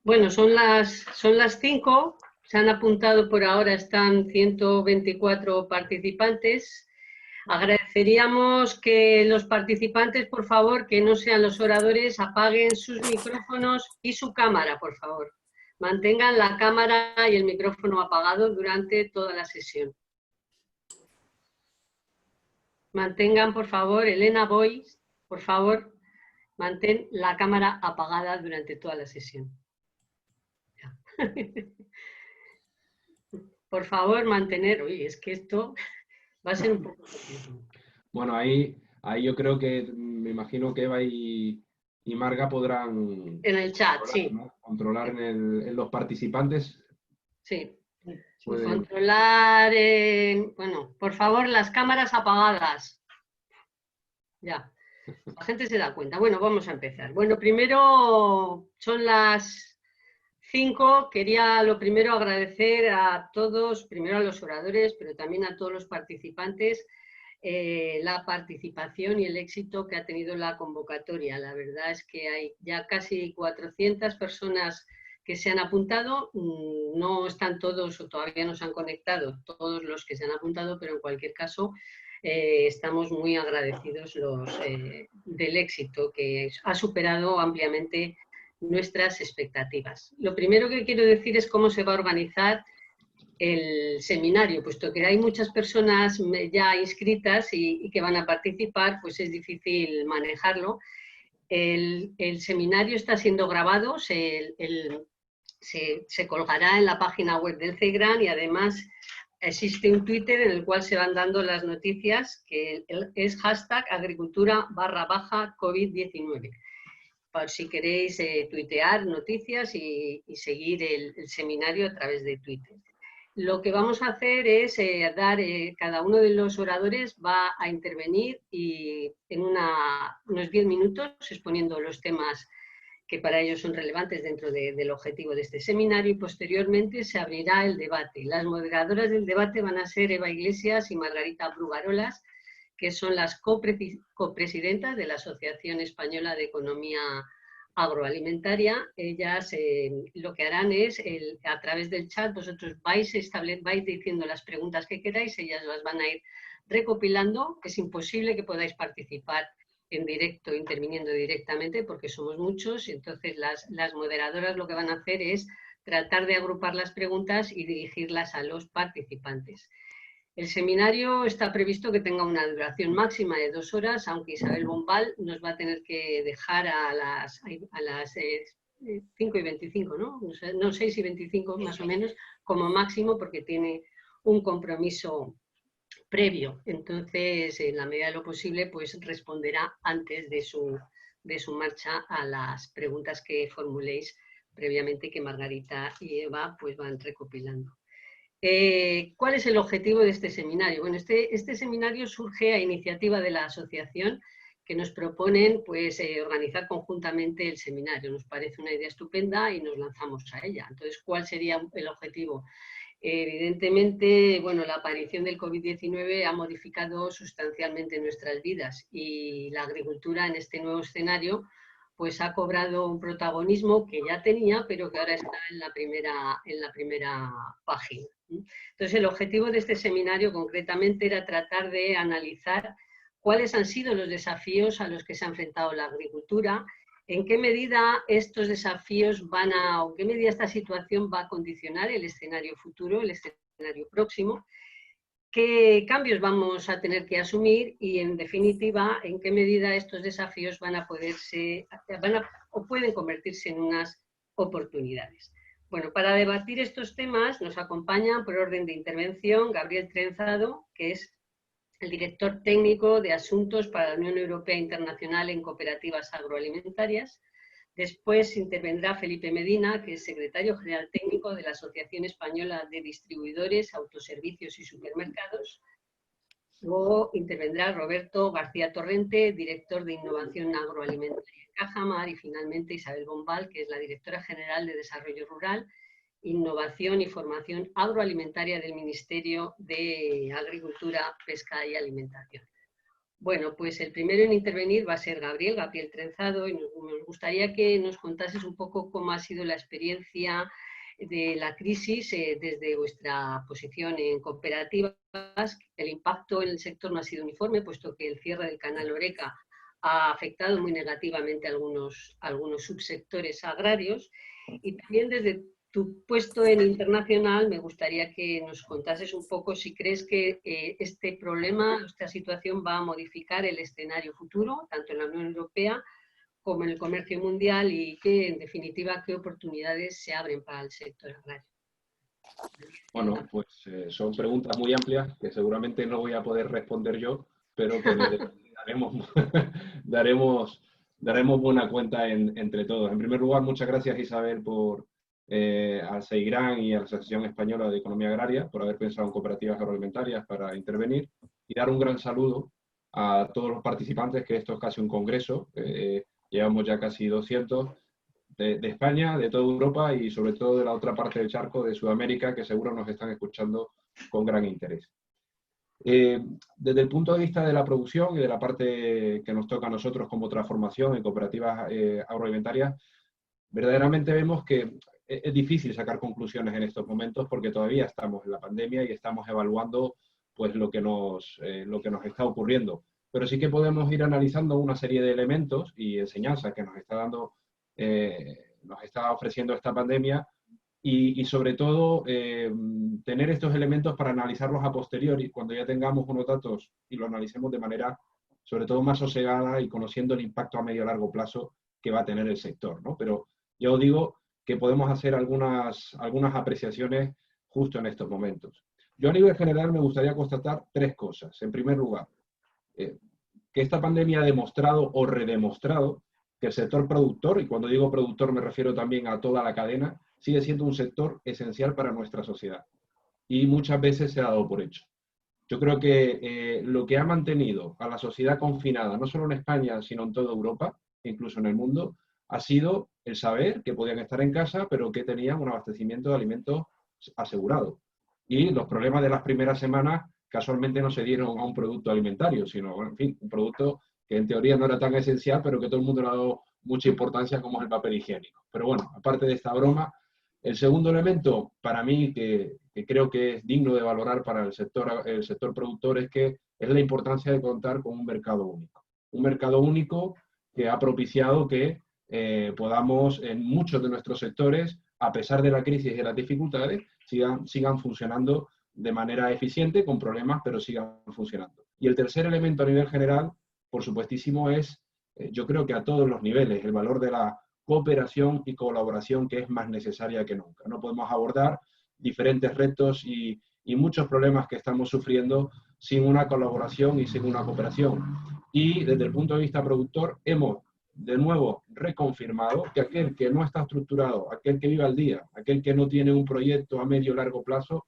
Bueno, son las 5, se han apuntado por ahora, están 124 participantes. Agradeceríamos que los participantes, por favor, que no sean los oradores, apaguen sus micrófonos y su cámara, por favor. Mantengan la cámara y el micrófono apagado durante toda la sesión. Mantengan, por favor, Elena Boy, por favor, mantén la cámara apagada durante toda la sesión. Por favor, mantener... Uy, es que esto va a ser un poco... Bueno, ahí yo creo que me imagino que Eva y Marga podrán En el chat, controlar, sí. ¿no? Controlar en los participantes. Sí. Pueden... Controlar... bueno, por favor, las cámaras apagadas. Ya. La gente se da cuenta. Bueno, vamos a empezar. Bueno, primero son las 5. Quería lo primero agradecer a todos, primero a los oradores, pero también a todos los participantes, la participación y el éxito que ha tenido la convocatoria. La verdad es que hay ya casi 400 personas que se han apuntado. No están todos o todavía no se han conectado todos los que se han apuntado, pero en cualquier caso estamos muy agradecidos del éxito que ha superado ampliamente nuestras expectativas. Lo primero que quiero decir es cómo se va a organizar el seminario, puesto que hay muchas personas ya inscritas y que van a participar, pues es difícil manejarlo. El seminario está siendo grabado, se colgará en la página web del CEGRAN y además existe un Twitter en el cual se van dando las noticias, que es #agricultura_COVID-19. Por si queréis tuitear noticias y seguir el seminario a través de Twitter. Lo que vamos a hacer es cada uno de los oradores va a intervenir y en unos 10 minutos exponiendo los temas que para ellos son relevantes dentro del objetivo de este seminario, y posteriormente se abrirá el debate. Las moderadoras del debate van a ser Eva Iglesias y Margarita Brugarolas, que son las copresidentas de la Asociación Española de Economía Agroalimentaria. Ellas lo que harán es, a través del chat, vosotros vais diciendo las preguntas que queráis, ellas las van a ir recopilando. Es imposible que podáis participar en directo, interviniendo directamente, porque somos muchos, y entonces las moderadoras lo que van a hacer es tratar de agrupar las preguntas y dirigirlas a los participantes. El seminario está previsto que tenga una duración máxima de 2 horas, aunque Isabel Bombal nos va a tener que dejar a las 5:25, ¿no? No, 6:25 más o menos, como máximo, porque tiene un compromiso previo. Entonces, en la medida de lo posible, pues responderá antes de su marcha a las preguntas que formuléis previamente, que Margarita y Eva pues van recopilando. ¿Cuál es el objetivo de este seminario? Bueno, este seminario surge a iniciativa de la asociación, que nos proponen pues, organizar conjuntamente el seminario. Nos parece una idea estupenda y nos lanzamos a ella. Entonces, ¿cuál sería el objetivo? Evidentemente, bueno, la aparición del COVID-19 ha modificado sustancialmente nuestras vidas, y la agricultura en este nuevo escenario pues ha cobrado un protagonismo que ya tenía, pero que ahora está en la primera página. Entonces, el objetivo de este seminario concretamente era tratar de analizar cuáles han sido los desafíos a los que se ha enfrentado la agricultura, en qué medida estos desafíos o qué medida esta situación va a condicionar el escenario futuro, el escenario próximo, qué cambios vamos a tener que asumir y, en definitiva, en qué medida estos desafíos o pueden convertirse en unas oportunidades. Bueno, para debatir estos temas nos acompañan, por orden de intervención, Gabriel Trenzado, que es el director técnico de Asuntos para la Unión Europea Internacional en Cooperativas Agroalimentarias. Después intervendrá Felipe Medina, que es secretario general técnico de la Asociación Española de Distribuidores, Autoservicios y Supermercados. Luego intervendrá Roberto García Torrente, director de Innovación Agroalimentaria en Cajamar, y finalmente Isabel Bombal, que es la directora general de Desarrollo Rural, Innovación y Formación Agroalimentaria del Ministerio de Agricultura, Pesca y Alimentación. Bueno, pues el primero en intervenir va a ser Gabriel Trenzado, y nos gustaría que nos contases un poco cómo ha sido la experiencia de la crisis desde vuestra posición en cooperativas. El impacto en el sector no ha sido uniforme, puesto que el cierre del canal Horeca ha afectado muy negativamente a algunos subsectores agrarios, y también desde tu puesto en internacional, me gustaría que nos contases un poco si crees que este problema, esta situación va a modificar el escenario futuro, tanto en la Unión Europea como en el comercio mundial, y que, en definitiva, qué oportunidades se abren para el sector agrario. Bueno, pues son preguntas muy amplias que seguramente no voy a poder responder yo, pero que daremos, daremos buena cuenta entre todos. En primer lugar, muchas gracias, Isabel, al SEIGRAN y a la Asociación Española de Economía Agraria por haber pensado en cooperativas agroalimentarias para intervenir, y dar un gran saludo a todos los participantes, que esto es casi un congreso. Llevamos ya casi 200 de España, de toda Europa y sobre todo de la otra parte del charco, de Sudamérica, que seguro nos están escuchando con gran interés. Desde el punto de vista de la producción y de la parte que nos toca a nosotros como transformación en cooperativas agroalimentarias, verdaderamente vemos que es difícil sacar conclusiones en estos momentos, porque todavía estamos en la pandemia y estamos evaluando pues lo que nos está ocurriendo. Pero sí que podemos ir analizando una serie de elementos y enseñanzas que nos está ofreciendo esta pandemia, y sobre todo tener estos elementos para analizarlos a posteriori, cuando ya tengamos unos datos y lo analicemos de manera sobre todo más sosegada y conociendo el impacto a medio y largo plazo que va a tener el sector, ¿no? Pero yo digo que podemos hacer algunas apreciaciones justo en estos momentos. Yo a nivel general me gustaría constatar tres cosas. En primer lugar, que esta pandemia ha demostrado o redemostrado que el sector productor, y cuando digo productor me refiero también a toda la cadena, sigue siendo un sector esencial para nuestra sociedad. Y muchas veces se ha dado por hecho. Yo creo que lo que ha mantenido a la sociedad confinada, no solo en España, sino en toda Europa, incluso en el mundo, ha sido el saber que podían estar en casa, pero que tenían un abastecimiento de alimentos asegurado. Y los problemas de las primeras semanas casualmente no se dieron a un producto alimentario, sino, en fin, un producto que en teoría no era tan esencial, pero que todo el mundo le ha dado mucha importancia, como es el papel higiénico. Pero bueno, aparte de esta broma, el segundo elemento, para mí, que creo que es digno de valorar para el sector productor, es la importancia de contar con un mercado único. Un mercado único que ha propiciado que podamos, en muchos de nuestros sectores, a pesar de la crisis y de las dificultades, sigan funcionando de manera eficiente, con problemas, pero sigan funcionando. Y el tercer elemento a nivel general, por supuestísimo, es, yo creo que a todos los niveles, el valor de la cooperación y colaboración, que es más necesaria que nunca. No podemos abordar diferentes retos y muchos problemas que estamos sufriendo sin una colaboración y sin una cooperación. Y desde el punto de vista productor, hemos de nuevo reconfirmado que aquel que no está estructurado, aquel que vive al día, aquel que no tiene un proyecto a medio o largo plazo,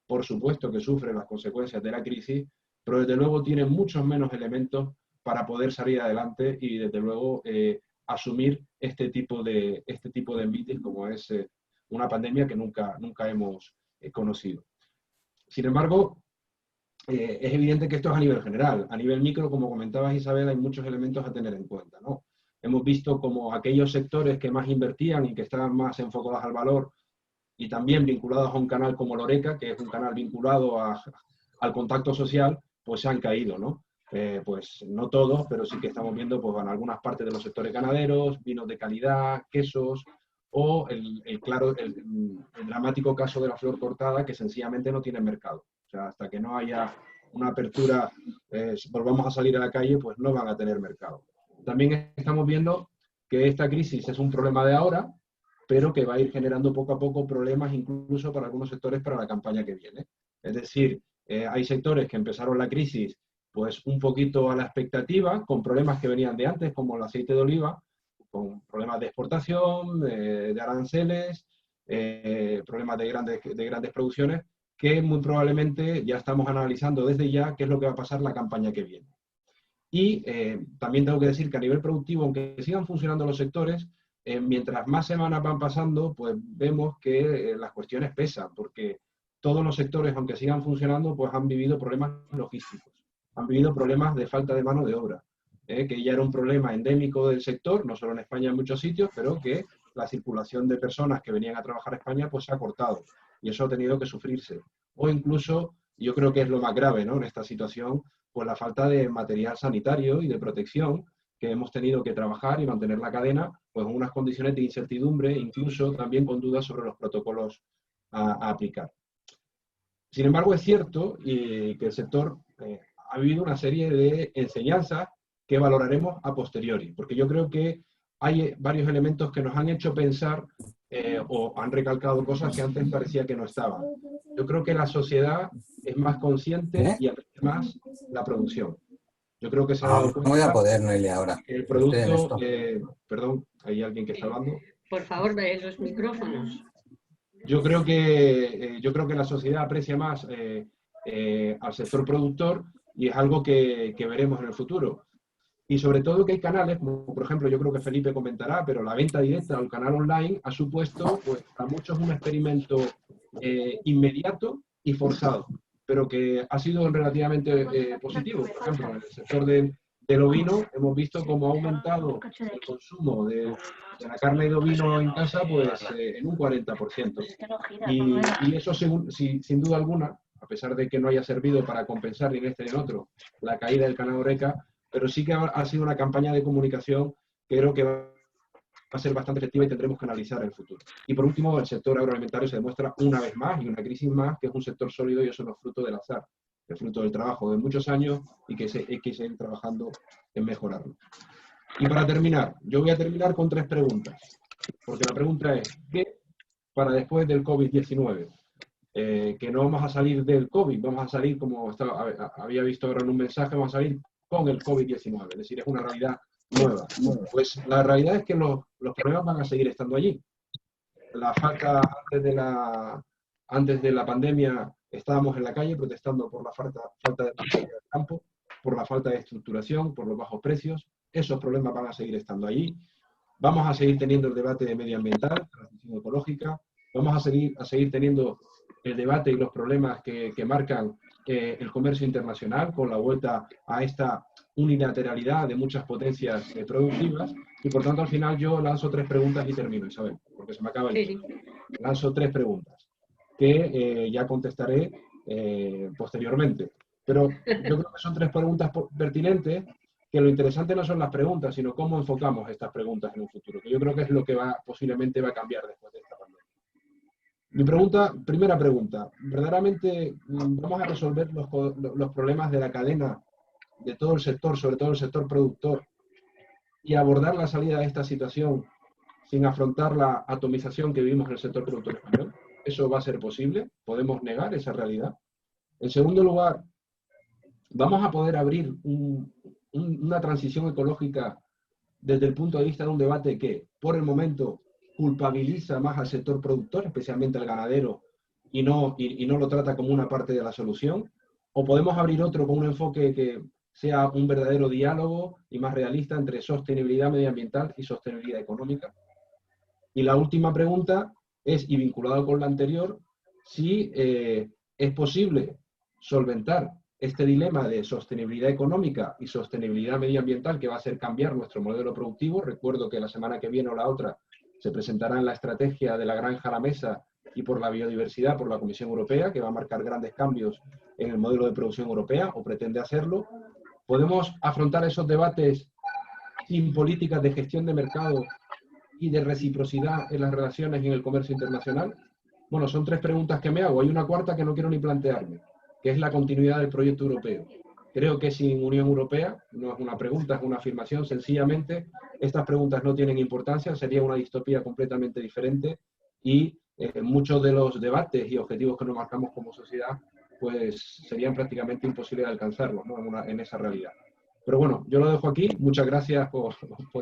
por supuesto que sufre las consecuencias de la crisis, pero desde luego tiene muchos menos elementos para poder salir adelante y desde luego asumir este tipo de envites, como es una pandemia que nunca hemos conocido. Sin embargo, es evidente que esto es a nivel general. A nivel micro, como comentabas, Isabel, hay muchos elementos a tener en cuenta, ¿no? Hemos visto como aquellos sectores que más invertían y que estaban más enfocados al valor y también vinculados a un canal como Horeca, que es un canal vinculado al contacto social, pues se han caído, ¿no? Pues no todos, pero sí que estamos viendo pues, en algunas partes de los sectores ganaderos, vinos de calidad, quesos, o el dramático caso de la flor cortada, que sencillamente no tiene mercado. O sea, hasta que no haya una apertura, volvamos a salir a la calle, pues no van a tener mercado. También estamos viendo que esta crisis es un problema de ahora, pero que va a ir generando poco a poco problemas incluso para algunos sectores para la campaña que viene. Es decir, hay sectores que empezaron la crisis pues un poquito a la expectativa, con problemas que venían de antes, como el aceite de oliva, con problemas de exportación, de aranceles, problemas de grandes producciones, que muy probablemente ya estamos analizando desde ya qué es lo que va a pasar la campaña que viene. Y también tengo que decir que a nivel productivo, aunque sigan funcionando los sectores, mientras más semanas van pasando, pues vemos que las cuestiones pesan, porque todos los sectores, aunque sigan funcionando, pues han vivido problemas logísticos. han vivido problemas de falta de mano de obra, que ya era un problema endémico del sector, no solo en España, en muchos sitios, pero que la circulación de personas que venían a trabajar a España pues se ha cortado y eso ha tenido que sufrirse. O incluso, yo creo que es lo más grave, ¿no?, en esta situación, pues la falta de material sanitario y de protección, que hemos tenido que trabajar y mantener la cadena pues en unas condiciones de incertidumbre, incluso también con dudas sobre los protocolos a aplicar. Sin embargo, es cierto que el sector ha vivido una serie de enseñanzas que valoraremos a posteriori, porque yo creo que hay varios elementos que nos han hecho pensar o han recalcado cosas que antes parecía que no estaban. Yo creo que la sociedad es más consciente y aprecia más la producción. Yo creo que se ha dado No voy a cuenta poder, Noelia, ahora. que el producto... perdón, hay alguien que está hablando. Por favor, ve los micrófonos. Yo creo que la sociedad aprecia más al sector productor y es algo que veremos en el futuro. Y sobre todo que hay canales, como por ejemplo, yo creo que Felipe comentará, pero la venta directa o el canal online ha supuesto pues, para muchos un experimento inmediato y forzado, pero que ha sido relativamente positivo. Por ejemplo, en el sector del ovino hemos visto cómo ha aumentado el consumo de la carne de ovino en casa pues, en un 40%. Y eso, sin duda alguna, a pesar de que no haya servido para compensar ni en este ni en otro la caída del ganado Oreca, pero sí que ha sido una campaña de comunicación que creo que va a ser bastante efectiva y tendremos que analizar en el futuro. Y por último, el sector agroalimentario se demuestra una vez más, y una crisis más, que es un sector sólido y eso no es fruto del azar, es fruto del trabajo de muchos años y que hay que seguir trabajando en mejorarlo. Y para terminar, yo voy a terminar con 3 preguntas, porque la pregunta es, ¿qué para después del COVID-19? Que no vamos a salir del COVID, vamos a salir, como había visto ahora en un mensaje, vamos a salir con el COVID-19, es decir, es una realidad nueva. Pues la realidad es que los problemas van a seguir estando allí. La falta, antes de la pandemia, estábamos en la calle protestando por la falta de maquinaria del campo, por la falta de estructuración, por los bajos precios. Esos problemas van a seguir estando allí. Vamos a seguir teniendo el debate de medioambiental, transición ecológica. Vamos a seguir teniendo el debate y los problemas que marcan el comercio internacional con la vuelta a esta unilateralidad de muchas potencias productivas. Y por tanto, al final yo lanzo 3 preguntas y termino, Isabel, porque se me acaba el tiempo. Lanzo 3 preguntas que ya contestaré posteriormente. Pero yo creo que son 3 preguntas pertinentes, que lo interesante no son las preguntas, sino cómo enfocamos estas preguntas en un futuro, que yo creo que es lo que posiblemente va a cambiar después de esta pandemia. Primera pregunta, ¿verdaderamente vamos a resolver los problemas de la cadena, de todo el sector, sobre todo el sector productor, y abordar la salida de esta situación sin afrontar la atomización que vivimos en el sector productor español? ¿Eso va a ser posible? ¿Podemos negar esa realidad? En segundo lugar, ¿vamos a poder abrir una transición ecológica desde el punto de vista de un debate que, por el momento, culpabiliza más al sector productor, especialmente al ganadero, y no lo trata como una parte de la solución? ¿O podemos abrir otro con un enfoque que sea un verdadero diálogo y más realista entre sostenibilidad medioambiental y sostenibilidad económica? Y la última pregunta es, y vinculado con la anterior, si es posible solventar este dilema de sostenibilidad económica y sostenibilidad medioambiental que va a hacer cambiar nuestro modelo productivo. Recuerdo que la semana que viene o la otra se presentará la estrategia de la granja a la mesa y por la biodiversidad por la Comisión Europea, que va a marcar grandes cambios en el modelo de producción europea, o pretende hacerlo. ¿Podemos afrontar esos debates sin políticas de gestión de mercado y de reciprocidad en las relaciones y en el comercio internacional? Bueno, son 3 preguntas que me hago. Hay una cuarta que no quiero ni plantearme, que es la continuidad del proyecto europeo. Creo que sin Unión Europea, no es una pregunta, es una afirmación, sencillamente estas preguntas no tienen importancia, sería una distopía completamente diferente y muchos de los debates y objetivos que nos marcamos como sociedad pues serían prácticamente imposibles de alcanzarlos, ¿no? en esa realidad. Pero bueno, yo lo dejo aquí. Muchas gracias por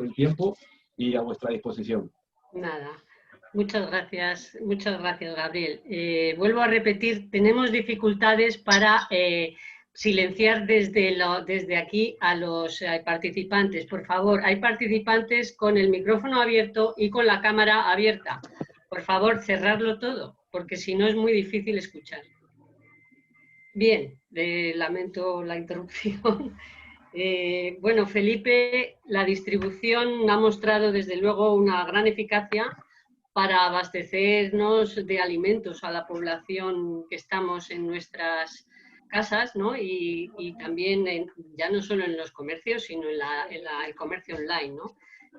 el tiempo y a vuestra disposición. Nada. Muchas gracias, Gabriel. Vuelvo a repetir, tenemos dificultades para silenciar desde aquí a los participantes. Por favor, hay participantes con el micrófono abierto y con la cámara abierta. Por favor, cerrarlo todo, porque si no es muy difícil escuchar. Bien, lamento la interrupción. Bueno, Felipe, la distribución ha mostrado desde luego una gran eficacia para abastecernos de alimentos a la población que estamos en nuestras casas, ¿no? Y también ya no solo en los comercios, sino en el comercio online, ¿no?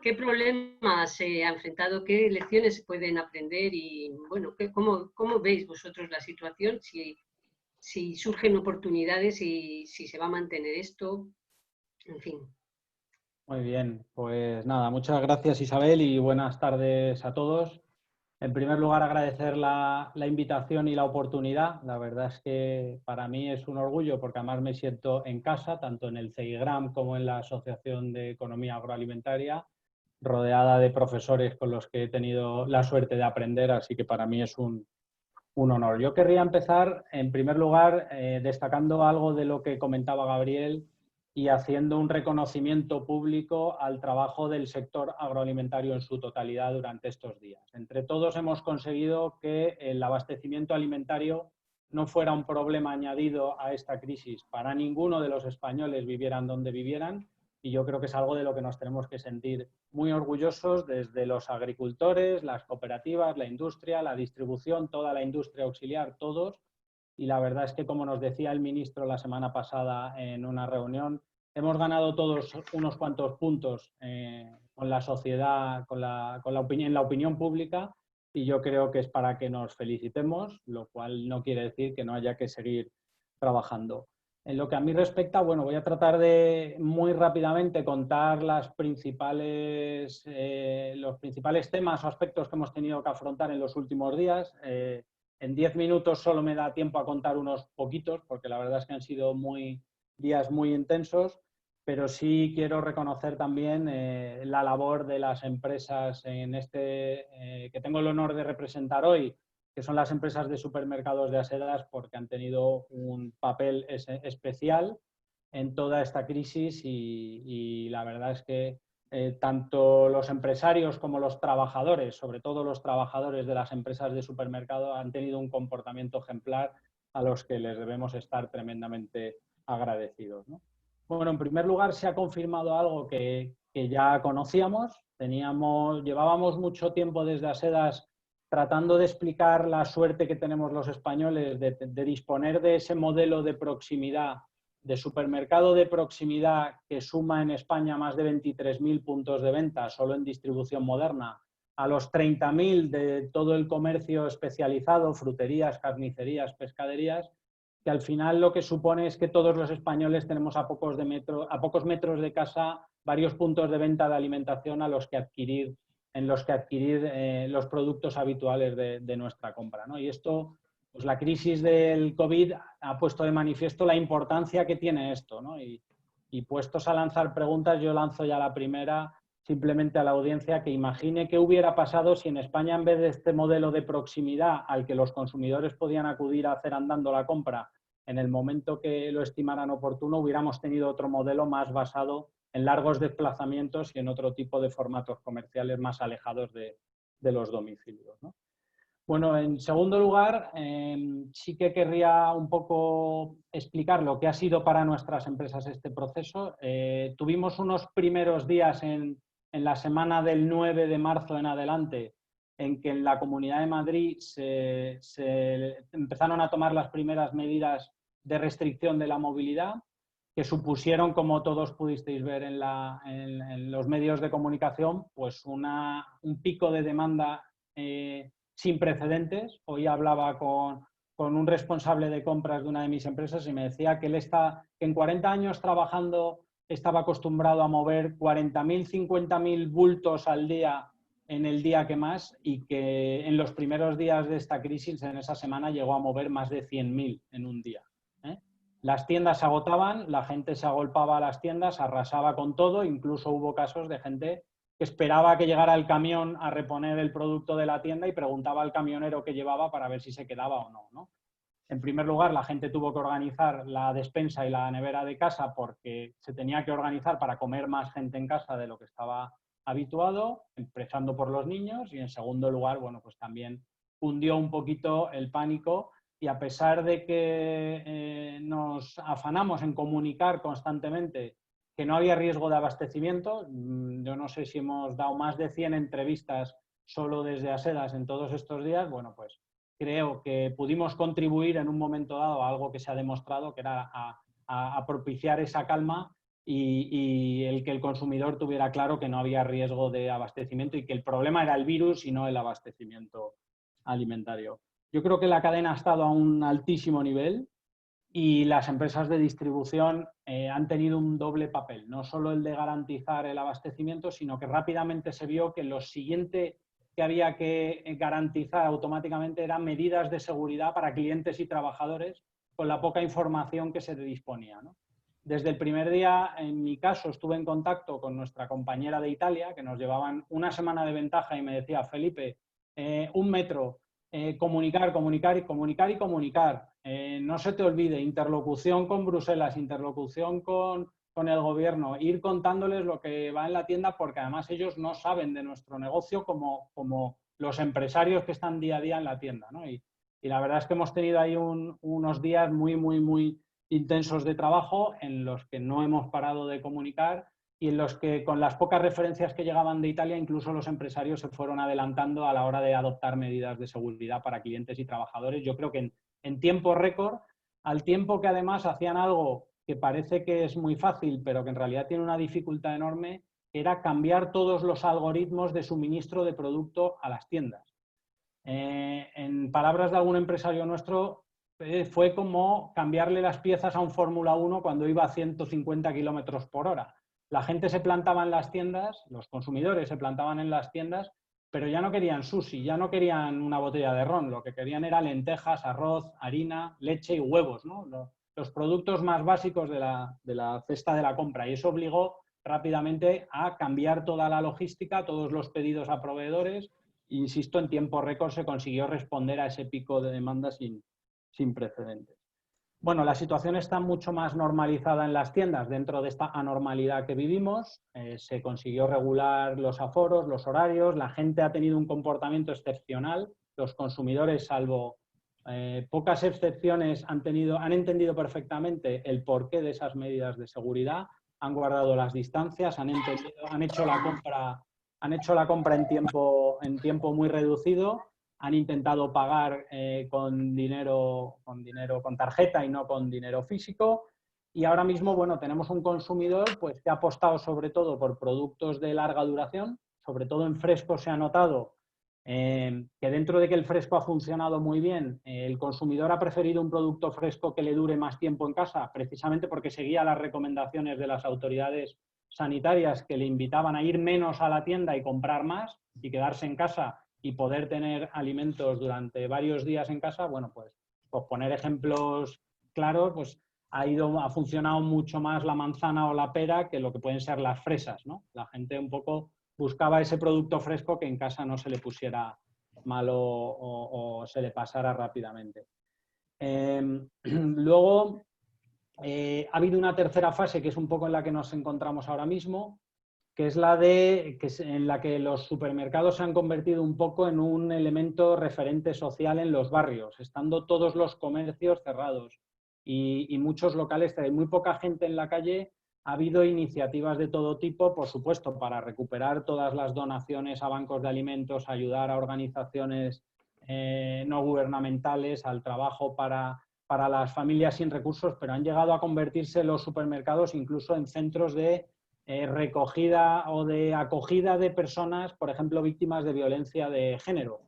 ¿Qué problemas se ha enfrentado? ¿Qué lecciones se pueden aprender? Y bueno, ¿cómo veis vosotros la situación? Si surgen oportunidades y si se va a mantener esto, en fin. Muy bien, pues nada, muchas gracias Isabel y buenas tardes a todos. En primer lugar, agradecer la invitación y la oportunidad. La verdad es que para mí es un orgullo porque además me siento en casa, tanto en el CEIGRAM como en la Asociación de Economía Agroalimentaria, rodeada de profesores con los que he tenido la suerte de aprender, así que para mí es un honor. Yo querría empezar, en primer lugar, destacando algo de lo que comentaba Gabriel y haciendo un reconocimiento público al trabajo del sector agroalimentario en su totalidad durante estos días. Entre todos hemos conseguido que el abastecimiento alimentario no fuera un problema añadido a esta crisis para ninguno de los españoles, vivieran donde vivieran, y yo creo que es algo de lo que nos tenemos que sentir muy orgullosos desde los agricultores, las cooperativas, la industria, la distribución, toda la industria auxiliar, todos. Y la verdad es que, como nos decía el ministro la semana pasada en una reunión, hemos ganado todos unos cuantos puntos con la sociedad, en la opinión pública, y yo creo que es para que nos felicitemos, lo cual no quiere decir que no haya que seguir trabajando. En lo que a mí respecta, bueno, voy a tratar de muy rápidamente contar los principales temas o aspectos que hemos tenido que afrontar en los últimos días. En 10 minutos solo me da tiempo a contar unos poquitos, porque la verdad es que han sido días muy intensos, pero sí quiero reconocer también la labor de las empresas que tengo el honor de representar hoy, que son las empresas de supermercados de Asedas, porque han tenido un papel especial en toda esta crisis y la verdad es que tanto los empresarios como los trabajadores, sobre todo los trabajadores de las empresas de supermercado, han tenido un comportamiento ejemplar a los que les debemos estar tremendamente agradecidos, ¿no? Bueno, en primer lugar se ha confirmado algo que ya conocíamos. Llevábamos mucho tiempo desde Asedas tratando de explicar la suerte que tenemos los españoles de disponer de ese modelo de proximidad, de supermercado de proximidad que suma en España más de 23.000 puntos de venta solo en distribución moderna, a los 30.000 de todo el comercio especializado, fruterías, carnicerías, pescaderías, que al final lo que supone es que todos los españoles tenemos a pocos metros de casa varios puntos de venta de alimentación en los que adquirir los productos habituales de nuestra compra, ¿no? Y esto, pues la crisis del COVID ha puesto de manifiesto la importancia que tiene esto, ¿no? Y puestos a lanzar preguntas, yo lanzo ya la primera, simplemente a la audiencia, que imagine qué hubiera pasado si en España, en vez de este modelo de proximidad al que los consumidores podían acudir a hacer andando la compra en el momento que lo estimaran oportuno, hubiéramos tenido otro modelo más basado en largos desplazamientos y en otro tipo de formatos comerciales más alejados de los domicilios, ¿no? Bueno, en segundo lugar, sí que querría un poco explicar lo que ha sido para nuestras empresas este proceso. Tuvimos unos primeros días en la semana del 9 de marzo en adelante, en que en la Comunidad de Madrid se empezaron a tomar las primeras medidas de restricción de la movilidad, que supusieron, como todos pudisteis ver en los medios de comunicación, pues un pico de demanda sin precedentes. Hoy hablaba con un responsable de compras de una de mis empresas y me decía que que en 40 años trabajando estaba acostumbrado a mover 40.000, 50.000 bultos al día en el día que más, y que en los primeros días de esta crisis, en esa semana, llegó a mover más de 100.000 en un día. Las tiendas se agotaban, la gente se agolpaba a las tiendas, arrasaba con todo, incluso hubo casos de gente que esperaba que llegara el camión a reponer el producto de la tienda y preguntaba al camionero que llevaba para ver si se quedaba o no, ¿no? En primer lugar, la gente tuvo que organizar la despensa y la nevera de casa porque se tenía que organizar para comer más gente en casa de lo que estaba habituado, empezando por los niños, y en segundo lugar, bueno, pues también hundió un poquito el pánico y a pesar de que nos afanamos en comunicar constantemente que no había riesgo de abastecimiento, yo no sé si hemos dado más de 100 entrevistas solo desde Asedas en todos estos días, bueno, pues creo que pudimos contribuir en un momento dado a algo que se ha demostrado, que era a propiciar esa calma y el que el consumidor tuviera claro que no había riesgo de abastecimiento y que el problema era el virus y no el abastecimiento alimentario. Yo creo que la cadena ha estado a un altísimo nivel y las empresas de distribución han tenido un doble papel, no solo el de garantizar el abastecimiento, sino que rápidamente se vio que lo siguiente que había que garantizar automáticamente eran medidas de seguridad para clientes y trabajadores con la poca información que se disponía, ¿no? Desde el primer día, en mi caso, estuve en contacto con nuestra compañera de Italia, que nos llevaban una semana de ventaja y me decía, Felipe, 1 metro, comunicar, comunicar y comunicar y comunicar. No se te olvide, interlocución con Bruselas, interlocución con el gobierno, ir contándoles lo que va en la tienda, porque además ellos no saben de nuestro negocio como los empresarios que están día a día en la tienda, ¿no? Y la verdad es que hemos tenido ahí unos días muy intensos de trabajo en los que no hemos parado de comunicar y en los que con las pocas referencias que llegaban de Italia, incluso los empresarios se fueron adelantando a la hora de adoptar medidas de seguridad para clientes y trabajadores. Yo creo que en tiempo récord, al tiempo que además hacían algo que parece que es muy fácil, pero que en realidad tiene una dificultad enorme, era cambiar todos los algoritmos de suministro de producto a las tiendas. En palabras de algún empresario nuestro, fue como cambiarle las piezas a un Fórmula 1 cuando iba a 150 kilómetros por hora. La gente se plantaba en las tiendas, los consumidores se plantaban en las tiendas, pero ya no querían sushi, ya no querían una botella de ron, lo que querían era lentejas, arroz, harina, leche y huevos, ¿no? Los productos más básicos de la cesta de la compra. Y eso obligó rápidamente a cambiar toda la logística, todos los pedidos a proveedores. Insisto, en tiempo récord se consiguió responder a ese pico de demanda sin precedentes. Bueno, la situación está mucho más normalizada en las tiendas dentro de esta anormalidad que vivimos. Se consiguió regular los aforos, los horarios, la gente ha tenido un comportamiento excepcional. Los consumidores, salvo pocas excepciones, han entendido perfectamente el porqué de esas medidas de seguridad, han guardado las distancias, han hecho la compra en tiempo muy reducido. Han intentado pagar con tarjeta y no con dinero físico. Y ahora mismo, bueno, tenemos un consumidor pues, que ha apostado sobre todo por productos de larga duración. Sobre todo en fresco se ha notado que dentro de que el fresco ha funcionado muy bien, el consumidor ha preferido un producto fresco que le dure más tiempo en casa, precisamente porque seguía las recomendaciones de las autoridades sanitarias que le invitaban a ir menos a la tienda y comprar más y quedarse en casa y poder tener alimentos durante varios días en casa. Bueno, pues por poner ejemplos claros, pues ha funcionado mucho más la manzana o la pera que lo que pueden ser las fresas, ¿no? La gente un poco buscaba ese producto fresco que en casa no se le pusiera malo o se le pasara rápidamente. Luego, ha habido una tercera fase que es un poco en la que nos encontramos ahora mismo, que es en la que los supermercados se han convertido un poco en un elemento referente social en los barrios, estando todos los comercios cerrados y muchos locales, hay muy poca gente en la calle. Ha habido iniciativas de todo tipo, por supuesto, para recuperar todas las donaciones a bancos de alimentos, ayudar a organizaciones no gubernamentales, al trabajo para las familias sin recursos, pero han llegado a convertirse los supermercados incluso en centros de recogida o de acogida de personas, por ejemplo, víctimas de violencia de género.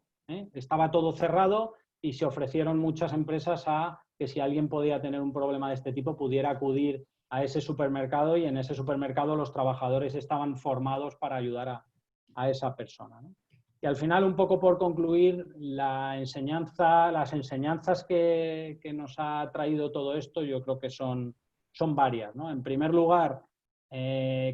Estaba todo cerrado y se ofrecieron muchas empresas a que si alguien podía tener un problema de este tipo pudiera acudir a ese supermercado y en ese supermercado los trabajadores estaban formados para ayudar a esa persona, ¿no? Y al final, un poco por concluir, las enseñanzas que nos ha traído todo esto yo creo que son varias, ¿no? En primer lugar,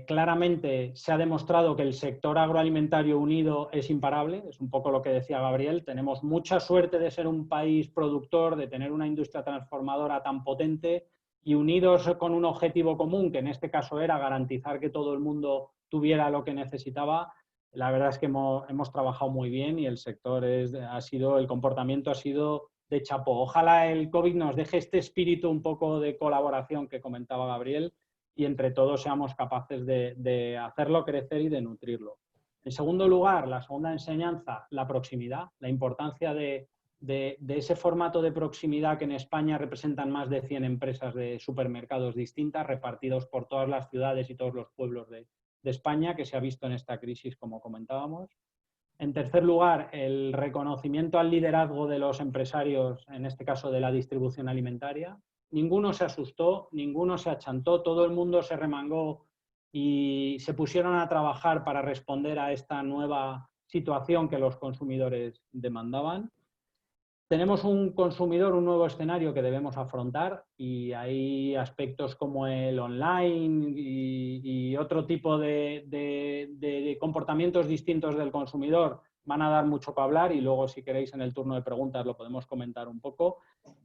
claramente se ha demostrado que el sector agroalimentario unido es imparable, es un poco lo que decía Gabriel. Tenemos mucha suerte de ser un país productor, de tener una industria transformadora tan potente y unidos con un objetivo común, que en este caso era garantizar que todo el mundo tuviera lo que necesitaba. la verdad es que hemos trabajado muy bien y el sector el comportamiento ha sido de chapó. Ojalá el COVID nos deje este espíritu un poco de colaboración que comentaba Gabriel y entre todos seamos capaces de hacerlo crecer y de nutrirlo. En segundo lugar, la segunda enseñanza, la proximidad, la importancia de ese formato de proximidad que en España representan más de 100 empresas de supermercados distintas repartidos por todas las ciudades y todos los pueblos de España, que se ha visto en esta crisis, como comentábamos. En tercer lugar, el reconocimiento al liderazgo de los empresarios, en este caso de la distribución alimentaria. Ninguno se asustó, ninguno se achantó, todo el mundo se remangó y se pusieron a trabajar para responder a esta nueva situación que los consumidores demandaban. Tenemos un consumidor, un nuevo escenario que debemos afrontar y hay aspectos como el online y otro tipo de comportamientos distintos del consumidor van a dar mucho que hablar y luego si queréis en el turno de preguntas lo podemos comentar un poco.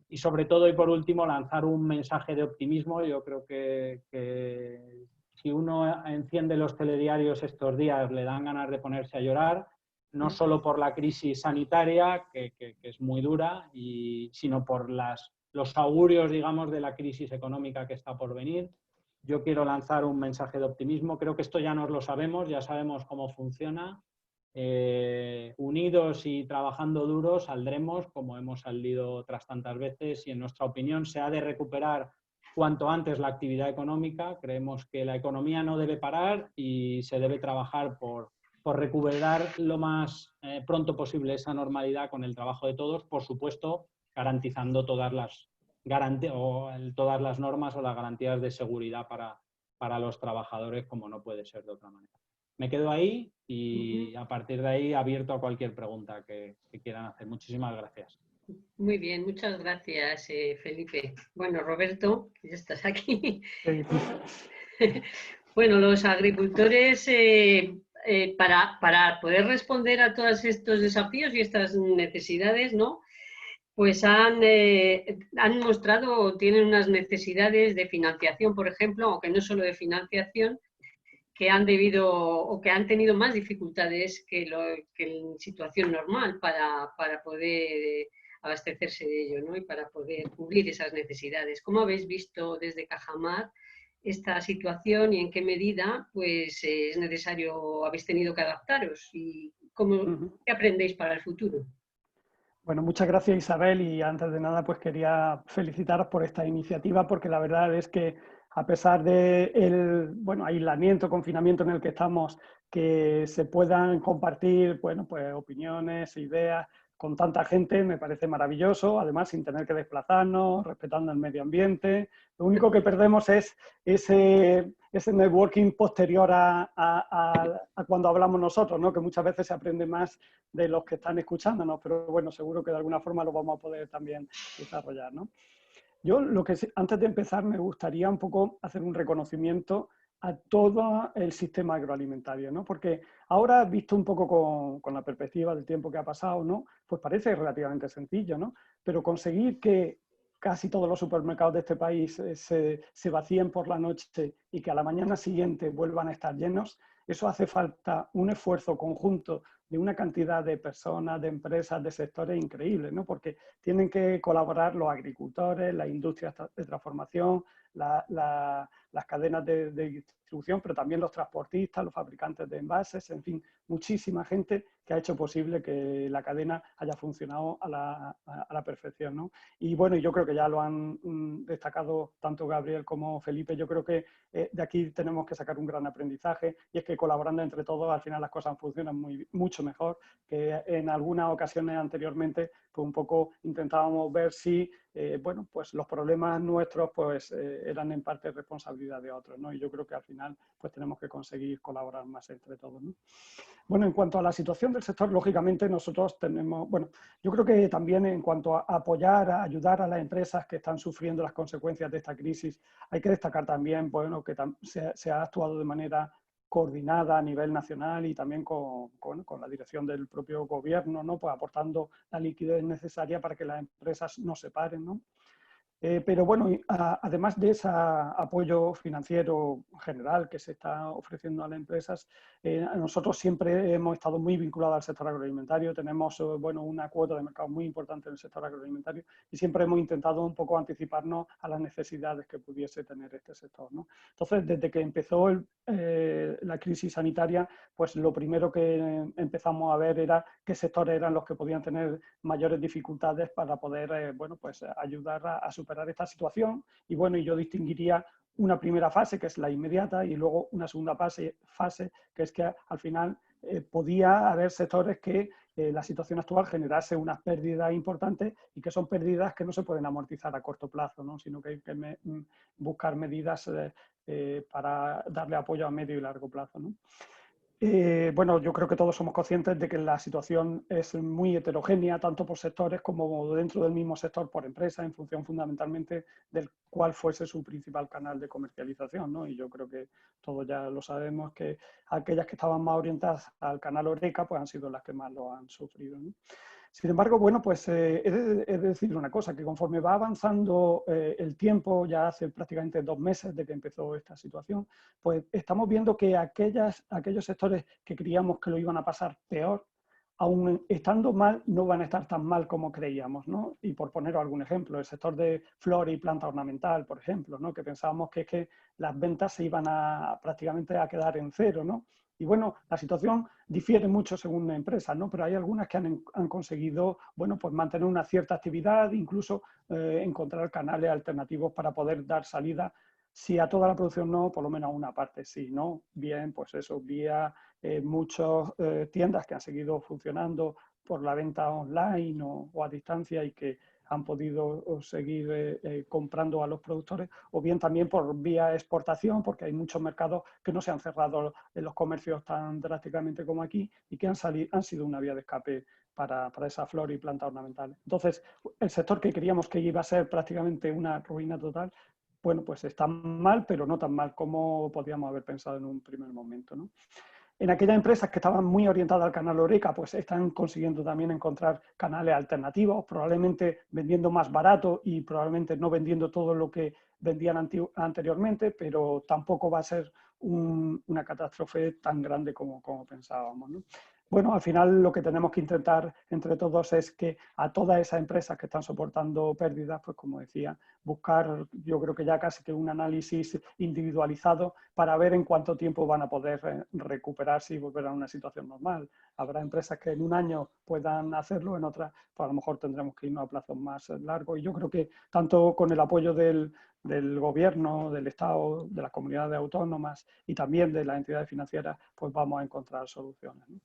Y sobre todo y por último lanzar un mensaje de optimismo. Yo creo que si uno enciende los telediarios estos días le dan ganas de ponerse a llorar. No solo por la crisis sanitaria, que es muy dura, sino por los augurios, digamos, de la crisis económica que está por venir. Yo quiero lanzar un mensaje de optimismo. Creo que esto ya nos lo sabemos, ya sabemos cómo funciona. Unidos y trabajando duro saldremos, como hemos salido otras tantas veces, y en nuestra opinión se ha de recuperar cuanto antes la actividad económica. Creemos que la economía no debe parar y se debe trabajar por recuperar lo más pronto posible esa normalidad con el trabajo de todos, por supuesto, garantizando todas las normas o las garantías de seguridad para los trabajadores, como no puede ser de otra manera. Me quedo ahí y a partir de ahí abierto a cualquier pregunta que quieran hacer. Muchísimas gracias. Muy bien, muchas gracias, Felipe. Bueno, Roberto, que ya estás aquí. Sí. Bueno, los agricultores, para poder responder a todos estos desafíos y estas necesidades, ¿no? Pues han mostrado, tienen unas necesidades de financiación, por ejemplo, aunque no solo de financiación, que han debido o que han tenido más dificultades que en situación normal para poder abastecerse de ello, ¿no? Y para poder cubrir esas necesidades. ¿Cómo habéis visto desde Cajamar esta situación y en qué medida pues, es necesario, habéis tenido que adaptaros y qué aprendéis para el futuro? Bueno, muchas gracias Isabel y antes de nada pues quería felicitaros por esta iniciativa porque la verdad es que a pesar del aislamiento, confinamiento en el que estamos, que se puedan compartir pues opiniones, ideas con tanta gente me parece maravilloso, además sin tener que desplazarnos, respetando el medio ambiente. Lo único que perdemos es ese networking posterior a cuando hablamos nosotros, ¿no? Que muchas veces se aprende más de los que están escuchándonos, pero bueno, seguro que de alguna forma lo vamos a poder también desarrollar, ¿no? Yo antes de empezar me gustaría un poco hacer un reconocimiento a todo el sistema agroalimentario, ¿no? Porque ahora, visto un poco con la perspectiva del tiempo que ha pasado, ¿no? Pues parece relativamente sencillo, ¿no? Pero conseguir que casi todos los supermercados de este país se vacíen por la noche y que a la mañana siguiente vuelvan a estar llenos, eso hace falta un esfuerzo conjunto de una cantidad de personas, de empresas, de sectores increíbles, ¿no? Porque tienen que colaborar los agricultores, las industrias de transformación, las cadenas de distribución, pero también los transportistas, los fabricantes de envases, en fin, muchísima gente que ha hecho posible que la cadena haya funcionado a la perfección, ¿no? Y bueno, yo creo que ya lo han destacado tanto Gabriel como Felipe. Yo creo que de aquí tenemos que sacar un gran aprendizaje y es que colaborando entre todos al final las cosas funcionan mucho mejor que en algunas ocasiones anteriormente, pues un poco intentábamos ver si pues los problemas nuestros pues eran en parte responsabilidad de otros, ¿no? Y yo creo que al final pues tenemos que conseguir colaborar más entre todos, ¿no? Bueno, en cuanto a la situación del sector, lógicamente nosotros tenemos, bueno, yo creo que también en cuanto a apoyar, a ayudar a las empresas que están sufriendo las consecuencias de esta crisis, hay que destacar también, bueno, que se ha actuado de manera coordinada a nivel nacional y también con la dirección del propio gobierno, ¿no? Pues aportando la liquidez necesaria para que las empresas no se paren, ¿no? Pero bueno, además de ese apoyo financiero general que se está ofreciendo a las empresas, nosotros siempre hemos estado muy vinculados al sector agroalimentario, tenemos bueno, una cuota de mercado muy importante en el sector agroalimentario y siempre hemos intentado un poco anticiparnos a las necesidades que pudiese tener este sector, ¿no? Entonces, desde que empezó la crisis sanitaria, pues lo primero que empezamos a ver era qué sectores eran los que podían tener mayores dificultades para poder bueno, pues ayudar a superar esta situación. Y bueno, yo distinguiría una primera fase, que es la inmediata, y luego una segunda fase que es que al final podía haber sectores que la situación actual generase unas pérdidas importantes y que son pérdidas que no se pueden amortizar a corto plazo, ¿no? Sino que hay que buscar medidas para darle apoyo a medio y largo plazo, ¿no? Bueno, yo creo que todos somos conscientes de que la situación es muy heterogénea, tanto por sectores como dentro del mismo sector por empresa, en función fundamentalmente del cuál fuese su principal canal de comercialización, ¿no? Y yo creo que todos ya lo sabemos, que aquellas que estaban más orientadas al canal Horeca pues han sido las que más lo han sufrido, ¿no? Sin embargo, bueno, pues he de decir una cosa, que conforme va avanzando el tiempo, ya hace prácticamente 2 meses de que empezó esta situación, pues estamos viendo que aquellos sectores que creíamos que lo iban a pasar peor, aun estando mal, no van a estar tan mal como creíamos, ¿no? Y por poner algún ejemplo, el sector de flora y planta ornamental, por ejemplo, ¿no? Que pensábamos que las ventas se iban prácticamente a quedar en cero, ¿no? Y bueno, la situación difiere mucho según la empresa, ¿no? Pero hay algunas que han conseguido, bueno, pues mantener una cierta actividad, incluso encontrar canales alternativos para poder dar salida. Si a toda la producción no, por lo menos a una parte sí, ¿no? Bien, pues eso, vía muchas tiendas que han seguido funcionando por la venta online o a distancia y que han podido seguir comprando a los productores, o bien también por vía exportación, porque hay muchos mercados que no se han cerrado en los comercios tan drásticamente como aquí y que han sido una vía de escape para esa flora y planta ornamental. Entonces, el sector que creíamos que iba a ser prácticamente una ruina total, bueno, pues está mal, pero no tan mal como podíamos haber pensado en un primer momento, ¿no? En aquellas empresas que estaban muy orientadas al canal Horeca, pues están consiguiendo también encontrar canales alternativos, probablemente vendiendo más barato y probablemente no vendiendo todo lo que vendían anteriormente, pero tampoco va a ser una catástrofe tan grande como pensábamos, ¿no? Bueno, al final lo que tenemos que intentar entre todos es que a todas esas empresas que están soportando pérdidas, pues como decía, buscar, yo creo que ya casi que un análisis individualizado para ver en cuánto tiempo van a poder recuperarse y volver a una situación normal. Habrá empresas que en un año puedan hacerlo, en otras pues a lo mejor tendremos que irnos a plazos más largos. Y yo creo que tanto con el apoyo del gobierno, del Estado, de las comunidades autónomas y también de las entidades financieras, pues vamos a encontrar soluciones, ¿no?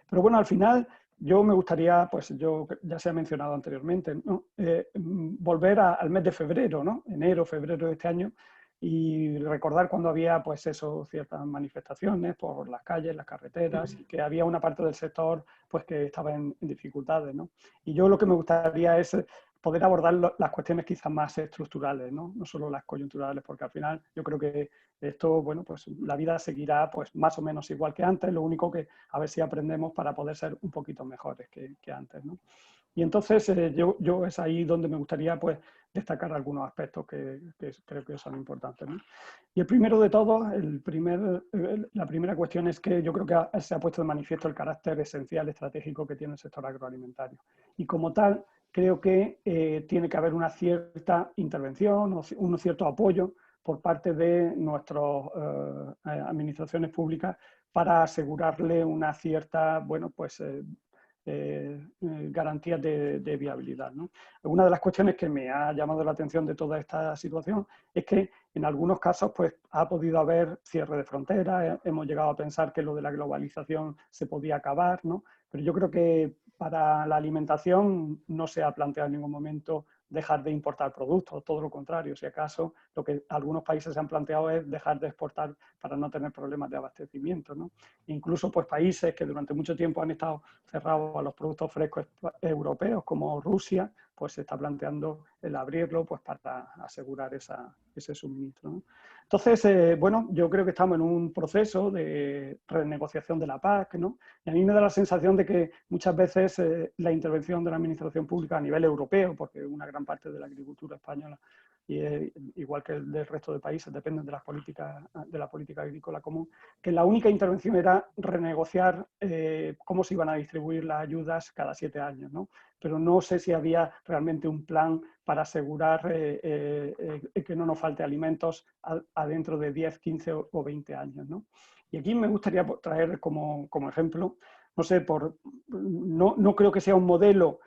Pero bueno, al final yo me gustaría, pues yo ya se ha mencionado anteriormente, ¿no? Volver al mes de febrero, ¿no? Enero, febrero de este año, y recordar cuando había, pues eso, ciertas manifestaciones por las calles, las carreteras, y que había una parte del sector, pues que estaba en dificultades, ¿no? Y yo lo que me gustaría es poder abordar las cuestiones quizás más estructurales, ¿no? No solo las coyunturales, porque al final yo creo que esto, bueno, pues la vida seguirá pues más o menos igual que antes, lo único que a ver si aprendemos para poder ser un poquito mejores que antes, ¿no? Y entonces yo es ahí donde me gustaría pues destacar algunos aspectos que creo que son importantes, ¿no? Y el primero de todos, la primera cuestión es que yo creo que se ha puesto de manifiesto el carácter esencial, estratégico que tiene el sector agroalimentario. Y como tal, creo que tiene que haber una cierta intervención o un cierto apoyo por parte de nuestras administraciones públicas para asegurarle una cierta, bueno, pues garantías de viabilidad, ¿no? Una de las cuestiones que me ha llamado la atención de toda esta situación es que en algunos casos pues, ha podido haber cierre de fronteras, hemos llegado a pensar que lo de la globalización se podía acabar, ¿no? Pero yo creo que para la alimentación no se ha planteado en ningún momento dejar de importar productos, todo lo contrario, si acaso lo que algunos países se han planteado es dejar de exportar para no tener problemas de abastecimiento, ¿no? Incluso pues países que durante mucho tiempo han estado cerrados a los productos frescos europeos como Rusia, pues se está planteando el abrirlo pues para asegurar ese suministro, ¿no? Entonces, bueno, yo creo que estamos en un proceso de renegociación de la PAC, ¿no? Y a mí me da la sensación de que muchas veces la intervención de la administración pública a nivel europeo, porque una gran gran parte de la agricultura española, y igual que el del resto de países, dependen de la política agrícola común, que la única intervención era renegociar cómo se iban a distribuir las ayudas cada 7 años, ¿no? Pero no sé si había realmente un plan para asegurar que no nos falte alimentos dentro de 10, 15 o 20 años, ¿no? Y aquí me gustaría traer como ejemplo, no sé, no creo que sea un modelo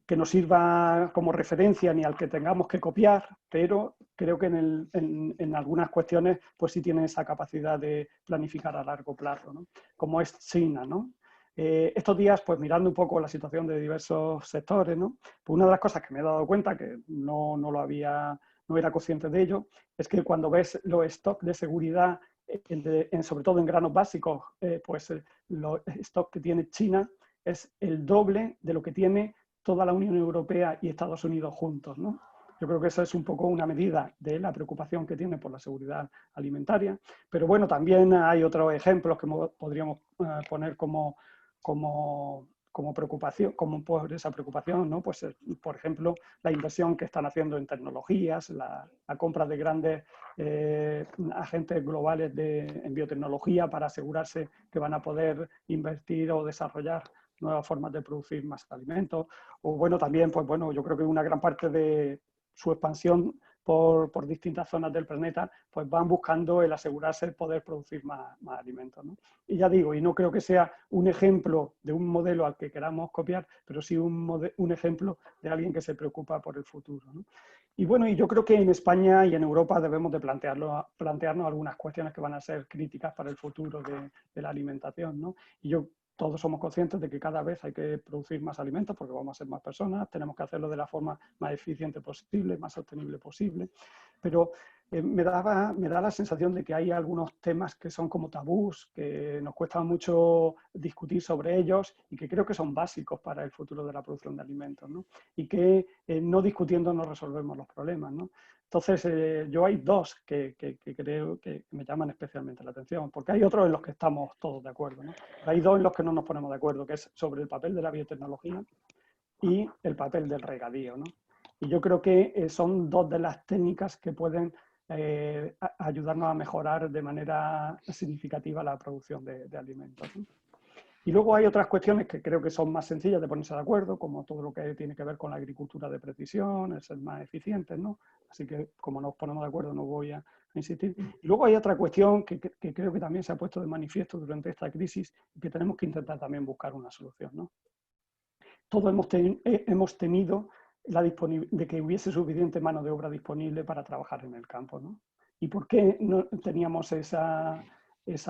que nos sirva como referencia ni al que tengamos que copiar, pero creo que en algunas cuestiones pues sí tiene esa capacidad de planificar a largo plazo, ¿no? Como es China, ¿no? Estos días, pues mirando un poco la situación de diversos sectores, ¿no? Pues una de las cosas que me he dado cuenta, que no era consciente de ello, es que cuando ves los stocks de seguridad, sobre todo en granos básicos, pues los stocks que tiene China es el doble de lo que tiene toda la Unión Europea y Estados Unidos juntos, ¿no? Yo creo que esa es un poco una medida de la preocupación que tiene por la seguridad alimentaria. Pero bueno, también hay otros ejemplos que podríamos poner como preocupación, como por esa preocupación, ¿no? Pues, por ejemplo, la inversión que están haciendo en tecnologías, la compra de grandes agentes globales en biotecnología para asegurarse que van a poder invertir o desarrollar nuevas formas de producir más alimentos. O bueno, también, pues bueno, yo creo que una gran parte de su expansión por distintas zonas del planeta, pues van buscando el asegurarse el poder producir más alimentos, ¿no? Y ya digo, y no creo que sea un ejemplo de un modelo al que queramos copiar, pero sí un ejemplo de alguien que se preocupa por el futuro, ¿no? Y bueno, y yo creo que en España y en Europa debemos de plantearnos algunas cuestiones que van a ser críticas para el futuro de la alimentación, ¿no? Y todos somos conscientes de que cada vez hay que producir más alimentos porque vamos a ser más personas, tenemos que hacerlo de la forma más eficiente posible, más sostenible posible, pero me da la sensación de que hay algunos temas que son como tabús, que nos cuesta mucho discutir sobre ellos y que creo que son básicos para el futuro de la producción de alimentos, ¿no? Y que no discutiendo no resolvemos los problemas, ¿no? Entonces, yo hay dos que creo que me llaman especialmente la atención, porque hay otros en los que estamos todos de acuerdo, ¿no? Pero hay dos en los que no nos ponemos de acuerdo, que es sobre el papel de la biotecnología y el papel del regadío, ¿no? Y yo creo que son dos de las técnicas que pueden ayudarnos a mejorar de manera significativa la producción de alimentos, ¿no? Y luego hay otras cuestiones que creo que son más sencillas de ponerse de acuerdo, como todo lo que tiene que ver con la agricultura de precisión, el ser más eficientes, ¿no? Así que como nos ponemos de acuerdo no voy a insistir. Y luego hay otra cuestión que creo que también se ha puesto de manifiesto durante esta crisis y que tenemos que intentar también buscar una solución, ¿no? Todos hemos tenido de que hubiese suficiente mano de obra disponible para trabajar en el campo, ¿no? ¿Y por qué no teníamos esa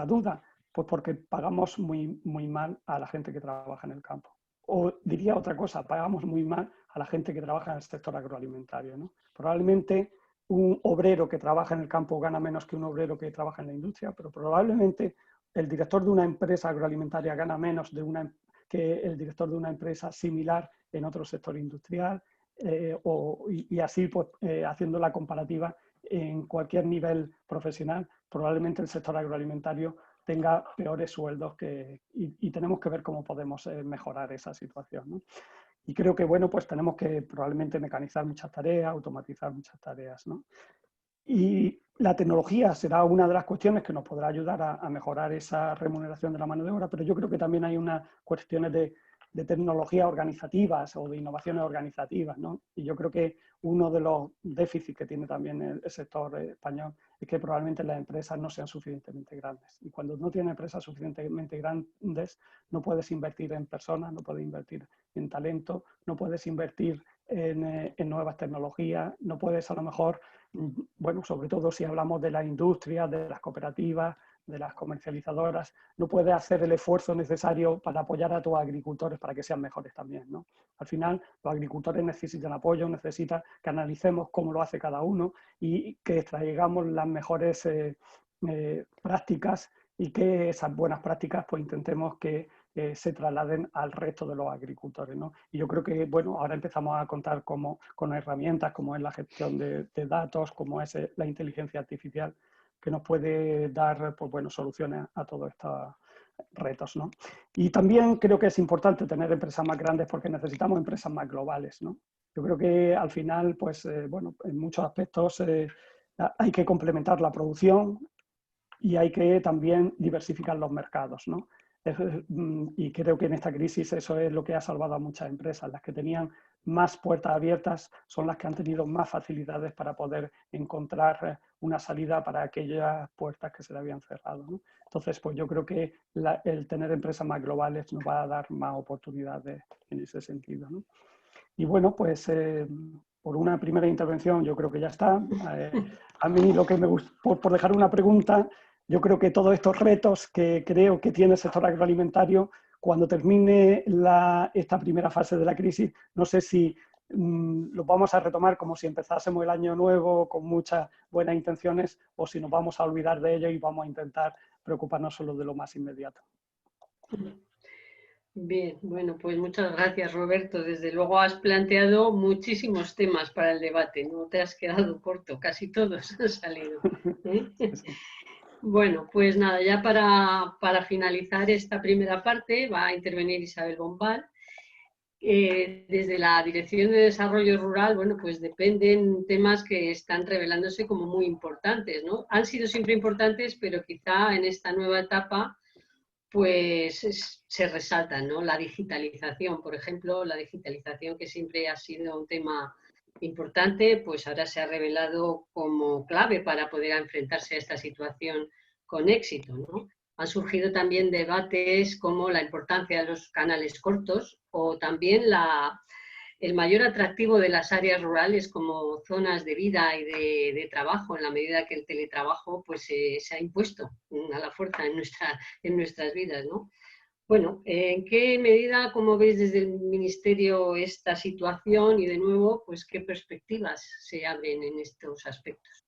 duda? Pues porque pagamos muy mal a la gente que trabaja en el campo. O diría otra cosa, pagamos muy mal a la gente que trabaja en el sector agroalimentario, ¿no? Probablemente un obrero que trabaja en el campo gana menos que un obrero que trabaja en la industria, pero probablemente el director de una empresa agroalimentaria gana menos que el director de una empresa similar en otro sector industrial, y así pues, haciendo la comparativa en cualquier nivel profesional, probablemente el sector agroalimentario tenga peores sueldos y tenemos que ver cómo podemos mejorar esa situación, ¿no? Y creo que, bueno, pues tenemos que probablemente mecanizar muchas tareas, automatizar muchas tareas, ¿no? Y la tecnología será una de las cuestiones que nos podrá ayudar a mejorar esa remuneración de la mano de obra, pero yo creo que también hay unas cuestiones de tecnologías organizativas o de innovaciones organizativas, ¿no? Y yo creo que uno de los déficits que tiene también el sector español es que probablemente las empresas no sean suficientemente grandes. Y cuando no tienes empresas suficientemente grandes, no puedes invertir en personas, no puedes invertir en talento, no puedes invertir en nuevas tecnologías, no puedes a lo mejor, bueno, sobre todo si hablamos de la industria, de las cooperativas, de las comercializadoras, no puede hacer el esfuerzo necesario para apoyar a tus agricultores para que sean mejores también, ¿no? Al final, los agricultores necesitan apoyo, necesitan que analicemos cómo lo hace cada uno y que extraigamos las mejores prácticas y que esas buenas prácticas pues intentemos que se trasladen al resto de los agricultores, ¿no? Y yo creo que, bueno, ahora empezamos a contar con herramientas como es la gestión de datos, como es la inteligencia artificial, que nos puede dar, pues, bueno, soluciones a todos estos retos, ¿no? Y también creo que es importante tener empresas más grandes porque necesitamos empresas más globales, ¿no? Yo creo que al final, pues, bueno, en muchos aspectos hay que complementar la producción y hay que también diversificar los mercados, ¿no? Y creo que en esta crisis eso es lo que ha salvado a muchas empresas. Las que tenían más puertas abiertas son las que han tenido más facilidades para poder encontrar una salida para aquellas puertas que se le habían cerrado, ¿no? Entonces, pues yo creo que el tener empresas más globales nos va a dar más oportunidades en ese sentido, ¿no? Y bueno, pues por una primera intervención yo creo que ya está. A mí lo que me gusta, por dejar una pregunta, yo creo que todos estos retos que creo que tiene el sector agroalimentario, cuando termine esta primera fase de la crisis, no sé si los vamos a retomar como si empezásemos el año nuevo con muchas buenas intenciones o si nos vamos a olvidar de ello y vamos a intentar preocuparnos solo de lo más inmediato. Bien, bueno, pues muchas gracias, Roberto. Desde luego has planteado muchísimos temas para el debate, no te has quedado corto, casi todos han salido. Sí. Bueno, pues nada, ya para finalizar esta primera parte va a intervenir Isabel Bombal. Desde la Dirección de Desarrollo Rural, bueno, pues dependen temas que están revelándose como muy importantes, ¿no? Han sido siempre importantes, pero quizá en esta nueva etapa pues se resaltan, ¿no? La digitalización, por ejemplo, la digitalización que siempre ha sido un tema importante, pues ahora se ha revelado como clave para poder enfrentarse a esta situación con éxito, ¿no? Han surgido también debates como la importancia de los canales cortos o también el mayor atractivo de las áreas rurales como zonas de vida y de trabajo, en la medida que el teletrabajo pues, se ha impuesto a la fuerza en nuestras vidas, ¿no? Bueno, ¿en qué medida, como veis desde el Ministerio, esta situación y de nuevo, pues qué perspectivas se abren en estos aspectos?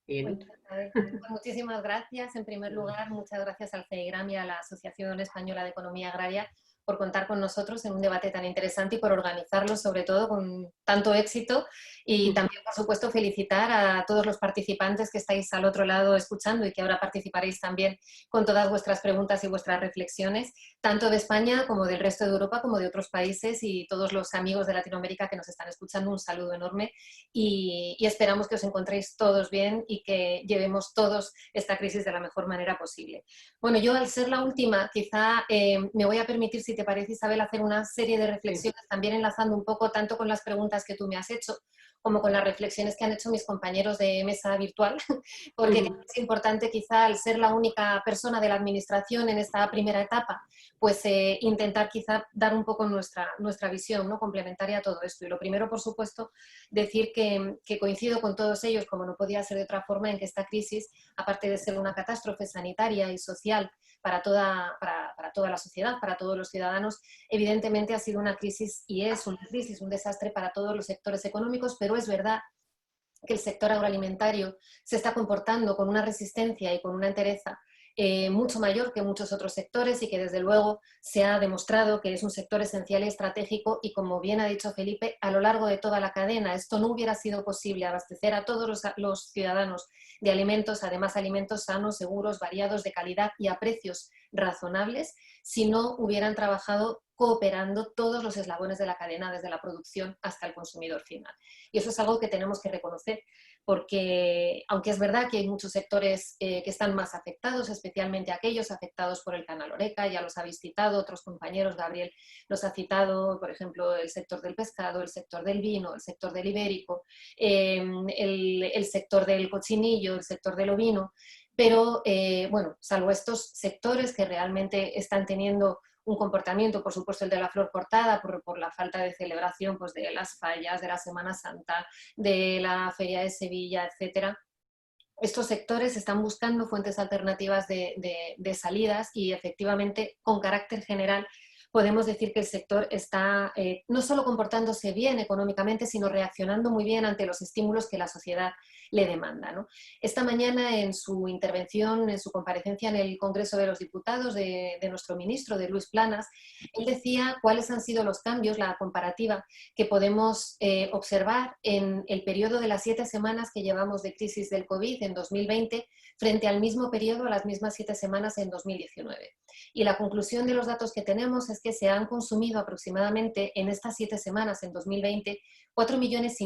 Pues, muchísimas gracias. En primer lugar, muchas gracias al CEIGRAM y a la Asociación Española de Economía Agraria por contar con nosotros en un debate tan interesante y por organizarlo sobre todo con tanto éxito, y también por supuesto felicitar a todos los participantes que estáis al otro lado escuchando y que ahora participaréis también con todas vuestras preguntas y vuestras reflexiones, tanto de España como del resto de Europa como de otros países, y todos los amigos de Latinoamérica que nos están escuchando, un saludo enorme y esperamos que os encontréis todos bien y que llevemos todos esta crisis de la mejor manera posible. Bueno, yo al ser la última quizá me voy a permitir, si te parece, Isabel, hacer una serie de reflexiones, también enlazando un poco tanto con las preguntas que tú me has hecho, como con las reflexiones que han hecho mis compañeros de mesa virtual, porque es importante quizá, al ser la única persona de la administración en esta primera etapa, pues intentar quizá dar un poco nuestra visión, ¿no?, complementaria a todo esto. Y lo primero, por supuesto, decir que coincido con todos ellos, como no podía ser de otra forma, en que esta crisis, aparte de ser una catástrofe sanitaria y social para toda la sociedad, para todos los ciudadanos, evidentemente ha sido una crisis y es una crisis, un desastre para todos los sectores económicos, pero es verdad que el sector agroalimentario se está comportando con una resistencia y con una entereza mucho mayor que muchos otros sectores, y que desde luego se ha demostrado que es un sector esencial y estratégico, y como bien ha dicho Felipe, a lo largo de toda la cadena esto no hubiera sido posible, abastecer a todos los ciudadanos de alimentos, además alimentos sanos, seguros, variados, de calidad y a precios razonables, si no hubieran trabajado cooperando todos los eslabones de la cadena, desde la producción hasta el consumidor final. Y eso es algo que tenemos que reconocer, porque aunque es verdad que hay muchos sectores que están más afectados, especialmente aquellos afectados por el canal Horeca, ya los habéis citado, otros compañeros, Gabriel los ha citado, por ejemplo, el sector del pescado, el sector del vino, el sector del ibérico, el sector del cochinillo, el sector del ovino, pero bueno, salvo estos sectores que realmente están teniendo un comportamiento, por supuesto el de la flor cortada, por la falta de celebración pues, de las fallas, de la Semana Santa, de la Feria de Sevilla, etcétera. Estos sectores están buscando fuentes alternativas de salidas, y efectivamente, con carácter general, podemos decir que el sector está no solo comportándose bien económicamente, sino reaccionando muy bien ante los estímulos que la sociedad le demanda, ¿no? Esta mañana, en su intervención, en su comparecencia en el Congreso de los Diputados de nuestro ministro, de Luis Planas, él decía cuáles han sido los cambios, la comparativa que podemos observar en el periodo de las 7 semanas que llevamos de crisis del COVID en 2020 frente al mismo periodo, a las mismas 7 semanas en 2019. Y la conclusión de los datos que tenemos es que se han consumido aproximadamente en estas 7 semanas, en 2020, 4,5 millones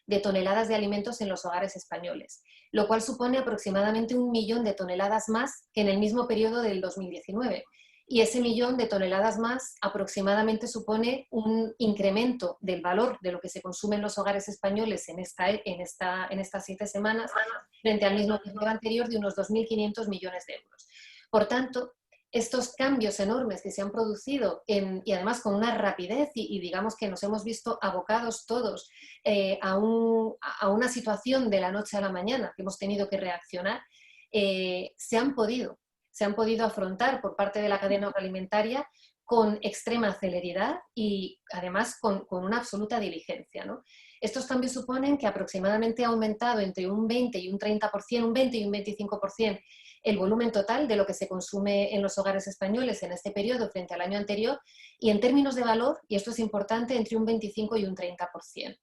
de toneladas de alimentos en los hogares españoles, lo cual supone aproximadamente 1 millón de toneladas más que en el mismo periodo del 2019. Y ese 1 millón de toneladas más aproximadamente supone un incremento del valor de lo que se consume en los hogares españoles en estas 7 semanas frente al mismo periodo anterior de unos 2.500 millones de euros. Por tanto, estos cambios enormes que se han producido y además con una rapidez y digamos que nos hemos visto abocados todos a una situación de la noche a la mañana que hemos tenido que reaccionar, se han podido afrontar por parte de la cadena agroalimentaria con extrema celeridad y además con una absoluta diligencia, ¿no? Estos cambios suponen que aproximadamente ha aumentado entre un 20 y un 30%, un 20 y un 25% el volumen total de lo que se consume en los hogares españoles en este periodo frente al año anterior y en términos de valor, y esto es importante, entre un 25 y un 30%.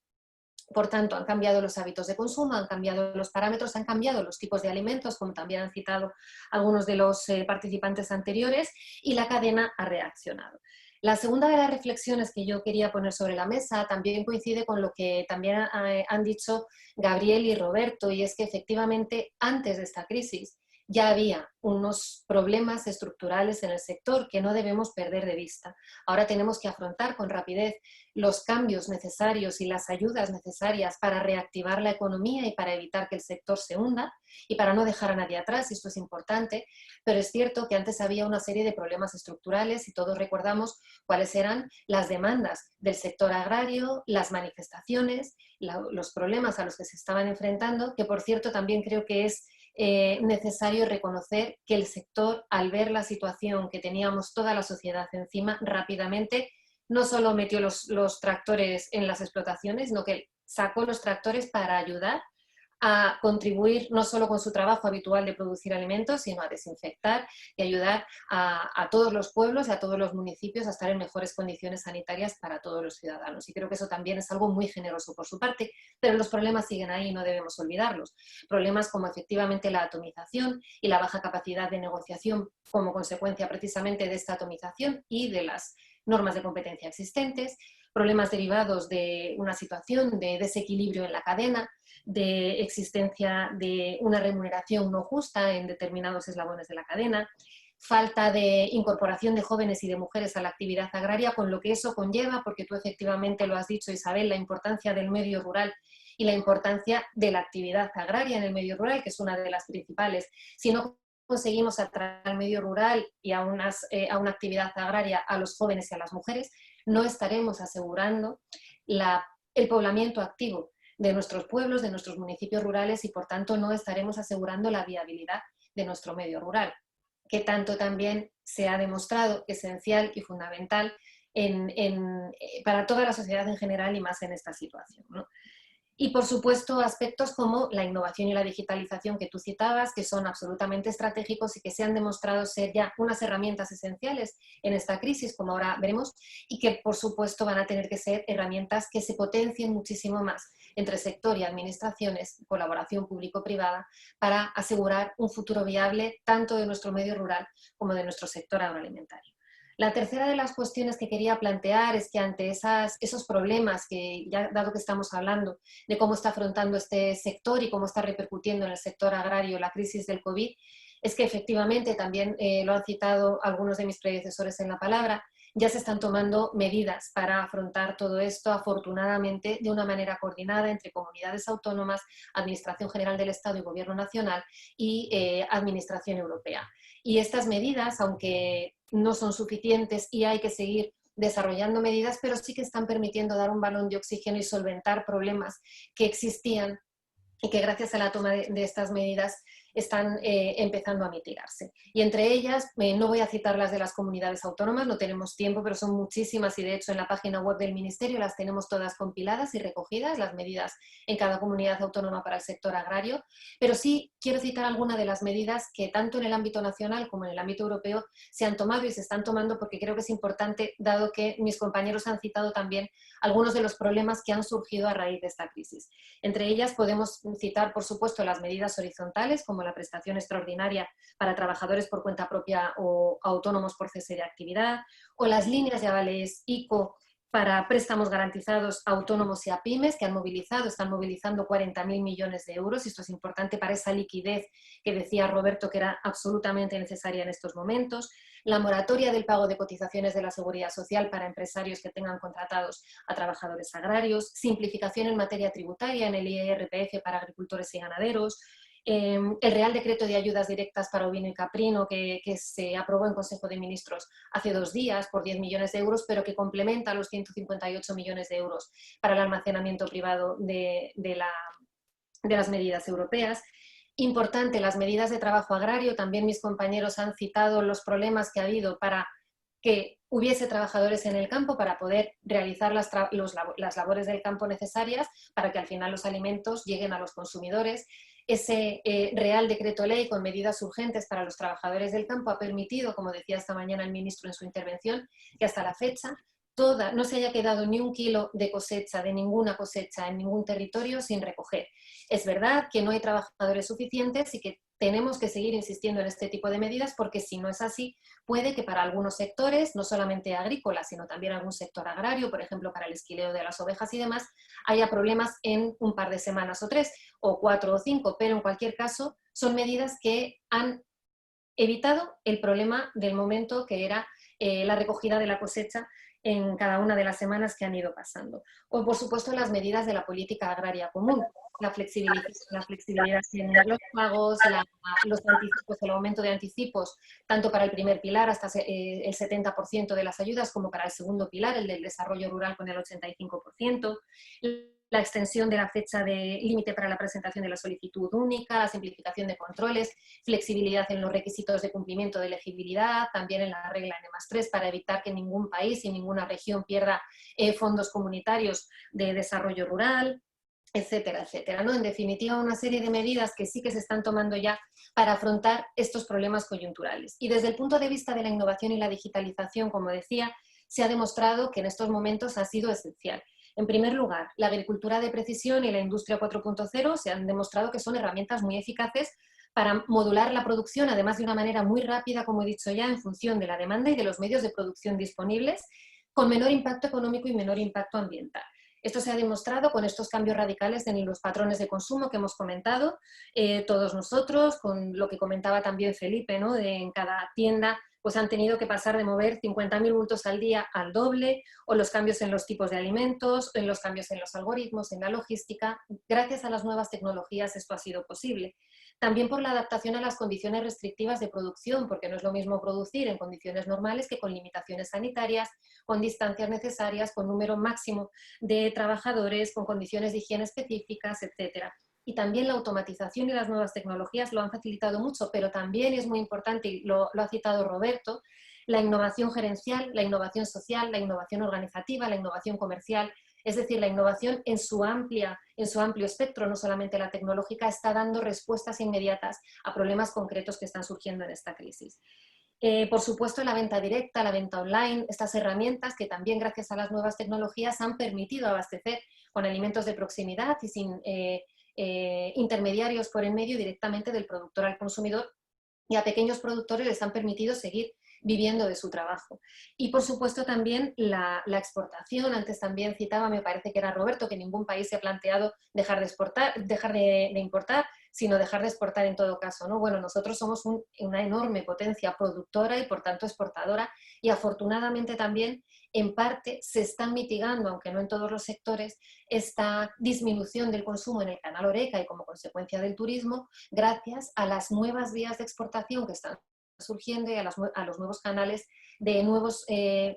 Por tanto, han cambiado los hábitos de consumo, han cambiado los parámetros, han cambiado los tipos de alimentos, como también han citado algunos de los participantes anteriores, y la cadena ha reaccionado. La segunda de las reflexiones que yo quería poner sobre la mesa también coincide con lo que también han dicho Gabriel y Roberto, y es que efectivamente antes de esta crisis ya había unos problemas estructurales en el sector que no debemos perder de vista. Ahora tenemos que afrontar con rapidez los cambios necesarios y las ayudas necesarias para reactivar la economía y para evitar que el sector se hunda y para no dejar a nadie atrás, y esto es importante, pero es cierto que antes había una serie de problemas estructurales y todos recordamos cuáles eran las demandas del sector agrario, las manifestaciones, los problemas a los que se estaban enfrentando, que por cierto también creo que es necesario reconocer que el sector, al ver la situación que teníamos toda la sociedad encima, rápidamente no solo metió los tractores en las explotaciones, sino que sacó los tractores para ayudar a contribuir no solo con su trabajo habitual de producir alimentos, sino a desinfectar y ayudar a todos los pueblos y a todos los municipios a estar en mejores condiciones sanitarias para todos los ciudadanos. Y creo que eso también es algo muy generoso por su parte, pero los problemas siguen ahí y no debemos olvidarlos. Problemas como efectivamente la atomización y la baja capacidad de negociación como consecuencia precisamente de esta atomización y de las normas de competencia existentes, problemas derivados de una situación de desequilibrio en la cadena, de existencia de una remuneración no justa en determinados eslabones de la cadena, falta de incorporación de jóvenes y de mujeres a la actividad agraria, con lo que eso conlleva, porque tú efectivamente lo has dicho, Isabel, la importancia del medio rural y la importancia de la actividad agraria en el medio rural, que es una de las principales. Si no conseguimos atraer al medio rural y a una actividad agraria a los jóvenes y a las mujeres, no estaremos asegurando el poblamiento activo de nuestros pueblos, de nuestros municipios rurales, y por tanto no estaremos asegurando la viabilidad de nuestro medio rural, que tanto también se ha demostrado esencial y fundamental para toda la sociedad en general y más en esta situación, ¿no? Y, por supuesto, aspectos como la innovación y la digitalización que tú citabas, que son absolutamente estratégicos y que se han demostrado ser ya unas herramientas esenciales en esta crisis, como ahora veremos, y que, por supuesto, van a tener que ser herramientas que se potencien muchísimo más entre sector y administraciones, colaboración público-privada, para asegurar un futuro viable tanto de nuestro medio rural como de nuestro sector agroalimentario. La tercera de las cuestiones que quería plantear es que ante esos problemas que, ya dado que estamos hablando de cómo está afrontando este sector y cómo está repercutiendo en el sector agrario la crisis del COVID, es que efectivamente, también lo han citado algunos de mis predecesores en la palabra, ya se están tomando medidas para afrontar todo esto, afortunadamente, de una manera coordinada entre comunidades autónomas, Administración General del Estado y Gobierno Nacional y Administración Europea. Y estas medidas, aunque no son suficientes y hay que seguir desarrollando medidas, pero sí que están permitiendo dar un balón de oxígeno y solventar problemas que existían y que gracias a la toma de estas medidas están empezando a mitigarse. Y entre ellas, no voy a citar las de las comunidades autónomas, no tenemos tiempo, pero son muchísimas y de hecho en la página web del Ministerio las tenemos todas compiladas y recogidas, las medidas en cada comunidad autónoma para el sector agrario, pero sí quiero citar algunas de las medidas que tanto en el ámbito nacional como en el ámbito europeo se han tomado y se están tomando, porque creo que es importante, dado que mis compañeros han citado también algunos de los problemas que han surgido a raíz de esta crisis. Entre ellas podemos citar, por supuesto, las medidas horizontales, como como la prestación extraordinaria para trabajadores por cuenta propia o autónomos por cese de actividad, o las líneas de avales ICO para préstamos garantizados a autónomos y a pymes, que están movilizando 40.000 millones de euros, y esto es importante para esa liquidez que decía Roberto que era absolutamente necesaria en estos momentos. La moratoria del pago de cotizaciones de la Seguridad Social para empresarios que tengan contratados a trabajadores agrarios, simplificación en materia tributaria en el IRPF para agricultores y ganaderos, el Real Decreto de Ayudas Directas para Ovino y Caprino que se aprobó en Consejo de Ministros hace 2 días por 10 millones de euros, pero que complementa los 158 millones de euros para el almacenamiento privado de las medidas europeas. Importante, las medidas de trabajo agrario. También mis compañeros han citado los problemas que ha habido para que hubiese trabajadores en el campo para poder realizar las labores del campo necesarias para que al final los alimentos lleguen a los consumidores. Ese Real Decreto Ley con medidas urgentes para los trabajadores del campo ha permitido, como decía esta mañana el ministro en su intervención, que hasta la fecha no se haya quedado ni un kilo de cosecha, de ninguna cosecha en ningún territorio sin recoger. Es verdad que no hay trabajadores suficientes y que tenemos que seguir insistiendo en este tipo de medidas, porque si no es así, puede que para algunos sectores, no solamente agrícolas, sino también algún sector agrario, por ejemplo, para el esquileo de las ovejas y demás, haya problemas en un par de semanas o 3, o 4 o 5, pero en cualquier caso son medidas que han evitado el problema del momento, que era la recogida de la cosecha en cada una de las semanas que han ido pasando. O, por supuesto, las medidas de la política agraria común, la flexibilidad en los pagos, los anticipos, el aumento de anticipos, tanto para el primer pilar, hasta el 70% de las ayudas, como para el segundo pilar, el del desarrollo rural, con el 85%, la extensión de la fecha de límite para la presentación de la solicitud única, la simplificación de controles, flexibilidad en los requisitos de cumplimiento de elegibilidad, también en la regla N+3 para evitar que ningún país y ninguna región pierda fondos comunitarios de desarrollo rural, etcétera, etcétera, ¿no? En definitiva, una serie de medidas que sí que se están tomando ya para afrontar estos problemas coyunturales. Y desde el punto de vista de la innovación y la digitalización, como decía, se ha demostrado que en estos momentos ha sido esencial. En primer lugar, la agricultura de precisión y la industria 4.0 se han demostrado que son herramientas muy eficaces para modular la producción, además de una manera muy rápida, como he dicho ya, en función de la demanda y de los medios de producción disponibles, con menor impacto económico y menor impacto ambiental. Esto se ha demostrado con estos cambios radicales en los patrones de consumo que hemos comentado todos nosotros, con lo que comentaba también Felipe, ¿no? En cada tienda pues han tenido que pasar de mover 50.000 bultos al día al doble, o los cambios en los tipos de alimentos, en los cambios en los algoritmos, en la logística. Gracias a las nuevas tecnologías esto ha sido posible. También por la adaptación a las condiciones restrictivas de producción, porque no es lo mismo producir en condiciones normales que con limitaciones sanitarias, con distancias necesarias, con número máximo de trabajadores, con condiciones de higiene específicas, etcétera. Y también la automatización y las nuevas tecnologías lo han facilitado mucho, pero también es muy importante, y lo ha citado Roberto, la innovación gerencial, la innovación social, la innovación organizativa, la innovación comercial, es decir, la innovación en su amplio espectro, no solamente la tecnológica, está dando respuestas inmediatas a problemas concretos que están surgiendo en esta crisis. Por supuesto, la venta directa, la venta online, estas herramientas que también gracias a las nuevas tecnologías han permitido abastecer con alimentos de proximidad y sin intermediarios por en medio, directamente del productor al consumidor, y a pequeños productores les han permitido seguir viviendo de su trabajo. Y por supuesto también la exportación. Antes también citaba, me parece que era Roberto, que ningún país se ha planteado dejar de importar, sino dejar de exportar en todo caso, ¿no? Bueno, nosotros somos una enorme potencia productora y por tanto exportadora, y afortunadamente también en parte se está mitigando, aunque no en todos los sectores, esta disminución del consumo en el canal Horeca y como consecuencia del turismo, gracias a las nuevas vías de exportación que están surgiendo y a los nuevos canales de nuevos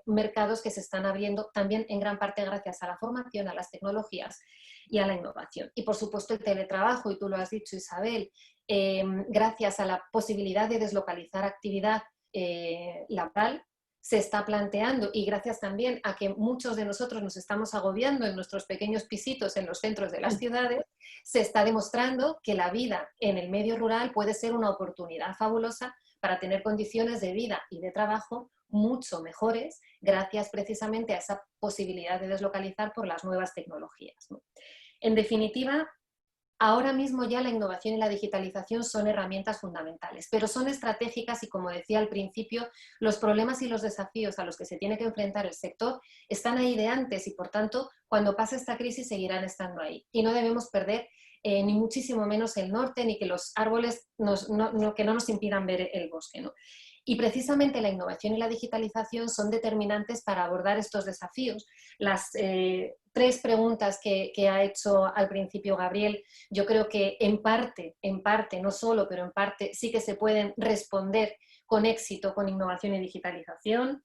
mercados que se están abriendo, también en gran parte gracias a la formación, a las tecnologías y a la innovación. Y por supuesto el teletrabajo, y tú lo has dicho, Isabel, gracias a la posibilidad de deslocalizar actividad laboral, se está planteando, y gracias también a que muchos de nosotros nos estamos agobiando en nuestros pequeños pisitos en los centros de las ciudades, se está demostrando que la vida en el medio rural puede ser una oportunidad fabulosa para tener condiciones de vida y de trabajo mucho mejores, gracias precisamente a esa posibilidad de deslocalizar por las nuevas tecnologías, ¿no? En definitiva, Ahora mismo ya la innovación y la digitalización son herramientas fundamentales, pero son estratégicas y, como decía al principio, los problemas y los desafíos a los que se tiene que enfrentar el sector están ahí de antes y, por tanto, cuando pase esta crisis seguirán estando ahí. Y no debemos perder ni muchísimo menos el norte, ni que los árboles que no nos impidan ver el bosque, ¿no? Y precisamente la innovación y la digitalización son determinantes para abordar estos desafíos. Las 3 preguntas que ha hecho al principio Gabriel, yo creo que en parte, no solo, pero en parte sí que se pueden responder con éxito con innovación y digitalización.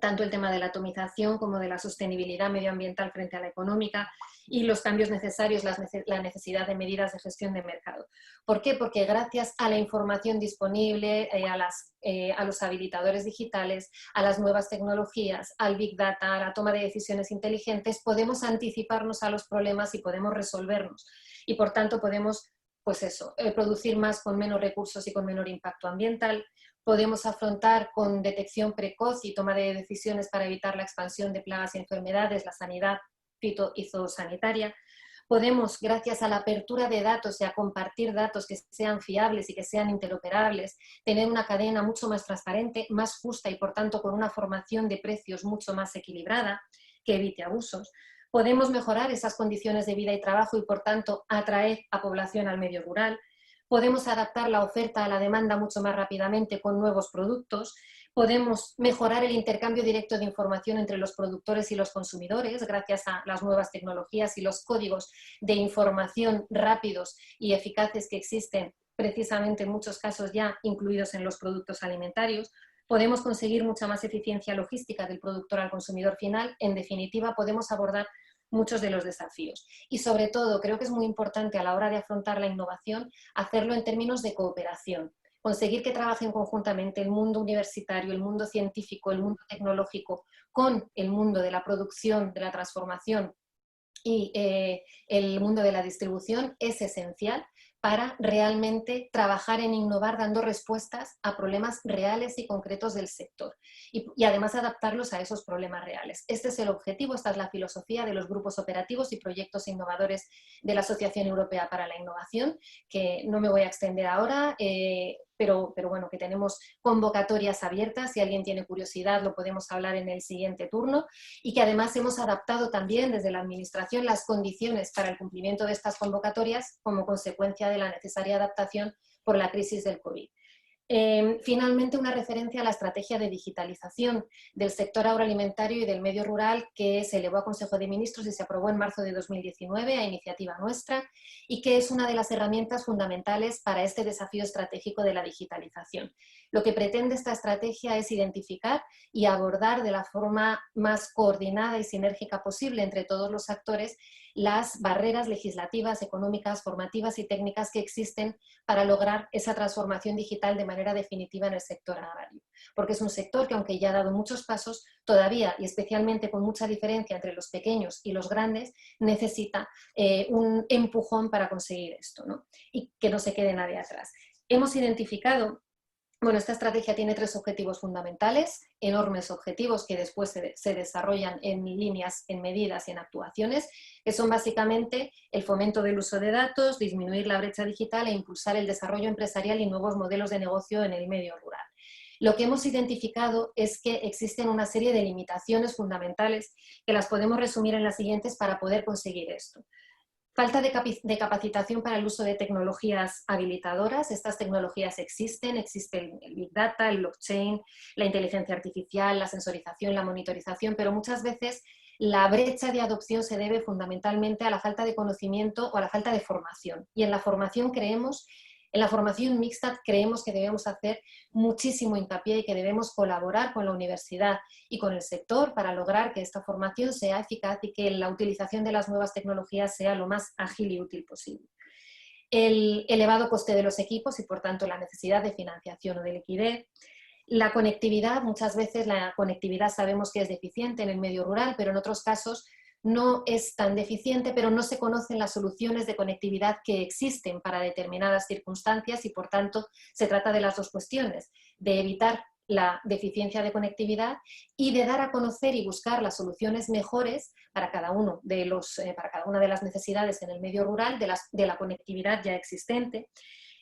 Tanto el tema de la atomización como de la sostenibilidad medioambiental frente a la económica y los cambios necesarios, la necesidad de medidas de gestión de mercado. ¿Por qué? Porque gracias a la información disponible, a los habilitadores digitales, a las nuevas tecnologías, al Big Data, a la toma de decisiones inteligentes, podemos anticiparnos a los problemas y podemos resolvernos. Y por tanto podemos, pues eso, producir más con menos recursos y con menor impacto ambiental. Podemos afrontar con detección precoz y toma de decisiones para evitar la expansión de plagas y enfermedades, la sanidad fito y zoosanitaria. Podemos, gracias a la apertura de datos y a compartir datos que sean fiables y que sean interoperables, tener una cadena mucho más transparente, más justa y, por tanto, con una formación de precios mucho más equilibrada, que evite abusos. Podemos mejorar esas condiciones de vida y trabajo y, por tanto, atraer a población al medio rural. Podemos adaptar la oferta a la demanda mucho más rápidamente con nuevos productos. Podemos mejorar el intercambio directo de información entre los productores y los consumidores gracias a las nuevas tecnologías y los códigos de información rápidos y eficaces que existen precisamente en muchos casos ya incluidos en los productos alimentarios. Podemos conseguir mucha más eficiencia logística del productor al consumidor final. En definitiva, podemos abordar muchos de los desafíos. Y sobre todo, creo que es muy importante a la hora de afrontar la innovación, hacerlo en términos de cooperación. Conseguir que trabajen conjuntamente el mundo universitario, el mundo científico, el mundo tecnológico, con el mundo de la producción, de la transformación y el mundo de la distribución es esencial para realmente trabajar en innovar dando respuestas a problemas reales y concretos del sector y además adaptarlos a esos problemas reales. Este es el objetivo, esta es la filosofía de los grupos operativos y proyectos innovadores de la Asociación Europea para la Innovación, que no me voy a extender ahora, pero bueno, que tenemos convocatorias abiertas. Si alguien tiene curiosidad lo podemos hablar en el siguiente turno y que además hemos adaptado también desde la Administración las condiciones para el cumplimiento de estas convocatorias como consecuencia de la necesaria adaptación por la crisis del COVID. Finalmente, una referencia a la estrategia de digitalización del sector agroalimentario y del medio rural que se elevó a Consejo de Ministros y se aprobó en marzo de 2019 a iniciativa nuestra y que es una de las herramientas fundamentales para este desafío estratégico de la digitalización. Lo que pretende esta estrategia es identificar y abordar de la forma más coordinada y sinérgica posible entre todos los actores las barreras legislativas, económicas, formativas y técnicas que existen para lograr esa transformación digital de manera definitiva en el sector agrario. Porque es un sector que, aunque ya ha dado muchos pasos, todavía, y especialmente con mucha diferencia entre los pequeños y los grandes, necesita un empujón para conseguir esto, ¿no? Y que no se quede nadie atrás. Hemos identificado... Bueno, esta estrategia tiene 3 objetivos fundamentales, enormes objetivos que después se desarrollan en líneas, en medidas y en actuaciones, que son básicamente el fomento del uso de datos, disminuir la brecha digital e impulsar el desarrollo empresarial y nuevos modelos de negocio en el medio rural. Lo que hemos identificado es que existen una serie de limitaciones fundamentales que las podemos resumir en las siguientes para poder conseguir esto. Falta de capacitación para el uso de tecnologías habilitadoras. Estas tecnologías existen el Big Data, el blockchain, la inteligencia artificial, la sensorización, la monitorización, pero muchas veces la brecha de adopción se debe fundamentalmente a la falta de conocimiento o a la falta de formación. Y en la formación mixta creemos que debemos hacer muchísimo hincapié y que debemos colaborar con la universidad y con el sector para lograr que esta formación sea eficaz y que la utilización de las nuevas tecnologías sea lo más ágil y útil posible. El elevado coste de los equipos y, por tanto, la necesidad de financiación o de liquidez. La conectividad, muchas veces la conectividad sabemos que es deficiente en el medio rural, pero en otros casos no es tan deficiente, pero no se conocen las soluciones de conectividad que existen para determinadas circunstancias y, por tanto, se trata de las 2 cuestiones, de evitar la deficiencia de conectividad y de dar a conocer y buscar las soluciones mejores para cada una de las necesidades en el medio rural de la conectividad ya existente,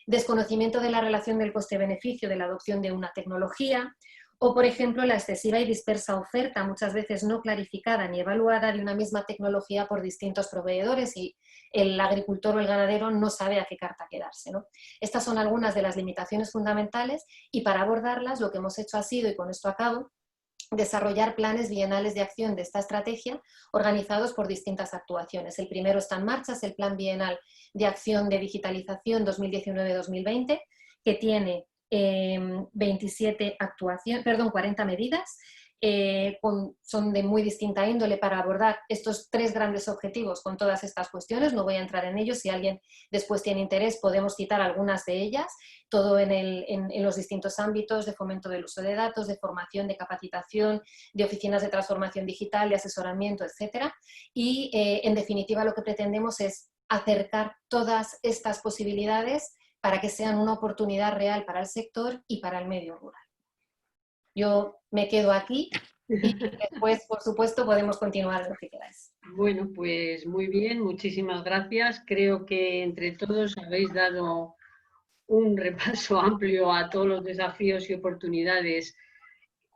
desconocimiento de la relación del coste-beneficio de la adopción de una tecnología, o, por ejemplo, la excesiva y dispersa oferta, muchas veces no clarificada ni evaluada, de una misma tecnología por distintos proveedores y el agricultor o el ganadero no sabe a qué carta quedarse, ¿no? Estas son algunas de las limitaciones fundamentales y para abordarlas lo que hemos hecho ha sido, y con esto acabo, desarrollar planes bienales de acción de esta estrategia organizados por distintas actuaciones. El primero está en marcha, es el Plan Bienal de Acción de Digitalización 2019-2020, que tiene 40 medidas, son de muy distinta índole para abordar estos 3 grandes objetivos con todas estas cuestiones. No voy a entrar en ellos, si alguien después tiene interés podemos citar algunas de ellas, todo en los distintos ámbitos de fomento del uso de datos, de formación, de capacitación, de oficinas de transformación digital, de asesoramiento, etcétera. Y en definitiva lo que pretendemos es acercar todas estas posibilidades para que sean una oportunidad real para el sector y para el medio rural. Yo me quedo aquí y después, por supuesto, podemos continuar lo que queráis. Bueno, pues muy bien, muchísimas gracias. Creo que entre todos habéis dado un repaso amplio a todos los desafíos y oportunidades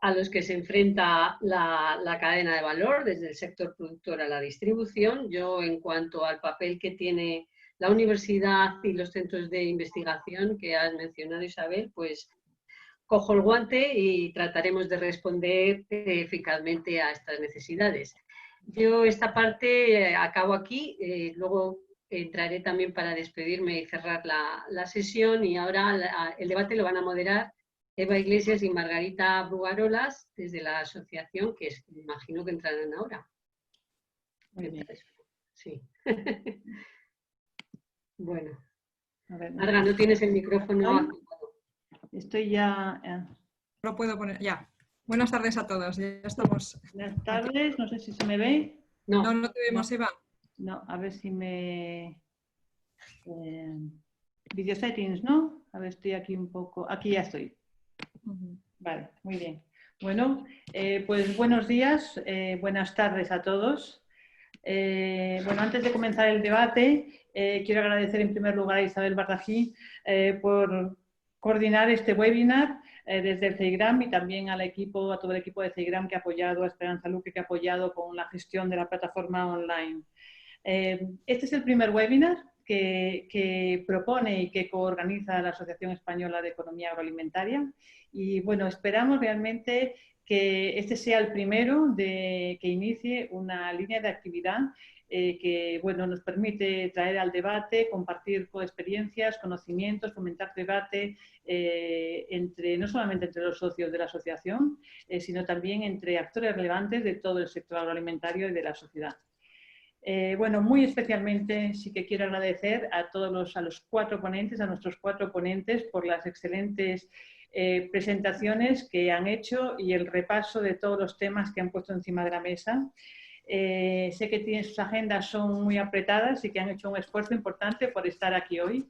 a los que se enfrenta la cadena de valor, desde el sector productor a la distribución. Yo, en cuanto al papel que tiene la universidad y los centros de investigación que has mencionado, Isabel, pues cojo el guante y trataremos de responder eficazmente a estas necesidades. Yo esta parte acabo aquí, luego entraré también para despedirme y cerrar la sesión, y ahora el debate lo van a moderar Eva Iglesias y Margarita Brugarolas desde la asociación, que me imagino que entrarán ahora. Muy bien. Sí. Bueno. A ver, Marga, no tienes el micrófono activado. Estoy ya... Lo puedo poner ya. Buenas tardes a todos. Ya estamos. Buenas tardes, no sé si se me ve. No, no te vemos, Eva. No, a ver si me... Video settings, ¿no? A ver, estoy aquí un poco... Aquí ya estoy. Vale, muy bien. Bueno, pues buenos días, buenas tardes a todos. Bueno, antes de comenzar el debate, quiero agradecer en primer lugar a Isabel Bardají por coordinar este webinar desde el CEIGRAM, y también a todo el equipo de CEIGRAM que ha apoyado, a Esperanza Luque que ha apoyado con la gestión de la plataforma online. Este es el primer webinar que propone y que coorganiza la Asociación Española de Economía Agroalimentaria, y bueno, esperamos realmente que este sea el primero que inicie una línea de actividad que bueno, nos permite traer al debate, compartir experiencias, conocimientos, fomentar debate no solamente entre los socios de la asociación, sino también entre actores relevantes de todo el sector agroalimentario y de la sociedad. Bueno, muy especialmente sí que quiero agradecer a nuestros 4 ponentes por las excelentes presentaciones que han hecho y el repaso de todos los temas que han puesto encima de la mesa. Sé que sus agendas son muy apretadas y que han hecho un esfuerzo importante por estar aquí hoy.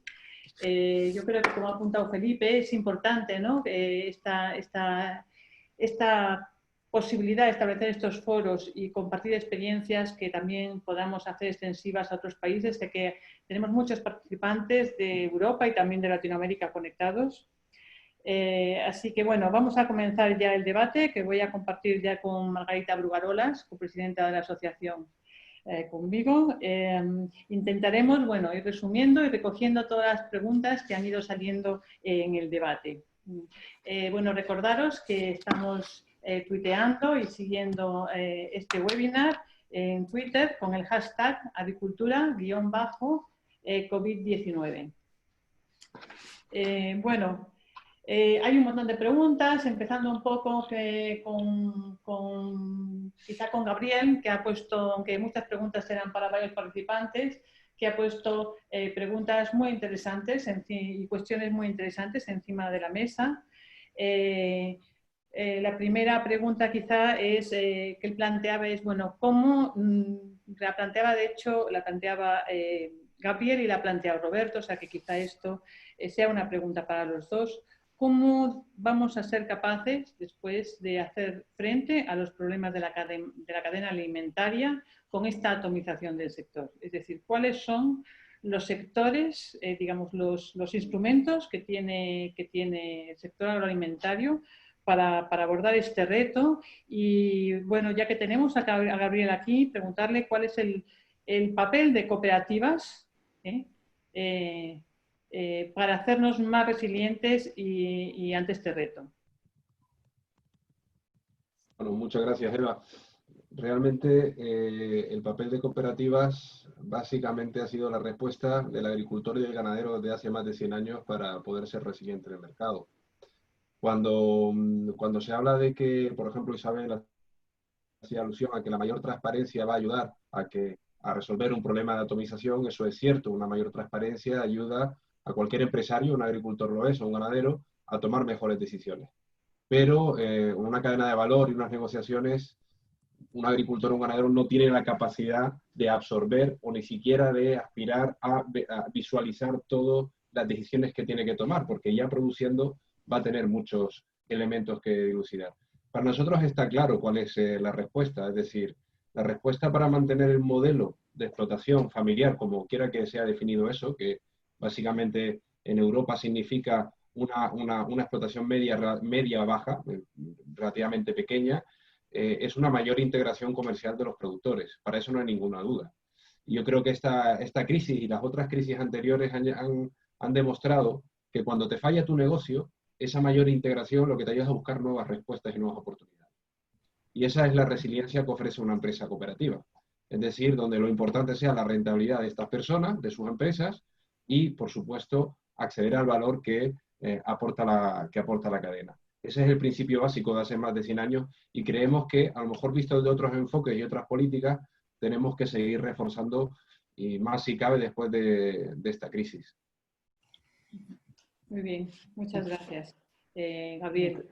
Yo creo que, como ha apuntado Felipe, es importante, ¿no? Esta posibilidad de establecer estos foros y compartir experiencias que también podamos hacer extensivas a otros países, de que tenemos muchos participantes de Europa y también de Latinoamérica conectados. Así que bueno, vamos a comenzar ya el debate, que voy a compartir ya con Margarita Brugarolas, copresidenta de la asociación, conmigo. Intentaremos, bueno, ir resumiendo y recogiendo todas las preguntas que han ido saliendo en el debate. Bueno, recordaros que estamos tuiteando y siguiendo este webinar en Twitter con el hashtag agricultura_COVID-19. Bueno, hay un montón de preguntas, empezando un poco quizá con Gabriel, que ha puesto, aunque muchas preguntas eran para varios participantes, que ha puesto preguntas muy interesantes y cuestiones muy interesantes encima de la mesa. La primera pregunta quizá es que él planteaba es, bueno, ¿cómo? La planteaba Gabriel y la ha planteado Roberto, o sea que quizá esto sea una pregunta para los dos. ¿cómo vamos a ser capaces después de hacer frente a los problemas de la cadena alimentaria con esta atomización del sector? Es decir, ¿cuáles son los sectores, digamos, los instrumentos que tiene el sector agroalimentario para abordar este reto? Y bueno, ya que tenemos a Gabriel aquí, preguntarle cuál es el papel de cooperativas para hacernos más resilientes y ante este reto. Bueno, muchas gracias, Eva. Realmente el papel de cooperativas básicamente ha sido la respuesta del agricultor y del ganadero desde hace más de 100 años para poder ser resiliente en el mercado. Cuando se habla de que, por ejemplo, Isabel hacía alusión a que la mayor transparencia va a ayudar a resolver un problema de atomización, eso es cierto. Una mayor transparencia ayuda a cualquier empresario, un agricultor lo es, o un ganadero, a tomar mejores decisiones. Pero una cadena de valor y unas negociaciones, un agricultor o un ganadero no tiene la capacidad de absorber o ni siquiera de aspirar a visualizar todas las decisiones que tiene que tomar, porque ya produciendo va a tener muchos elementos que dilucidar. Para nosotros está claro cuál es la respuesta, es decir, la respuesta para mantener el modelo de explotación familiar, como quiera que sea definido eso, que básicamente en Europa significa una explotación media-baja, relativamente pequeña, es una mayor integración comercial de los productores. Para eso no hay ninguna duda. Y yo creo que esta crisis y las otras crisis anteriores han demostrado que cuando te falla tu negocio, esa mayor integración lo que te ayuda es a buscar nuevas respuestas y nuevas oportunidades. Y esa es la resiliencia que ofrece una empresa cooperativa. Es decir, donde lo importante sea la rentabilidad de estas personas, de sus empresas, y, por supuesto, acceder al valor que aporta la cadena. Ese es el principio básico de hace más de 100 años y creemos que, a lo mejor visto de otros enfoques y otras políticas, tenemos que seguir reforzando, y más si cabe después de esta crisis. Muy bien, muchas gracias, Gabriel.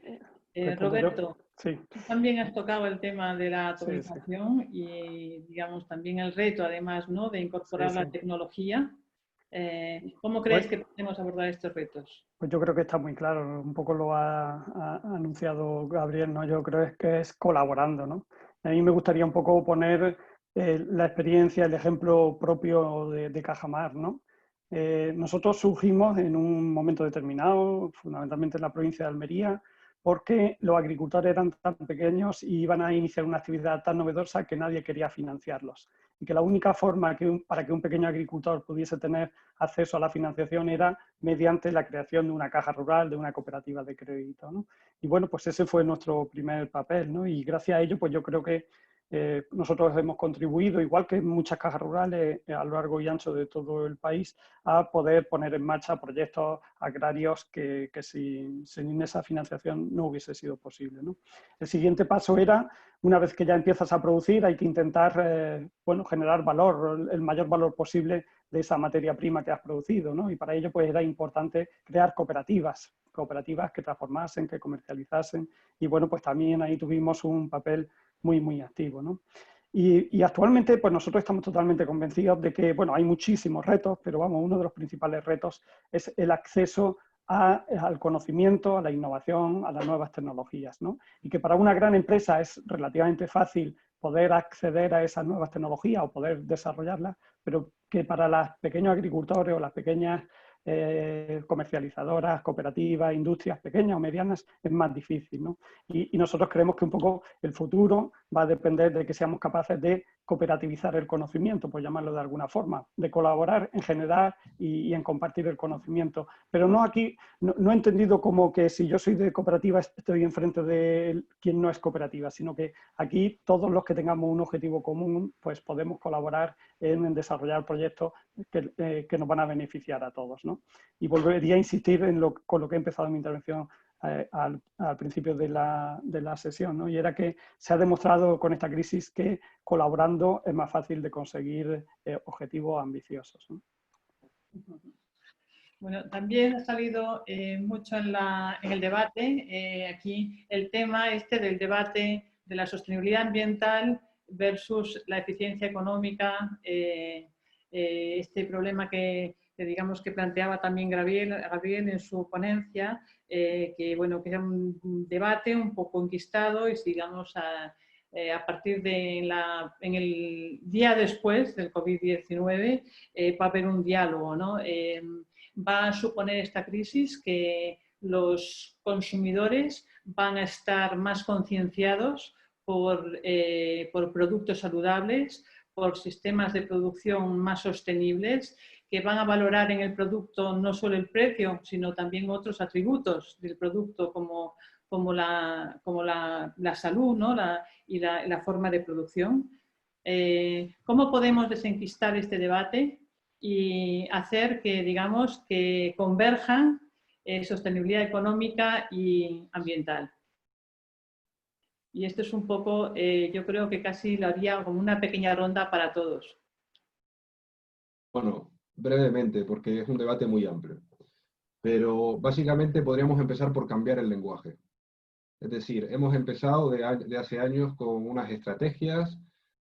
Roberto, sí. Tú también has tocado el tema de la atomización, sí. y, digamos, también el reto, además, ¿no?, de incorporar Sí. la tecnología. ¿Cómo crees que podemos abordar estos retos? Pues yo creo que está muy claro, un poco lo ha anunciado Gabriel, ¿no? Yo creo que es colaborando, ¿no? A mí me gustaría un poco poner la experiencia, el ejemplo propio de Cajamar, ¿no? Nosotros surgimos en un momento determinado, fundamentalmente en la provincia de Almería, porque los agricultores eran tan pequeños y iban a iniciar una actividad tan novedosa que nadie quería financiarlos. Y que la única forma para que un pequeño agricultor pudiese tener acceso a la financiación era mediante la creación de una caja rural, de una cooperativa de crédito, ¿no? Y bueno, pues ese fue nuestro primer papel, ¿no? Y gracias a ello, pues yo creo que nosotros hemos contribuido, igual que muchas cajas rurales a lo largo y ancho de todo el país, a poder poner en marcha proyectos agrarios que sin esa financiación no hubiese sido posible, ¿no? El siguiente paso era, una vez que ya empiezas a producir, hay que intentar bueno, generar valor, el mayor valor posible de esa materia prima que has producido, ¿no? Y para ello pues era importante crear cooperativas que transformasen, que comercializasen, y bueno, pues también ahí tuvimos un papel muy activo, ¿no? Y actualmente pues nosotros estamos totalmente convencidos de que, bueno, hay muchísimos retos, pero vamos, uno de los principales retos es el acceso al conocimiento, a la innovación, a las nuevas tecnologías, ¿no? Y que para una gran empresa es relativamente fácil poder acceder a esas nuevas tecnologías o poder desarrollarlas, pero que para los pequeños agricultores o las pequeñas comercializadoras, cooperativas, industrias pequeñas o medianas, es más difícil, ¿no? Y nosotros creemos que un poco el futuro va a depender de que seamos capaces de cooperativizar el conocimiento, por llamarlo de alguna forma, de colaborar en generar y en compartir el conocimiento. Pero no aquí, no he entendido como que si yo soy de cooperativa estoy enfrente de quien no es cooperativa, sino que aquí todos los que tengamos un objetivo común, pues podemos colaborar en desarrollar proyectos que nos van a beneficiar a todos, ¿no? Y volvería a insistir con lo que he empezado mi intervención al principio de la sesión, ¿no? Y era que se ha demostrado con esta crisis que colaborando es más fácil de conseguir objetivos ambiciosos, ¿no? Bueno, también ha salido mucho en el debate, aquí el tema del debate de la sostenibilidad ambiental versus la eficiencia económica este problema que digamos que planteaba también Gabriel en su ponencia, que bueno, que era un debate un poco enquistado y digamos a partir de en el día después del COVID-19 va a haber un diálogo, ¿no? Va a suponer esta crisis que los consumidores van a estar más concienciados por productos saludables, por sistemas de producción más sostenibles, que van a valorar en el producto no solo el precio, sino también otros atributos del producto como la salud, ¿no? y la forma de producción. ¿Cómo podemos desenquistar este debate y hacer que, digamos, que converjan sostenibilidad económica y ambiental? Y esto es un poco, yo creo que casi lo haría como una pequeña ronda para todos. Bueno, brevemente, porque es un debate muy amplio. Pero básicamente podríamos empezar por cambiar el lenguaje. Es decir, hemos empezado de hace años con unas estrategias,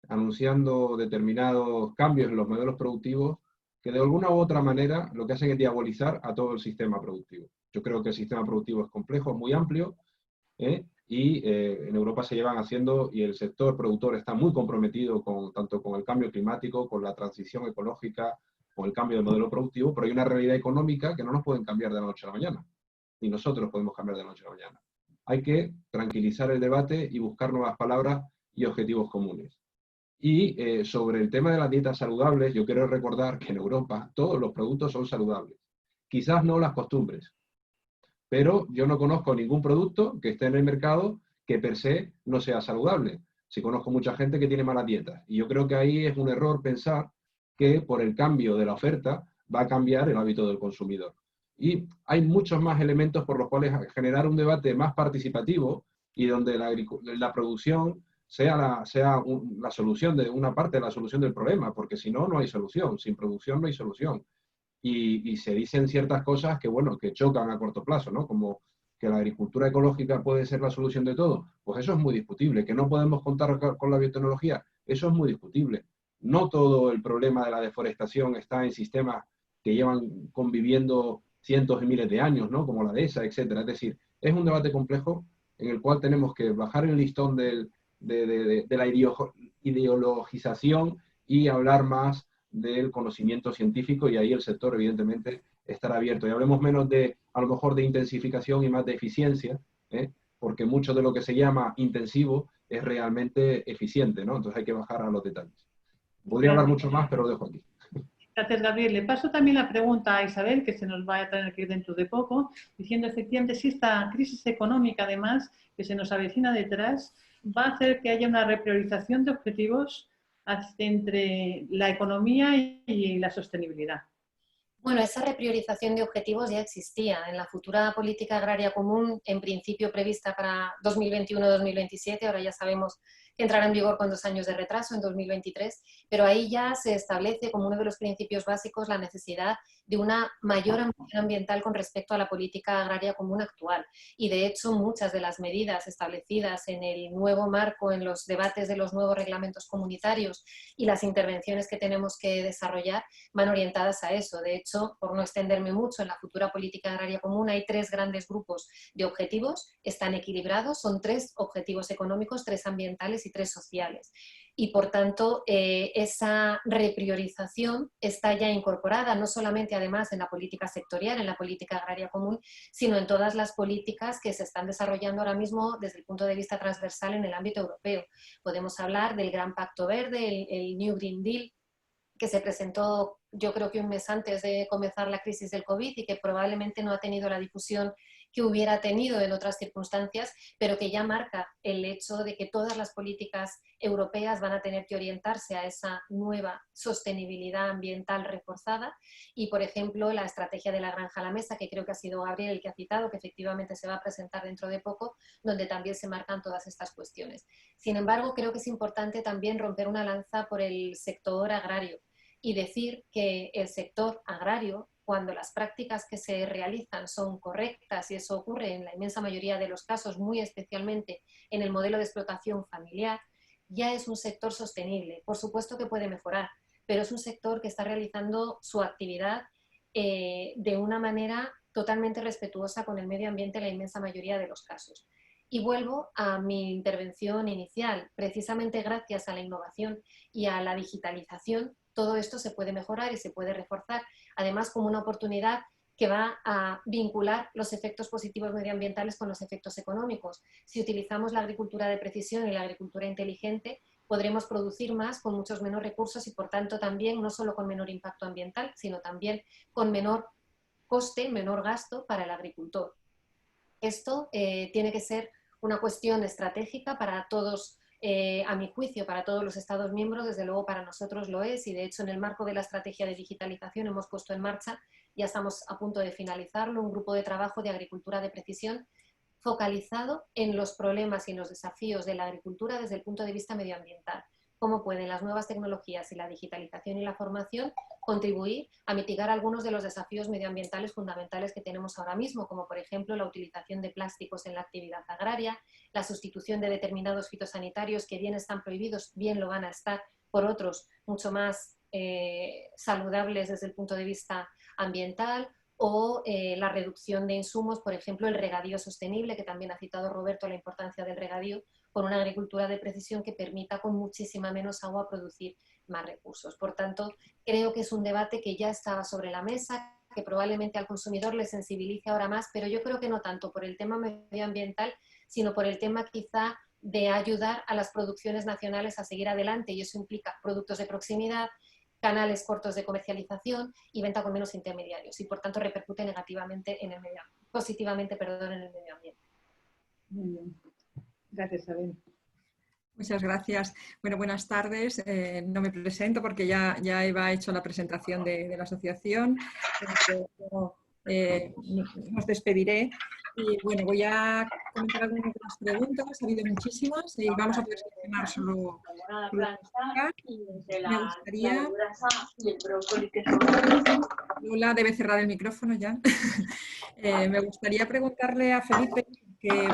anunciando determinados cambios en los modelos productivos, que de alguna u otra manera lo que hacen es diabolizar a todo el sistema productivo. Yo creo que el sistema productivo es complejo, es muy amplio, y en Europa se llevan haciendo, y el sector productor está muy comprometido tanto con el cambio climático, con la transición ecológica, con el cambio de modelo productivo, pero hay una realidad económica que no nos pueden cambiar de la noche a la mañana, ni nosotros podemos cambiar de la noche a la mañana. Hay que tranquilizar el debate y buscar nuevas palabras y objetivos comunes. Y sobre el tema de las dietas saludables, yo quiero recordar que en Europa todos los productos son saludables. Quizás no las costumbres, pero yo no conozco ningún producto que esté en el mercado que per se no sea saludable. Sí conozco mucha gente que tiene malas dietas. Y yo creo que ahí es un error pensar que por el cambio de la oferta va a cambiar el hábito del consumidor. Y hay muchos más elementos por los cuales generar un debate más participativo y donde la producción sea la solución de una parte de la solución del problema, porque si no, no hay solución. Sin producción no hay solución. Y se dicen ciertas cosas que, bueno, que chocan a corto plazo, ¿no? Como que la agricultura ecológica puede ser la solución de todo. Pues eso es muy discutible. Que no podemos contar con la biotecnología, eso es muy discutible. No todo el problema de la deforestación está en sistemas que llevan conviviendo cientos de miles de años, ¿no? Como la dehesa, etcétera. Es decir, es un debate complejo en el cual tenemos que bajar el listón de la ideologización y hablar más del conocimiento científico, y ahí el sector evidentemente estará abierto. Y hablemos menos a lo mejor de intensificación y más de eficiencia, porque mucho de lo que se llama intensivo es realmente eficiente, ¿no? Entonces hay que bajar a los detalles. Podría hablar mucho más, pero lo dejo aquí. Gracias, Gabriel. Le paso también la pregunta a Isabel, que se nos va a tener que ir dentro de poco, diciendo efectivamente si esta crisis económica, además, que se nos avecina detrás, va a hacer que haya una repriorización de objetivos entre la economía y la sostenibilidad. Bueno, esa repriorización de objetivos ya existía en la futura política agraria común, en principio prevista para 2021-2027, ahora ya sabemos que entrará en vigor con 2 años de retraso, en 2023, pero ahí ya se establece como uno de los principios básicos la necesidad de una mayor ambición ambiental con respecto a la política agraria común actual. Y de hecho muchas de las medidas establecidas en el nuevo marco, en los debates de los nuevos reglamentos comunitarios y las intervenciones que tenemos que desarrollar van orientadas a eso. De hecho, por no extenderme mucho, en la futura política agraria común hay 3 grandes grupos de objetivos, están equilibrados, son 3 objetivos económicos, 3 ambientales y 3 sociales. Y por tanto, esa repriorización está ya incorporada, no solamente además en la política sectorial, en la política agraria común, sino en todas las políticas que se están desarrollando ahora mismo desde el punto de vista transversal en el ámbito europeo. Podemos hablar del Gran Pacto Verde, el New Green Deal, que se presentó yo creo que un mes antes de comenzar la crisis del COVID y que probablemente no ha tenido la difusión que hubiera tenido en otras circunstancias, pero que ya marca el hecho de que todas las políticas europeas van a tener que orientarse a esa nueva sostenibilidad ambiental reforzada. Y, por ejemplo, la estrategia de la granja a la mesa, que creo que ha sido Gabriel el que ha citado, que efectivamente se va a presentar dentro de poco, donde también se marcan todas estas cuestiones. Sin embargo, creo que es importante también romper una lanza por el sector agrario y decir que el sector agrario, cuando las prácticas que se realizan son correctas, y eso ocurre en la inmensa mayoría de los casos, muy especialmente en el modelo de explotación familiar, ya es un sector sostenible. Por supuesto que puede mejorar, pero es un sector que está realizando su actividad de una manera totalmente respetuosa con el medio ambiente en la inmensa mayoría de los casos. Y vuelvo a mi intervención inicial. Precisamente gracias a la innovación y a la digitalización, todo esto se puede mejorar y se puede reforzar, además como una oportunidad que va a vincular los efectos positivos medioambientales con los efectos económicos. Si utilizamos la agricultura de precisión y la agricultura inteligente, podremos producir más con muchos menos recursos y, por tanto, también no solo con menor impacto ambiental, sino también con menor coste, menor gasto para el agricultor. Esto tiene que ser una cuestión estratégica para todos, a mi juicio, para todos los Estados miembros, desde luego para nosotros lo es, y de hecho en el marco de la estrategia de digitalización hemos puesto en marcha, ya estamos a punto de finalizarlo, un grupo de trabajo de agricultura de precisión focalizado en los problemas y en los desafíos de la agricultura desde el punto de vista medioambiental. Cómo pueden las nuevas tecnologías y la digitalización y la formación contribuir a mitigar algunos de los desafíos medioambientales fundamentales que tenemos ahora mismo, como por ejemplo la utilización de plásticos en la actividad agraria, la sustitución de determinados fitosanitarios que bien están prohibidos, bien lo van a estar por otros mucho más saludables desde el punto de vista ambiental, o la reducción de insumos, por ejemplo, el regadío sostenible, que también ha citado Roberto la importancia del regadío, con una agricultura de precisión que permita con muchísima menos agua producir más recursos. Por tanto, creo que es un debate que ya estaba sobre la mesa, que probablemente al consumidor le sensibilice ahora más, pero yo creo que no tanto por el tema medioambiental, sino por el tema quizá de ayudar a las producciones nacionales a seguir adelante, y eso implica productos de proximidad, canales cortos de comercialización y venta con menos intermediarios, y por tanto repercute negativamente en el medio, positivamente, perdón, en el medio ambiente. Muy bien. Gracias, Isabel. Muchas gracias. Bueno, buenas tardes. No me presento porque ya Eva ha hecho la presentación de la asociación. Nos despediré. Y bueno, voy a comentar algunas de las preguntas. Ha habido muchísimas y vamos a poder seleccionar solo. Me gustaría... Lola debe cerrar el micrófono ya. Me gustaría preguntarle a Felipe que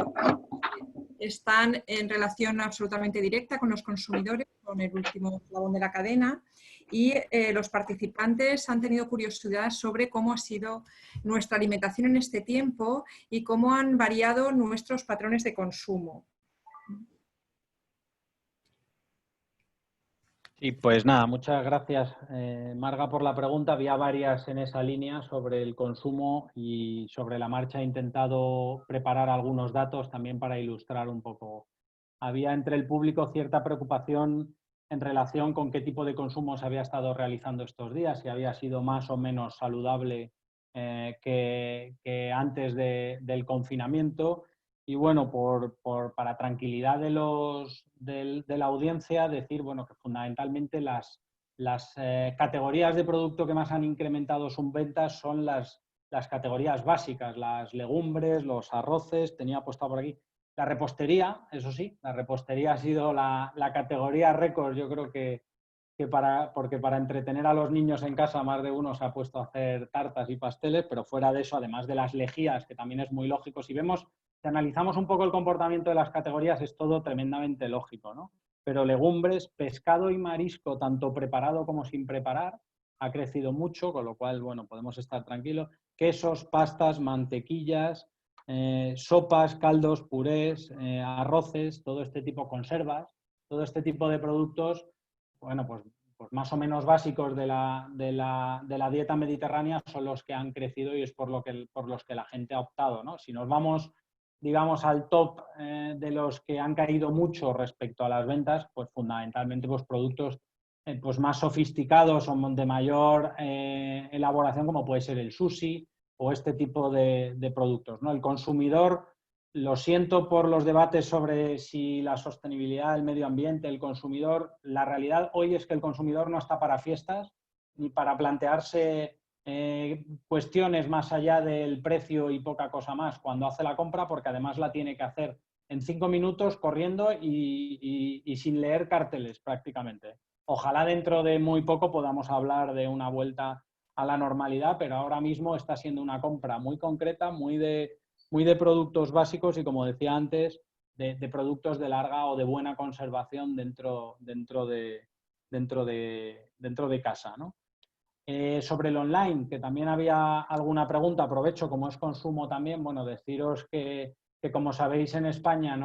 están en relación absolutamente directa con los consumidores, con el último eslabón de la cadena, y los participantes han tenido curiosidad sobre cómo ha sido nuestra alimentación en este tiempo y cómo han variado nuestros patrones de consumo. Sí, pues nada, muchas gracias, Marga, por la pregunta. Había varias en esa línea sobre el consumo y sobre la marcha he intentado preparar algunos datos también para ilustrar un poco. Había entre el público cierta preocupación en relación con qué tipo de consumo se había estado realizando estos días, si había sido más o menos saludable que antes del confinamiento. Y bueno, para tranquilidad de la audiencia, decir bueno, que fundamentalmente las categorías de producto que más han incrementado sus ventas son las categorías básicas, las legumbres, los arroces, tenía puesto por aquí. La repostería, eso sí, la repostería ha sido la categoría récord, yo creo porque para entretener a los niños en casa más de uno se ha puesto a hacer tartas y pasteles, pero fuera de eso, además de las lejías, que también es muy lógico, si analizamos un poco el comportamiento de las categorías, es todo tremendamente lógico, ¿no? Pero legumbres, pescado y marisco, tanto preparado como sin preparar, ha crecido mucho, con lo cual, bueno, podemos estar tranquilos. Quesos, pastas, mantequillas, sopas, caldos, purés, arroces, todo este tipo de conservas, todo este tipo de productos, bueno, pues más o menos básicos de la dieta mediterránea son los que han crecido y es por los que la gente ha optado, ¿no? Si nos vamos, digamos, al top de los que han caído mucho respecto a las ventas, pues fundamentalmente pues, productos pues más sofisticados o de mayor elaboración, como puede ser el sushi o este tipo de productos, ¿no? El consumidor, lo siento por los debates sobre si la sostenibilidad del medio ambiente, el consumidor, la realidad hoy es que el consumidor no está para fiestas ni para plantearse cuestiones más allá del precio y poca cosa más cuando hace la compra, porque además la tiene que hacer en 5 minutos corriendo y sin leer carteles prácticamente. Ojalá dentro de muy poco podamos hablar de una vuelta a la normalidad, pero ahora mismo está siendo una compra muy concreta, muy de productos básicos y, como decía antes, de productos de larga o de buena conservación dentro de dentro de casa, ¿no? Sobre el online, que también había alguna pregunta, aprovecho, como es consumo también, bueno, deciros que como sabéis en España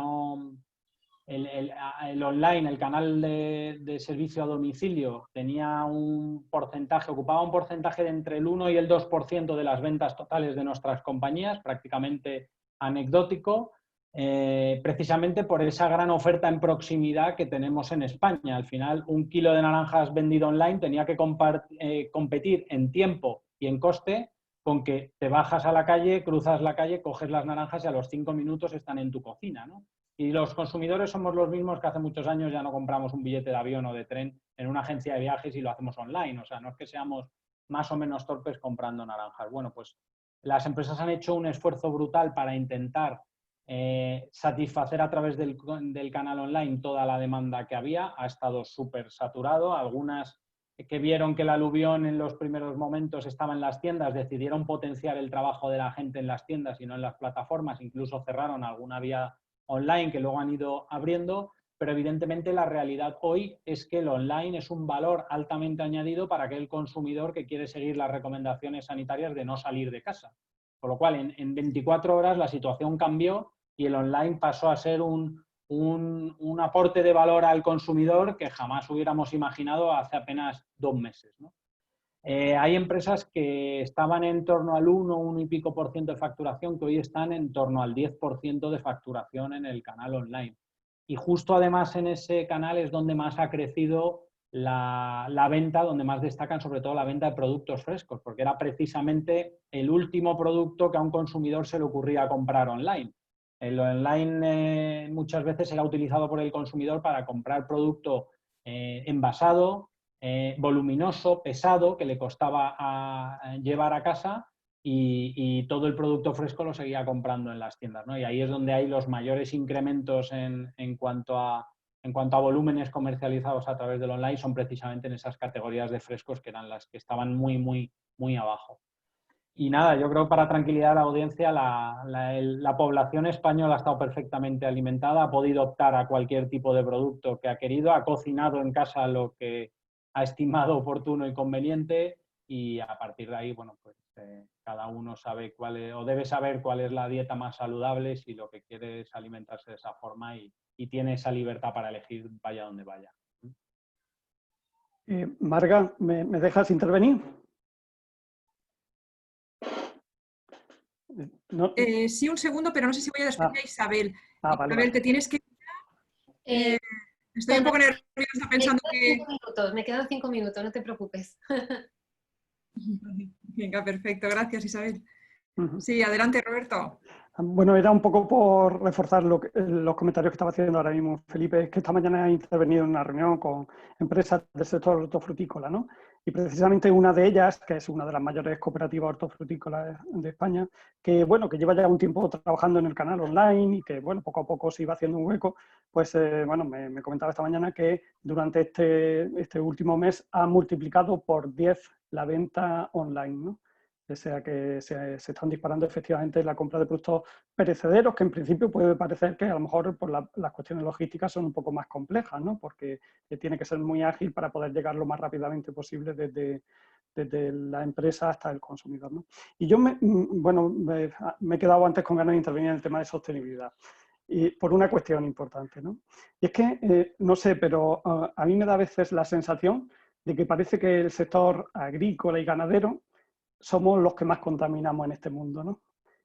el online, el canal de servicio a domicilio tenía un porcentaje, ocupaba un porcentaje de entre el 1 y el 2% de las ventas totales de nuestras compañías, prácticamente anecdótico, precisamente por esa gran oferta en proximidad que tenemos en España. Al final, 1 kilo de naranjas vendido online tenía que competir en tiempo y en coste con que te bajas a la calle, cruzas la calle, coges las naranjas y a los 5 minutos están en tu cocina, ¿no? Y los consumidores somos los mismos que hace muchos años ya no compramos un billete de avión o de tren en una agencia de viajes y lo hacemos online. O sea, no es que seamos más o menos torpes comprando naranjas. Bueno, pues las empresas han hecho un esfuerzo brutal para intentar satisfacer a través del canal online toda la demanda que había. Ha estado súper saturado. Algunas que vieron que el aluvión en los primeros momentos estaba en las tiendas decidieron potenciar el trabajo de la gente en las tiendas y no en las plataformas. Incluso cerraron alguna vía online que luego han ido abriendo, pero evidentemente la realidad hoy es que el online es un valor altamente añadido para aquel consumidor que quiere seguir las recomendaciones sanitarias de no salir de casa. Con lo cual, en 24 horas la situación cambió y el online pasó a ser un aporte de valor al consumidor que jamás hubiéramos imaginado hace apenas 2 meses, ¿no? Hay empresas que estaban en torno al 1 y pico % de facturación que hoy están en torno al 10% de facturación en el canal online. Y justo además en ese canal es donde más ha crecido la venta, donde más destacan sobre todo la venta de productos frescos, porque era precisamente el último producto que a un consumidor se le ocurría comprar online. El online muchas veces era utilizado por el consumidor para comprar producto envasado, voluminoso, pesado, que le costaba llevar a casa y todo el producto fresco lo seguía comprando en las tiendas, ¿no? Y ahí es donde hay los mayores incrementos en cuanto a volúmenes comercializados a través del online, son precisamente en esas categorías de frescos que eran las que estaban muy abajo. Y nada, yo creo que para tranquilidad a la audiencia, la población española ha estado perfectamente alimentada, ha podido optar a cualquier tipo de producto que ha querido, ha cocinado en casa lo que ha estimado oportuno y conveniente y a partir de ahí, bueno, pues cada uno sabe o debe saber cuál es la dieta más saludable si lo que quiere es alimentarse de esa forma y tiene esa libertad para elegir vaya donde vaya. Marga, ¿me dejas intervenir? No. Sí, un segundo, pero no sé si voy a despedir a Isabel. Vale, Isabel, te tienes que... estoy un poco nerviosa pensando que... 5 minutos, me quedan 5 minutos, no te preocupes. Venga, perfecto. Gracias, Isabel. Sí, adelante, Roberto. Bueno, era un poco por reforzar los comentarios que estaba haciendo ahora mismo Felipe. Es que esta mañana he intervenido en una reunión con empresas del sector hortofrutícola, ¿no? Y precisamente una de ellas, que es una de las mayores cooperativas hortofrutícolas de España, que bueno, que lleva ya un tiempo trabajando en el canal online y que bueno, poco a poco se iba haciendo un hueco, pues bueno, me comentaba esta mañana que durante este último mes ha multiplicado por 10 la venta online, ¿no? O sea que se están disparando efectivamente la compra de productos perecederos, que en principio puede parecer que a lo mejor por las cuestiones logísticas son un poco más complejas, ¿no? Porque tiene que ser muy ágil para poder llegar lo más rápidamente posible desde la empresa hasta el consumidor, ¿no? Y yo me he quedado antes con ganas de intervenir en el tema de sostenibilidad. Y por una cuestión importante, ¿no? Y es que, no sé, pero a mí me da a veces la sensación de que parece que el sector agrícola y ganadero somos los que más contaminamos en este mundo, ¿no?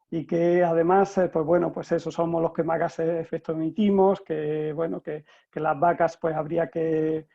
Y que además, pues bueno, pues eso, somos los que más gases de efecto emitimos, que bueno, que las vacas pues habría que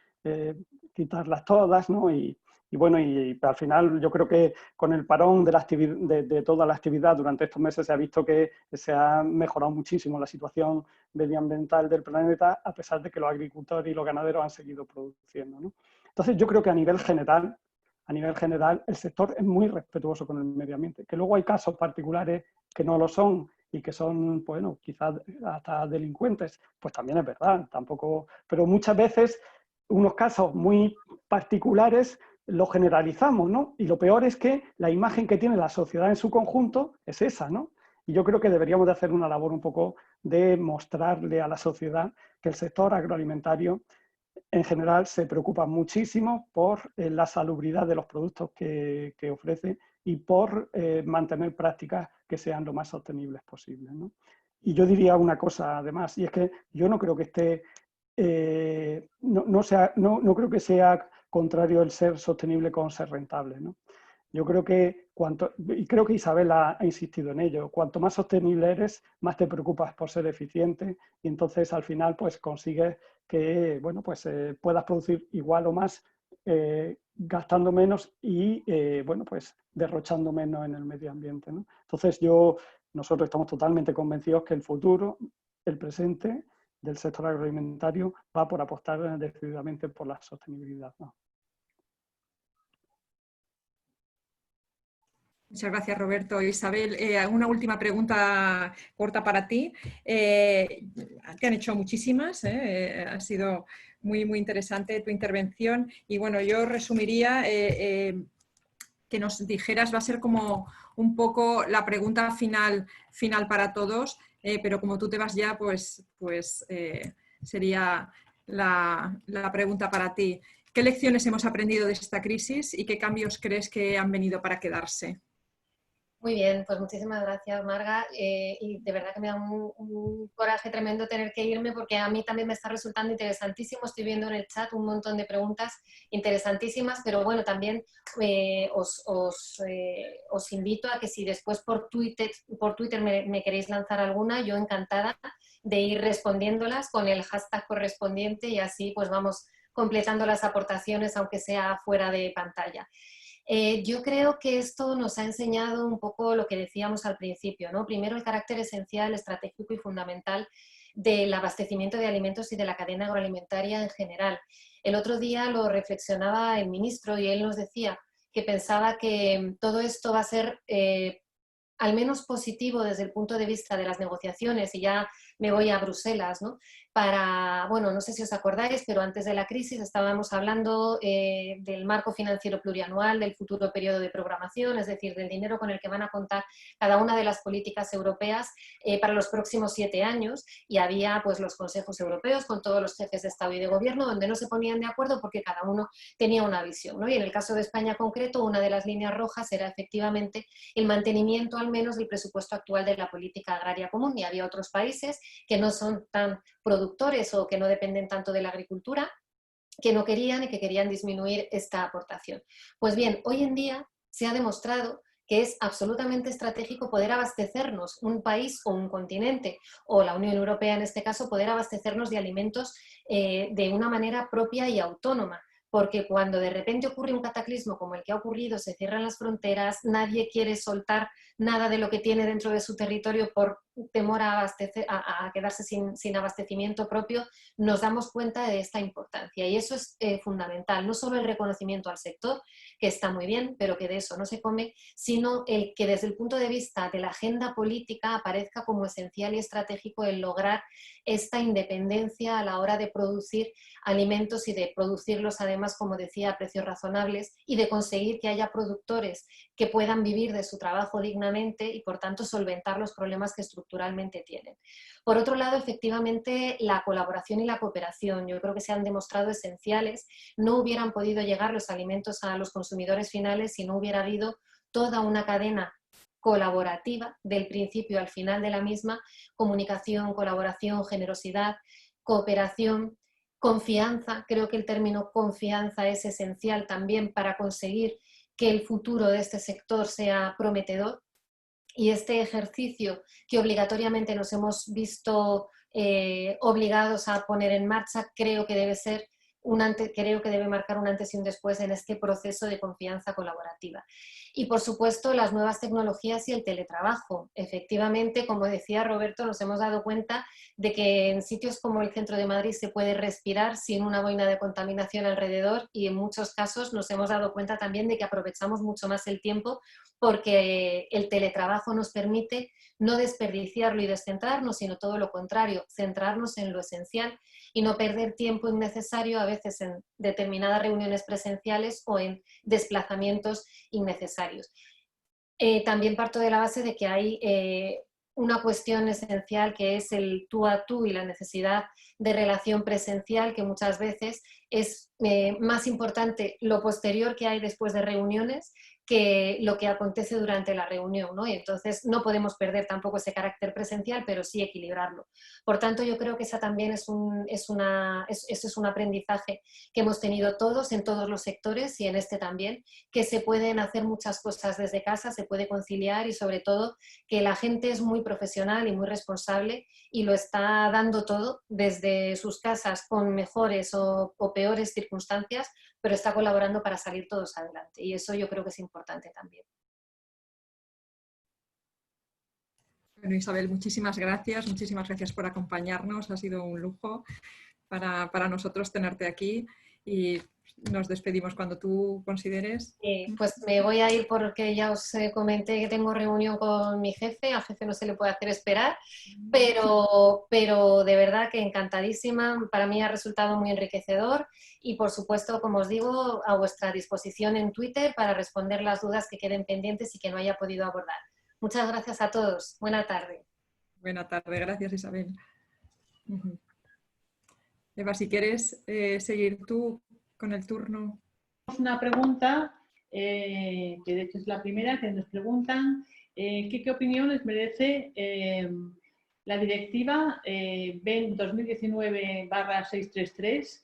quitarlas todas, ¿no? Y bueno, y al final yo creo que con el parón de toda la actividad durante estos meses se ha visto que se ha mejorado muchísimo la situación medioambiental del planeta, a pesar de que los agricultores y los ganaderos han seguido produciendo, ¿no? Entonces yo creo que a nivel general, el sector es muy respetuoso con el medio ambiente. Que luego hay casos particulares que no lo son y que son, bueno, quizás hasta delincuentes, pues también es verdad, tampoco. Pero muchas veces unos casos muy particulares los generalizamos, ¿no? Y lo peor es que la imagen que tiene la sociedad en su conjunto es esa, ¿no? Y yo creo que deberíamos de hacer una labor un poco de mostrarle a la sociedad que el sector agroalimentario en general se preocupan muchísimo por la salubridad de los productos que ofrece y por mantener prácticas que sean lo más sostenibles posibles, ¿no? Y yo diría una cosa además, y es que yo no creo que esté, no creo que sea contrario el ser sostenible con ser rentable, ¿no? Yo creo que y creo que Isabel ha insistido en ello, cuanto más sostenible eres, más te preocupas por ser eficiente y entonces al final pues consigues que bueno, pues, puedas producir igual o más gastando menos y bueno, pues derrochando menos en el medio ambiente, ¿no? Entonces nosotros estamos totalmente convencidos que el futuro, el presente del sector agroalimentario va por apostar decididamente por la sostenibilidad, ¿no? Muchas gracias, Roberto. Isabel, una última pregunta corta para ti. Te han hecho muchísimas, ha sido muy, muy interesante tu intervención. Y bueno, yo resumiría que nos dijeras, va a ser como un poco la pregunta final para todos, pero como tú te vas ya, pues sería la pregunta para ti. ¿Qué lecciones hemos aprendido de esta crisis y qué cambios crees que han venido para quedarse? Muy bien, pues muchísimas gracias, Marga. Y de verdad que me da un coraje tremendo tener que irme porque a mí también me está resultando interesantísimo. Estoy viendo en el chat un montón de preguntas interesantísimas, pero bueno, también os invito a que si después por Twitter me queréis lanzar alguna, yo encantada de ir respondiéndolas con el hashtag correspondiente y así pues vamos completando las aportaciones, aunque sea fuera de pantalla. Yo creo que esto nos ha enseñado un poco lo que decíamos al principio, ¿no? Primero, el carácter esencial, estratégico y fundamental del abastecimiento de alimentos y de la cadena agroalimentaria en general. El otro día lo reflexionaba el ministro y él nos decía que pensaba que todo esto va a ser al menos positivo desde el punto de vista de las negociaciones, y ya me voy a Bruselas, ¿no? Bueno, no sé si os acordáis, pero antes de la crisis estábamos hablando del marco financiero plurianual, del futuro periodo de programación, es decir, del dinero con el que van a contar cada una de las políticas europeas para los próximos 7 años, y había pues los consejos europeos con todos los jefes de Estado y de Gobierno donde no se ponían de acuerdo porque cada uno tenía una visión, ¿no? Y en el caso de España concreto, una de las líneas rojas era efectivamente el mantenimiento al menos del presupuesto actual de la política agraria común, y había otros países que no son tan productores o que no dependen tanto de la agricultura, que no querían y que querían disminuir esta aportación. Pues bien, hoy en día se ha demostrado que es absolutamente estratégico poder abastecernos, un país o un continente, o la Unión Europea en este caso, poder abastecernos de alimentos de una manera propia y autónoma. Porque cuando de repente ocurre un cataclismo como el que ha ocurrido, se cierran las fronteras, nadie quiere soltar nada de lo que tiene dentro de su territorio por temor a quedarse sin abastecimiento propio, nos damos cuenta de esta importancia. Y eso es fundamental, no solo el reconocimiento al sector, que está muy bien, pero que de eso no se come, sino el que desde el punto de vista de la agenda política aparezca como esencial y estratégico el lograr esta independencia a la hora de producir alimentos y de producirlos además, como decía, a precios razonables, y de conseguir que haya productores que puedan vivir de su trabajo dignamente y por tanto solventar los problemas que estructuralmente tienen. Por otro lado, efectivamente, la colaboración y la cooperación yo creo que se han demostrado esenciales. No hubieran podido llegar los alimentos a los consumidores finales si no hubiera habido toda una cadena colaborativa del principio al final de la misma: comunicación, colaboración, generosidad, cooperación, confianza. Creo que el término confianza es esencial también para conseguir que el futuro de este sector sea prometedor. Y este ejercicio que obligatoriamente nos hemos visto obligados a poner en marcha, creo que debe marcar un antes y un después en este proceso de confianza colaborativa. Y por supuesto las nuevas tecnologías y el teletrabajo. Efectivamente, como decía Roberto, nos hemos dado cuenta de que en sitios como el centro de Madrid se puede respirar sin una boina de contaminación alrededor, y en muchos casos nos hemos dado cuenta también de que aprovechamos mucho más el tiempo porque el teletrabajo nos permite no desperdiciarlo y descentrarnos, sino todo lo contrario, centrarnos en lo esencial y no perder tiempo innecesario a veces en determinadas reuniones presenciales o en desplazamientos innecesarios. También parto de la base de que hay una cuestión esencial que es el tú a tú y la necesidad de relación presencial, que muchas veces es más importante lo posterior que hay después de reuniones que lo que acontece durante la reunión, ¿no? Y entonces no podemos perder tampoco ese carácter presencial, pero sí equilibrarlo. Por tanto, yo creo que esa también es un aprendizaje que hemos tenido todos en todos los sectores y en este también, que se pueden hacer muchas cosas desde casa, se puede conciliar y sobre todo que la gente es muy profesional y muy responsable y lo está dando todo desde sus casas con mejores o peores circunstancias, pero está colaborando para salir todos adelante y eso yo creo que es importante también. Bueno, Isabel, muchísimas gracias por acompañarnos, ha sido un lujo para nosotros tenerte aquí y nos despedimos cuando tú consideres. Pues me voy a ir porque ya os comenté que tengo reunión con mi jefe, al jefe no se le puede hacer esperar, pero de verdad que encantadísima, para mí ha resultado muy enriquecedor y por supuesto, como os digo, a vuestra disposición en Twitter para responder las dudas que queden pendientes y que no haya podido abordar. Muchas gracias a todos, buena tarde. Buena tarde, gracias Isabel. Eva, si quieres seguir tú con el turno. Una pregunta, que de hecho es la primera que nos preguntan, ¿qué opinión les merece la directiva BEN 2019/633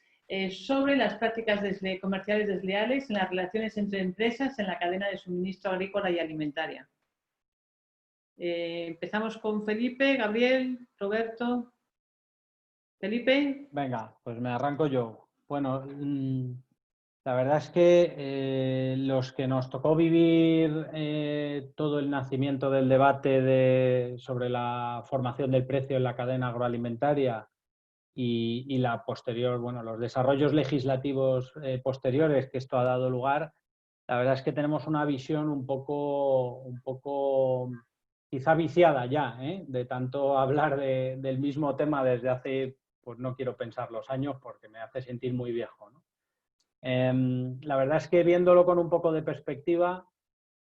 sobre las prácticas comerciales desleales en las relaciones entre empresas en la cadena de suministro agrícola y alimentaria? Empezamos con Felipe, Gabriel, Roberto. Felipe. Venga, pues me arranco yo. Bueno, la verdad es que los que nos tocó vivir todo el nacimiento del debate sobre la formación del precio en la cadena agroalimentaria y la posterior, bueno, los desarrollos legislativos posteriores que esto ha dado lugar, la verdad es que tenemos una visión un poco quizá viciada ya, de tanto hablar del mismo tema desde hace, pues no quiero pensar los años porque me hace sentir muy viejo, ¿no? La verdad es que viéndolo con un poco de perspectiva,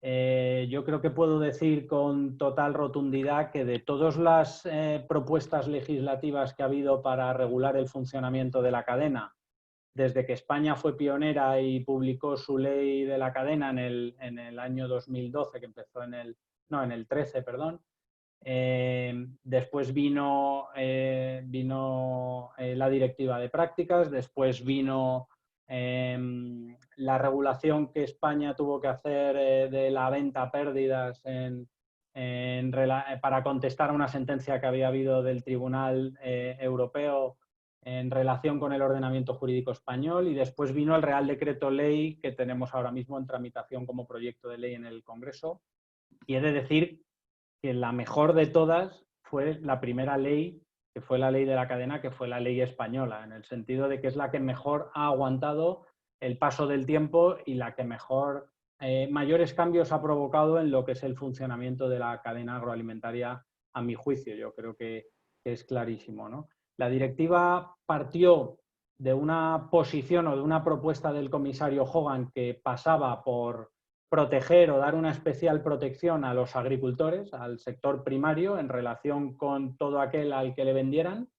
yo creo que puedo decir con total rotundidad que de todas las propuestas legislativas que ha habido para regular el funcionamiento de la cadena, desde que España fue pionera y publicó su ley de la cadena en el año 2012, que empezó en el 13, perdón. Después vino la directiva de prácticas, después vino la regulación que España tuvo que hacer de la venta a pérdidas para contestar a una sentencia que había habido del Tribunal Europeo en relación con el ordenamiento jurídico español, y después vino el Real Decreto Ley que tenemos ahora mismo en tramitación como proyecto de ley en el Congreso. Y he de decir que la mejor de todas fue la primera ley, que fue la ley de la cadena, que fue la ley española, en el sentido de que es la que mejor ha aguantado el paso del tiempo y la que mayores cambios ha provocado en lo que es el funcionamiento de la cadena agroalimentaria, a mi juicio. Yo creo que es clarísimo, ¿no? La directiva partió de una posición o de una propuesta del comisario Hogan que pasaba por proteger o dar una especial protección a los agricultores, al sector primario, en relación con todo aquel al que le vendieran.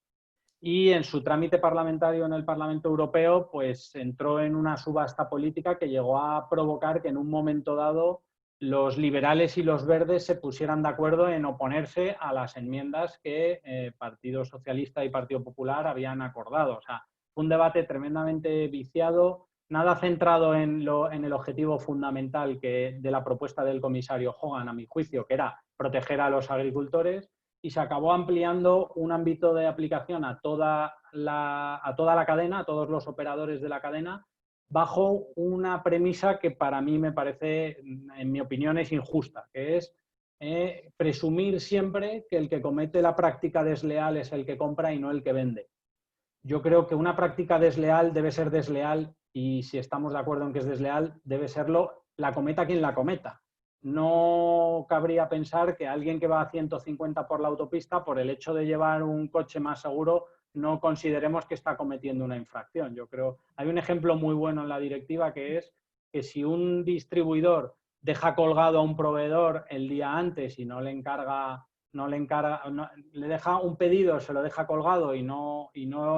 Y en su trámite parlamentario en el Parlamento Europeo, pues entró en una subasta política que llegó a provocar que en un momento dado los liberales y los verdes se pusieran de acuerdo en oponerse a las enmiendas que Partido Socialista y Partido Popular habían acordado. O sea, fue un debate tremendamente viciado, nada centrado en el objetivo fundamental de la propuesta del comisario Hogan, a mi juicio, que era proteger a los agricultores, y se acabó ampliando un ámbito de aplicación a toda la cadena, a todos los operadores de la cadena, bajo una premisa que para mí me parece, en mi opinión, es injusta, que es presumir siempre que el que comete la práctica desleal es el que compra y no el que vende. Yo creo que una práctica desleal debe ser desleal, y si estamos de acuerdo en que es desleal, debe serlo la cometa quien la cometa. No cabría pensar que alguien que va a 150 por la autopista, por el hecho de llevar un coche más seguro, no consideremos que está cometiendo una infracción. Yo creo, hay un ejemplo muy bueno en la directiva, que es que si un distribuidor deja colgado a un proveedor el día antes y no le encarga no le encarga, le deja un pedido, se lo deja colgado y no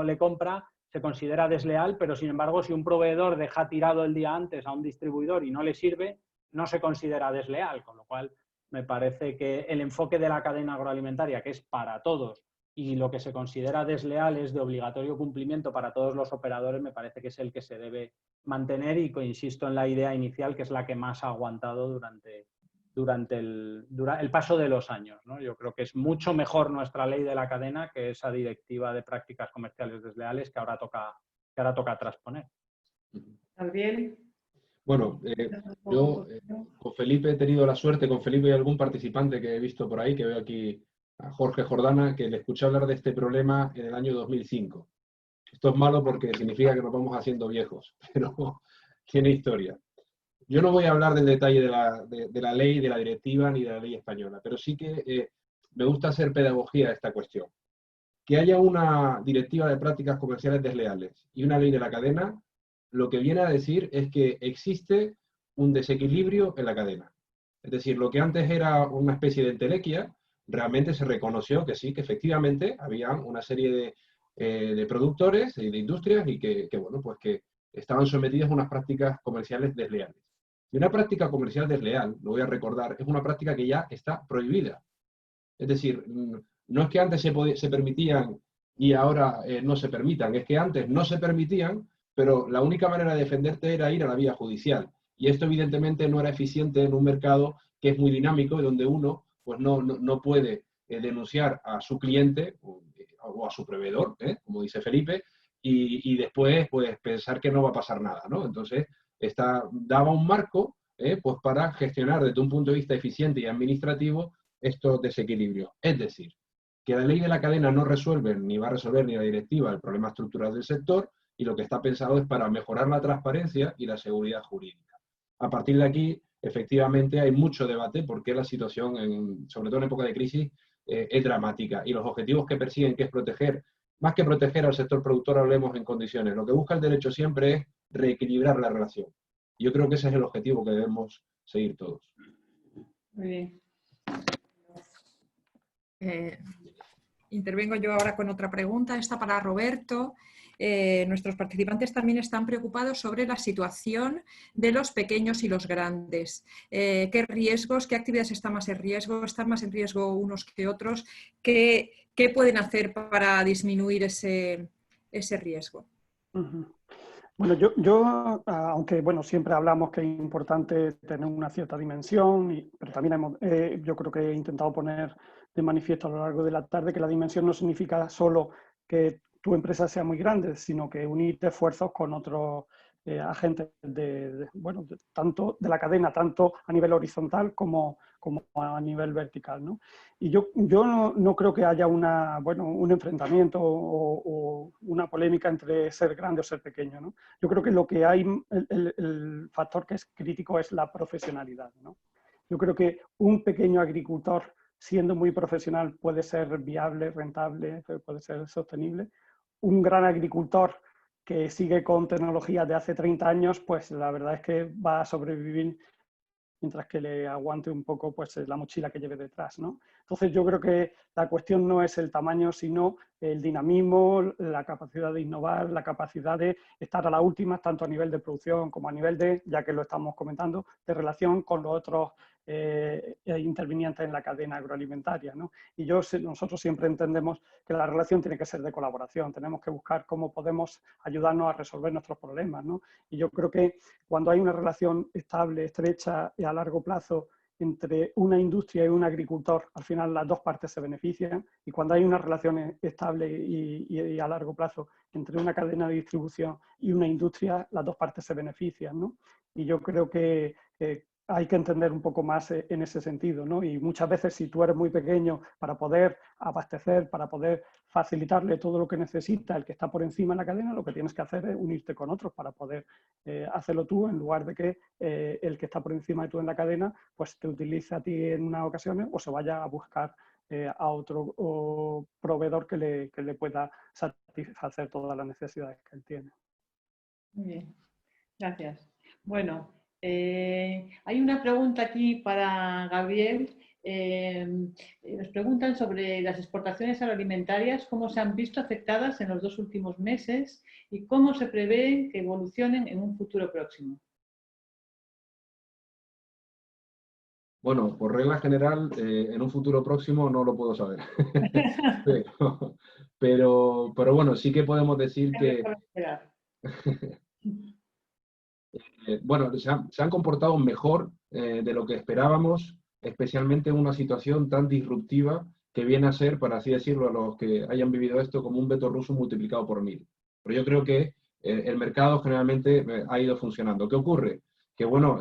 le compra, se considera desleal, pero sin embargo, si un proveedor deja tirado el día antes a un distribuidor y no le sirve, no se considera desleal, con lo cual me parece que el enfoque de la cadena agroalimentaria, que es para todos, y lo que se considera desleal es de obligatorio cumplimiento para todos los operadores, me parece que es el que se debe mantener y insisto en la idea inicial, que es la que más ha aguantado durante el paso de los años, ¿no? Yo creo que es mucho mejor nuestra ley de la cadena que esa directiva de prácticas comerciales desleales que ahora toca transponer. Gabriel. Bueno, yo con Felipe he tenido la suerte, con Felipe y algún participante que he visto por ahí, que veo aquí a Jorge Jordana, que le escuché hablar de este problema en el año 2005. Esto es malo porque significa que nos vamos haciendo viejos, pero tiene historia. Yo no voy a hablar del detalle de la ley, de la directiva, ni de la ley española, pero sí que me gusta hacer pedagogía a esta cuestión. Que haya una directiva de prácticas comerciales desleales y una ley de la cadena, lo que viene a decir es que existe un desequilibrio en la cadena. Es decir, lo que antes era una especie de entelequia, realmente se reconoció que sí, que efectivamente había una serie de productores y de industrias y que bueno, pues que estaban sometidos a unas prácticas comerciales desleales. Y una práctica comercial desleal, lo voy a recordar, es una práctica que ya está prohibida. Es decir, no es que antes se permitían y ahora no se permitan, es que antes no se permitían, pero la única manera de defenderte era ir a la vía judicial. Y esto evidentemente no era eficiente en un mercado que es muy dinámico y donde uno pues no puede denunciar a su cliente o a su proveedor, como dice Felipe, y después pues pensar que no va a pasar nada, ¿no? Entonces, daba un marco pues para gestionar desde un punto de vista eficiente y administrativo estos desequilibrios. Es decir, que la ley de la cadena no resuelve, ni va a resolver ni la directiva el problema estructural del sector, y lo que está pensado es para mejorar la transparencia y la seguridad jurídica. A partir de aquí, efectivamente, hay mucho debate porque la situación, sobre todo en época de crisis, es dramática. Y los objetivos que persiguen, que es proteger, más que proteger al sector productor, hablemos en condiciones. Lo que busca el derecho siempre es reequilibrar la relación. Y yo creo que ese es el objetivo que debemos seguir todos. Muy bien. Intervengo yo ahora con otra pregunta, esta para Roberto. Nuestros participantes también están preocupados sobre la situación de los pequeños y los grandes. ¿Qué riesgos, qué actividades están más en riesgo? ¿Están más en riesgo unos que otros? ¿Qué pueden hacer para disminuir ese riesgo? Bueno, yo aunque bueno, siempre hablamos que es importante tener una cierta dimensión, pero también yo creo que he intentado poner de manifiesto a lo largo de la tarde que la dimensión no significa solo que tu empresa sea muy grande, sino que unirte esfuerzos con otros agentes tanto de la cadena, tanto a nivel horizontal como a nivel vertical, ¿no? Y yo no creo que haya un enfrentamiento o una polémica entre ser grande o ser pequeño, ¿no? Yo creo que lo que hay, el factor que es crítico es la profesionalidad, ¿no? Yo creo que un pequeño agricultor, siendo muy profesional, puede ser viable, rentable, puede ser sostenible. Un gran agricultor que sigue con tecnologías de hace 30 años, pues la verdad es que va a sobrevivir mientras que le aguante un poco pues, la mochila que lleve detrás, ¿no? Entonces yo creo que la cuestión no es el tamaño, sino el dinamismo, la capacidad de innovar, la capacidad de estar a la última, tanto a nivel de producción como a nivel de, ya que lo estamos comentando, de relación con los otros intervinientes en la cadena agroalimentaria, ¿no? Y nosotros siempre entendemos que la relación tiene que ser de colaboración, tenemos que buscar cómo podemos ayudarnos a resolver nuestros problemas, ¿no? Y yo creo que cuando hay una relación estable, estrecha y a largo plazo entre una industria y un agricultor, al final las dos partes se benefician, y cuando hay una relación estable y a largo plazo entre una cadena de distribución y una industria, las dos partes se benefician, ¿no? Y yo creo que hay que entender un poco más en ese sentido, ¿no? Y muchas veces si tú eres muy pequeño, para poder abastecer, para poder facilitarle todo lo que necesita el que está por encima en la cadena, lo que tienes que hacer es unirte con otros para poder hacerlo tú, en lugar de que el que está por encima de tú en la cadena pues te utilice a ti en unas ocasiones o se vaya a buscar a otro proveedor que le pueda satisfacer todas las necesidades que él tiene. Muy bien, gracias. Bueno, hay una pregunta aquí para Gabriel Nos preguntan sobre las exportaciones agroalimentarias, cómo se han visto afectadas en los 2 últimos meses y cómo se prevé que evolucionen en un futuro próximo. Bueno, por regla general, en un futuro próximo no lo puedo saber. pero bueno, sí que podemos decir que... bueno, se han comportado mejor de lo que esperábamos, especialmente en una situación tan disruptiva que viene a ser, por así decirlo, a los que hayan vivido esto, como un veto ruso multiplicado por 1000. Pero yo creo que el mercado generalmente ha ido funcionando. ¿Qué ocurre? Que bueno,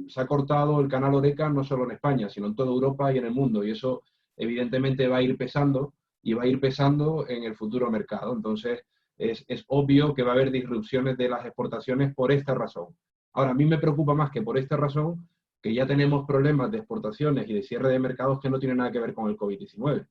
se ha cortado el canal Horeca no solo en España, sino en toda Europa y en el mundo, y eso evidentemente va a ir pesando, y va a ir pesando en el futuro mercado. Entonces, es obvio que va a haber disrupciones de las exportaciones por esta razón. Ahora, a mí me preocupa más que por esta razón, que ya tenemos problemas de exportaciones y de cierre de mercados que no tienen nada que ver con el COVID-19,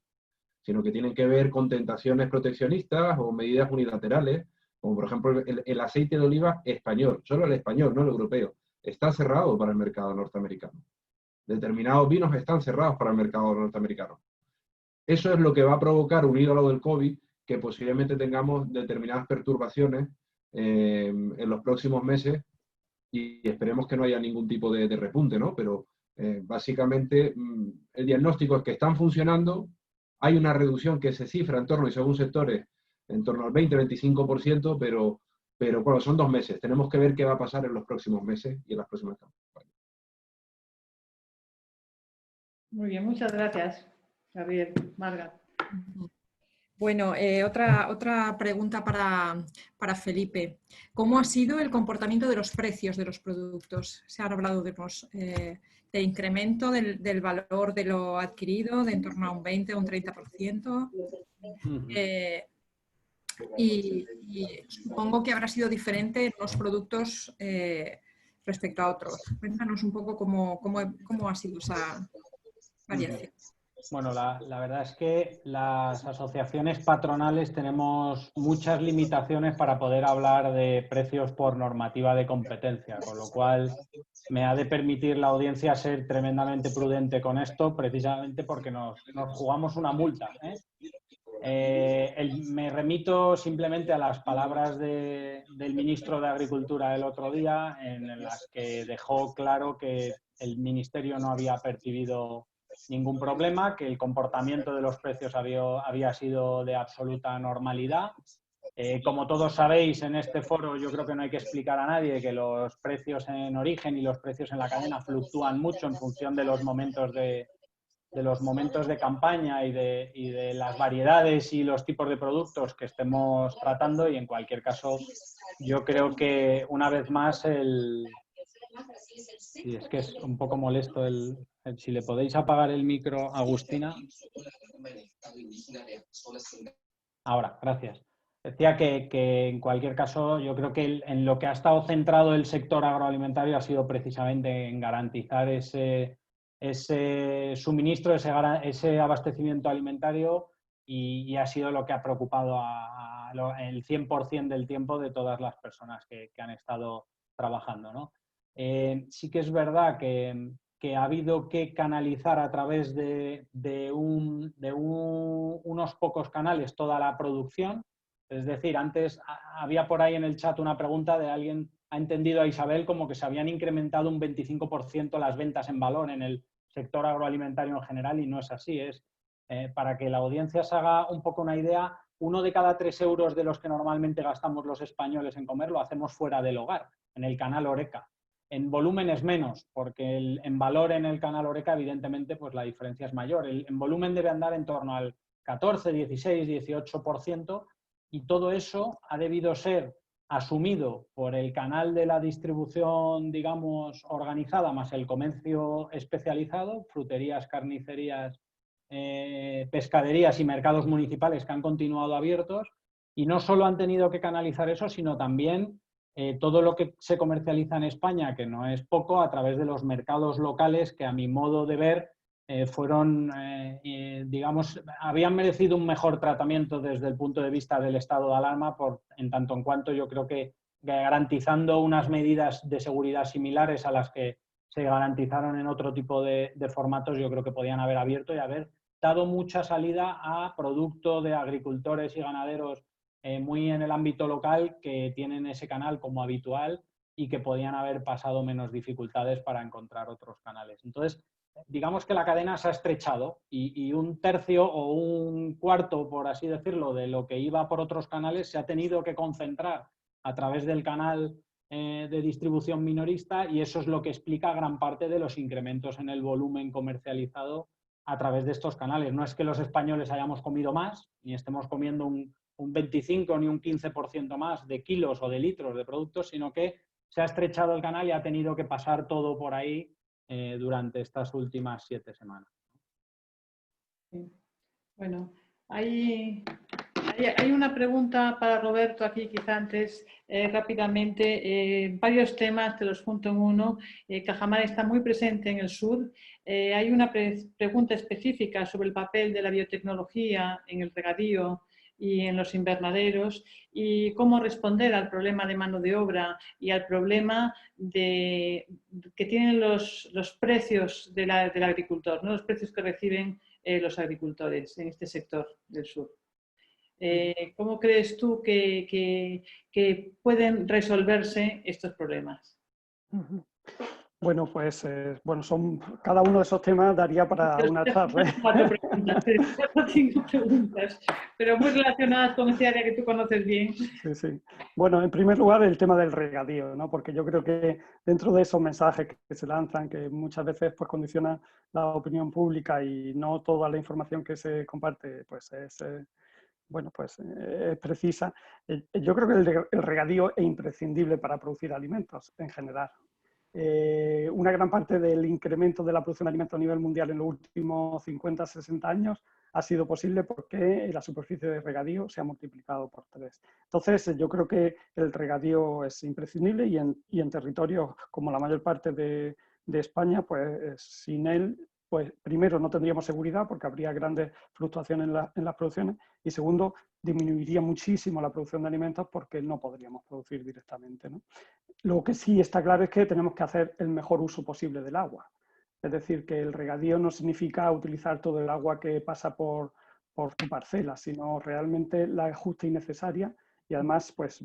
sino que tienen que ver con tentaciones proteccionistas o medidas unilaterales, como por ejemplo el aceite de oliva español, solo el español, no el europeo, está cerrado para el mercado norteamericano. Determinados vinos están cerrados para el mercado norteamericano. Eso es lo que va a provocar, unido a lo del COVID, que posiblemente tengamos determinadas perturbaciones en los próximos meses y esperemos que no haya ningún tipo de repunte, ¿no? Pero básicamente el diagnóstico es que están funcionando, hay una reducción que se cifra en torno, y según sectores, en torno al 20-25%, pero bueno, son 2 meses. Tenemos que ver qué va a pasar en los próximos meses y en las próximas campañas. Muy bien, muchas gracias, Gabriel. Marga. Bueno, otra pregunta para Felipe. ¿Cómo ha sido el comportamiento de los precios de los productos? Se ha hablado de incremento del valor de lo adquirido, de en torno a un 20 o un 30%. Y supongo que habrá sido diferente en los productos respecto a otros. Cuéntanos un poco cómo ha sido esa variación. Bueno, la verdad es que las asociaciones patronales tenemos muchas limitaciones para poder hablar de precios por normativa de competencia, con lo cual me ha de permitir la audiencia ser tremendamente prudente con esto, precisamente porque nos jugamos una multa, me remito simplemente a las palabras del ministro de Agricultura el otro día, en las que dejó claro que el ministerio no había percibido ningún problema, que el comportamiento de los precios había sido de absoluta normalidad. Como todos sabéis, en este foro yo creo que no hay que explicar a nadie que los precios en origen y los precios en la cadena fluctúan mucho en función de los momentos de campaña y de las variedades y los tipos de productos que estemos tratando, y en cualquier caso yo creo que una vez más sí, es que es un poco molesto si le podéis apagar el micro, Agustina. Ahora, gracias. Decía que en cualquier caso yo creo que en lo que ha estado centrado el sector agroalimentario ha sido precisamente en garantizar ese suministro, ese abastecimiento alimentario, y ha sido lo que ha preocupado el 100% del tiempo de todas las personas que han estado trabajando, ¿no? Sí que es verdad que ha habido que canalizar a través de unos pocos canales toda la producción. Es decir, antes había por ahí en el chat una pregunta de alguien, ha entendido a Isabel como que se habían incrementado un 25% las ventas en valor en el sector agroalimentario en general, y no es así. Para que la audiencia se haga un poco una idea, 1 de cada 3 euros de los que normalmente gastamos los españoles en comer lo hacemos fuera del hogar, en el canal Horeca. En volumen es menos, porque en valor en el canal Horeca, evidentemente, pues la diferencia es mayor. En volumen debe andar en torno al 14, 16, 18%, y todo eso ha debido ser asumido por el canal de la distribución, digamos, organizada, más el comercio especializado, fruterías, carnicerías, pescaderías y mercados municipales que han continuado abiertos, y no solo han tenido que canalizar eso, sino también todo lo que se comercializa en España, que no es poco, a través de los mercados locales, que a mi modo de ver fueron, digamos, habían merecido un mejor tratamiento desde el punto de vista del estado de alarma, en tanto en cuanto yo creo que garantizando unas medidas de seguridad similares a las que se garantizaron en otro tipo de formatos, yo creo que podían haber abierto y haber dado mucha salida a producto de agricultores y ganaderos muy en el ámbito local que tienen ese canal como habitual y que podían haber pasado menos dificultades para encontrar otros canales. Entonces, digamos que la cadena se ha estrechado y un tercio o un cuarto, por así decirlo, de lo que iba por otros canales se ha tenido que concentrar a través del canal de distribución minorista, y eso es lo que explica gran parte de los incrementos en el volumen comercializado a través de estos canales. No es que los españoles hayamos comido más, ni estemos comiendo un 25 ni un 15% más de kilos o de litros de productos, sino que se ha estrechado el canal y ha tenido que pasar todo por ahí durante estas últimas 7 semanas. Sí. Bueno, hay una pregunta para Roberto aquí, quizá antes, rápidamente. Varios temas, te los junto en uno. Cajamar está muy presente en el sur. Hay una pregunta específica sobre el papel de la biotecnología en el regadío y en los invernaderos, y cómo responder al problema de mano de obra y al problema que tienen los precios del agricultor, ¿no? Los precios que reciben los agricultores en este sector del sur. ¿Cómo crees tú que pueden resolverse estos problemas? Bueno, pues cada uno de esos temas daría para una charla. 4 o 5 preguntas, pero muy relacionadas con ese área que tú conoces bien. Sí, sí. Bueno, en primer lugar, el tema del regadío, ¿no? Porque yo creo que dentro de esos mensajes que se lanzan, que muchas veces pues, condicionan la opinión pública y no toda la información que se comparte pues, es precisa, yo creo que el regadío es imprescindible para producir alimentos en general. Una gran parte del incremento de la producción de alimentos a nivel mundial en los últimos 50-60 años ha sido posible porque la superficie de regadío se ha multiplicado por 3. Entonces, yo creo que el regadío es imprescindible y en territorios como la mayor parte de España, pues sin él, pues primero no tendríamos seguridad porque habría grandes fluctuaciones en las producciones, y segundo, disminuiría muchísimo la producción de alimentos porque no podríamos producir directamente, ¿no? Lo que sí está claro es que tenemos que hacer el mejor uso posible del agua. Es decir, que el regadío no significa utilizar todo el agua que pasa por tu parcela, sino realmente la justa y necesaria. Y además, pues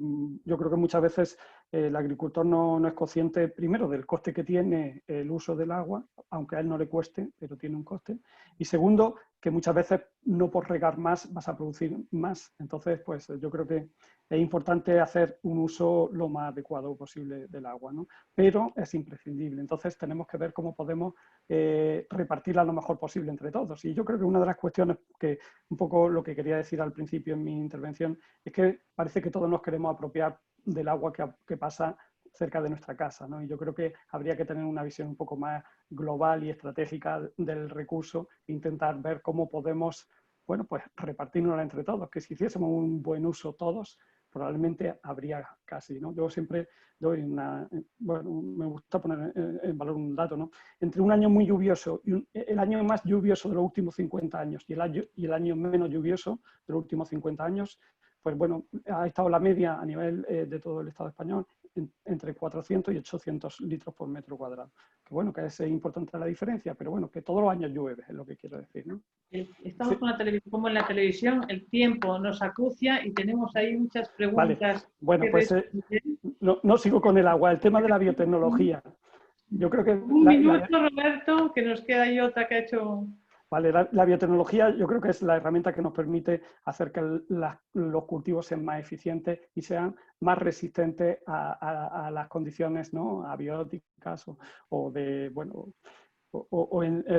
yo creo que muchas veces el agricultor no es consciente, primero, del coste que tiene el uso del agua, aunque a él no le cueste, pero tiene un coste. Y segundo, que muchas veces no por regar más vas a producir más. Entonces, pues yo creo que es importante hacer un uso lo más adecuado posible del agua, ¿no? Pero es imprescindible. Entonces tenemos que ver cómo podemos repartirla lo mejor posible entre todos. Y yo creo que una de las cuestiones que, un poco lo que quería decir al principio en mi intervención, es que parece que todos nos queremos apropiar del agua que pasa cerca de nuestra casa, ¿no? Y yo creo que habría que tener una visión un poco más global y estratégica del recurso e intentar ver cómo podemos, bueno, pues repartirnos entre todos, que si hiciésemos un buen uso todos, probablemente habría casi, ¿no? Yo siempre doy me gusta poner en valor un dato, ¿no? Entre un año muy lluvioso y el año más lluvioso de los últimos 50 años y el año menos lluvioso de los últimos 50 años, pues bueno, ha estado la media a nivel de todo el Estado español entre 400 y 800 litros por metro cuadrado. Que bueno, que es importante la diferencia, pero bueno, que todos los años llueve, es lo que quiero decir, ¿no? Estamos con la televisión, como en la televisión, el tiempo nos acucia y tenemos ahí muchas preguntas. Vale. Bueno, pues no sigo con el agua, el tema de la biotecnología. Yo creo que un minuto, Roberto, que nos queda ahí otra que ha hecho... Vale, la biotecnología yo creo que es la herramienta que nos permite hacer que los cultivos sean más eficientes y sean más resistentes a las condiciones, ¿no? Abióticas o de, bueno,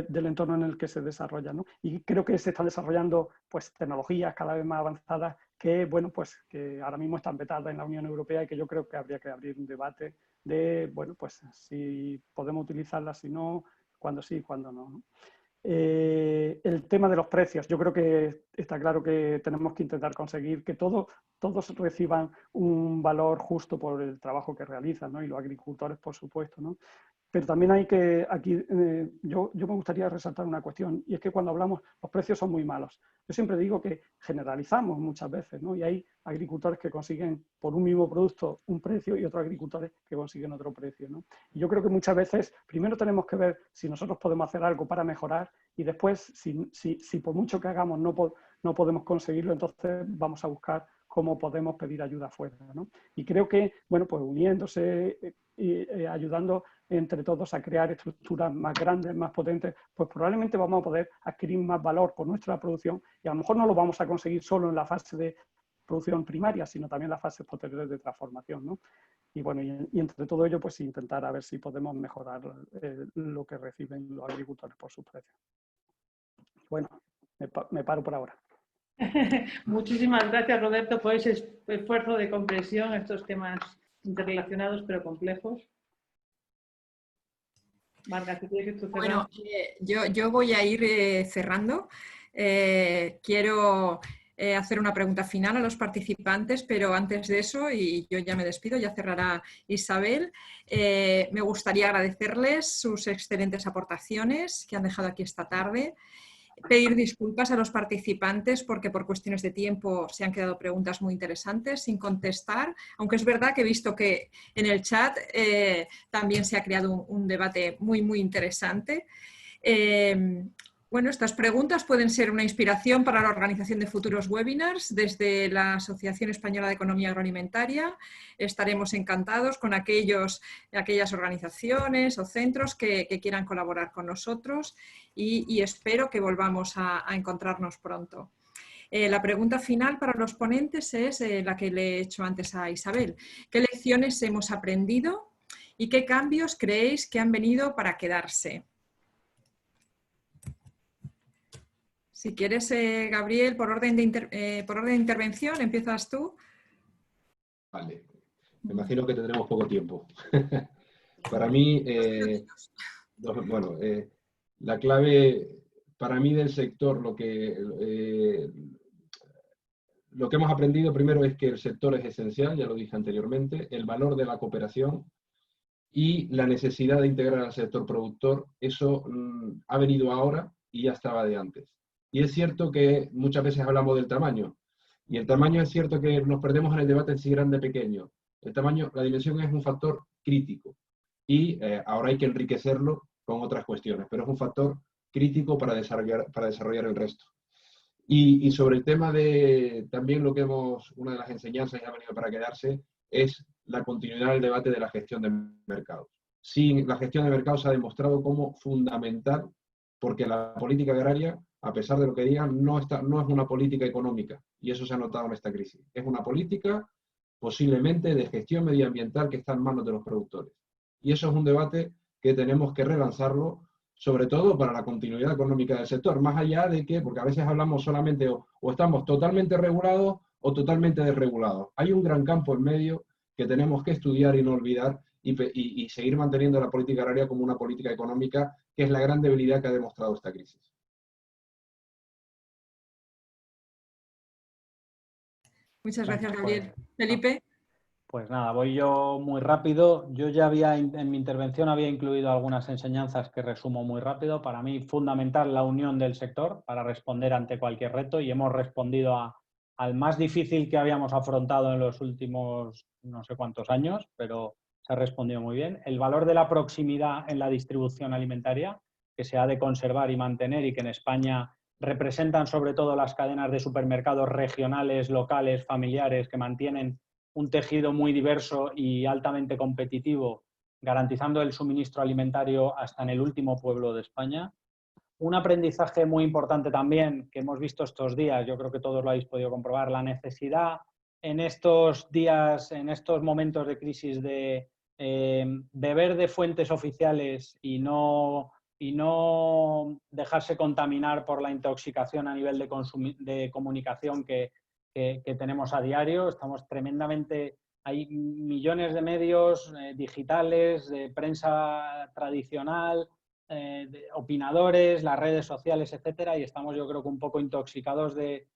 del entorno en el que se desarrolla, ¿no? Y creo que se están desarrollando pues, tecnologías cada vez más avanzadas que, bueno, pues, que ahora mismo están vetadas en la Unión Europea y que yo creo que habría que abrir un debate de, bueno, pues si podemos utilizarlas, si no, cuándo sí, cuándo no, ¿no? El tema de los precios, yo creo que está claro que tenemos que intentar conseguir que todos reciban un valor justo por el trabajo que realizan, ¿no? Y los agricultores, por supuesto, ¿no? Pero también hay que, aquí, yo me gustaría resaltar una cuestión, y es que cuando hablamos, los precios son muy malos. Yo siempre digo que generalizamos muchas veces, ¿no? Y hay agricultores que consiguen por un mismo producto un precio y otros agricultores que consiguen otro precio, ¿no? Y yo creo que muchas veces, primero tenemos que ver si nosotros podemos hacer algo para mejorar, y después, si por mucho que hagamos no podemos conseguirlo, entonces vamos a buscar cómo podemos pedir ayuda afuera, ¿no? Y creo que, bueno, pues uniéndose y ayudando entre todos a crear estructuras más grandes, más potentes, pues probablemente vamos a poder adquirir más valor por nuestra producción, y a lo mejor no lo vamos a conseguir solo en la fase de producción primaria, sino también en las fases posteriores de transformación, ¿no? Y bueno, y entre todo ello, pues intentar a ver si podemos mejorar lo que reciben los agricultores por sus precios. Bueno, me paro por ahora. Muchísimas gracias, Roberto, por ese esfuerzo de comprensión a estos temas interrelacionados pero complejos. Marga, ¿tú quieres que tú cerras? Bueno, yo voy a ir cerrando. Quiero hacer una pregunta final a los participantes, pero antes de eso, y yo ya me despido, ya cerrará Isabel, me gustaría agradecerles sus excelentes aportaciones que han dejado aquí esta tarde. Pedir disculpas a los participantes porque por cuestiones de tiempo se han quedado preguntas muy interesantes sin contestar, aunque es verdad que he visto que en el chat también se ha creado un debate muy interesante. Bueno, estas preguntas pueden ser una inspiración para la organización de futuros webinars desde la Asociación Española de Economía Agroalimentaria. Estaremos encantados con aquellas organizaciones o centros que quieran colaborar con nosotros y espero que volvamos a encontrarnos pronto. La pregunta final para los ponentes es la que le he hecho antes a Isabel. ¿Qué lecciones hemos aprendido y qué cambios creéis que han venido para quedarse? Si quieres, Gabriel, por orden de intervención, empiezas tú. Vale, me imagino que tendremos poco tiempo. Para mí, bueno, la clave para mí del sector, lo que hemos aprendido primero es que el sector es esencial, ya lo dije anteriormente, el valor de la cooperación y la necesidad de integrar al sector productor, eso ha venido ahora y ya estaba de antes. Y es cierto que muchas veces hablamos del tamaño, y el tamaño es cierto que nos perdemos en el debate en si grande o pequeño. El tamaño, la dimensión es un factor crítico, y ahora hay que enriquecerlo con otras cuestiones, pero es un factor crítico para desarrollar el resto. Y sobre el tema de también una de las enseñanzas que ha venido para quedarse, es la continuidad del debate de la gestión de mercados. Sí, la gestión de mercados se ha demostrado como fundamental, porque la política agraria, a pesar de lo que digan, no es una política económica, y eso se ha notado en esta crisis. Es una política posiblemente de gestión medioambiental que está en manos de los productores. Y eso es un debate que tenemos que relanzarlo, sobre todo para la continuidad económica del sector, más allá de que, porque a veces hablamos solamente o estamos totalmente regulados o totalmente desregulados. Hay un gran campo en medio que tenemos que estudiar y no olvidar, y seguir manteniendo la política agraria como una política económica, que es la gran debilidad que ha demostrado esta crisis. Muchas gracias, Gabriel. Felipe. Pues nada, voy yo muy rápido. Yo ya en mi intervención había incluido algunas enseñanzas que resumo muy rápido. Para mí, fundamental la unión del sector para responder ante cualquier reto, y hemos respondido al más difícil que habíamos afrontado en los últimos no sé cuántos años, pero se ha respondido muy bien. El valor de la proximidad en la distribución alimentaria, que se ha de conservar y mantener, y que en España representan sobre todo las cadenas de supermercados regionales, locales, familiares, que mantienen un tejido muy diverso y altamente competitivo, garantizando el suministro alimentario hasta en el último pueblo de España. Un aprendizaje muy importante también que hemos visto estos días, yo creo que todos lo habéis podido comprobar, la necesidad en estos días, en estos momentos de crisis, de beber de fuentes oficiales y no dejarse contaminar por la intoxicación a nivel de comunicación que tenemos a diario. Estamos tremendamente... Hay millones de medios digitales, de prensa tradicional, de opinadores, las redes sociales, etcétera, y estamos, yo creo que un poco intoxicados de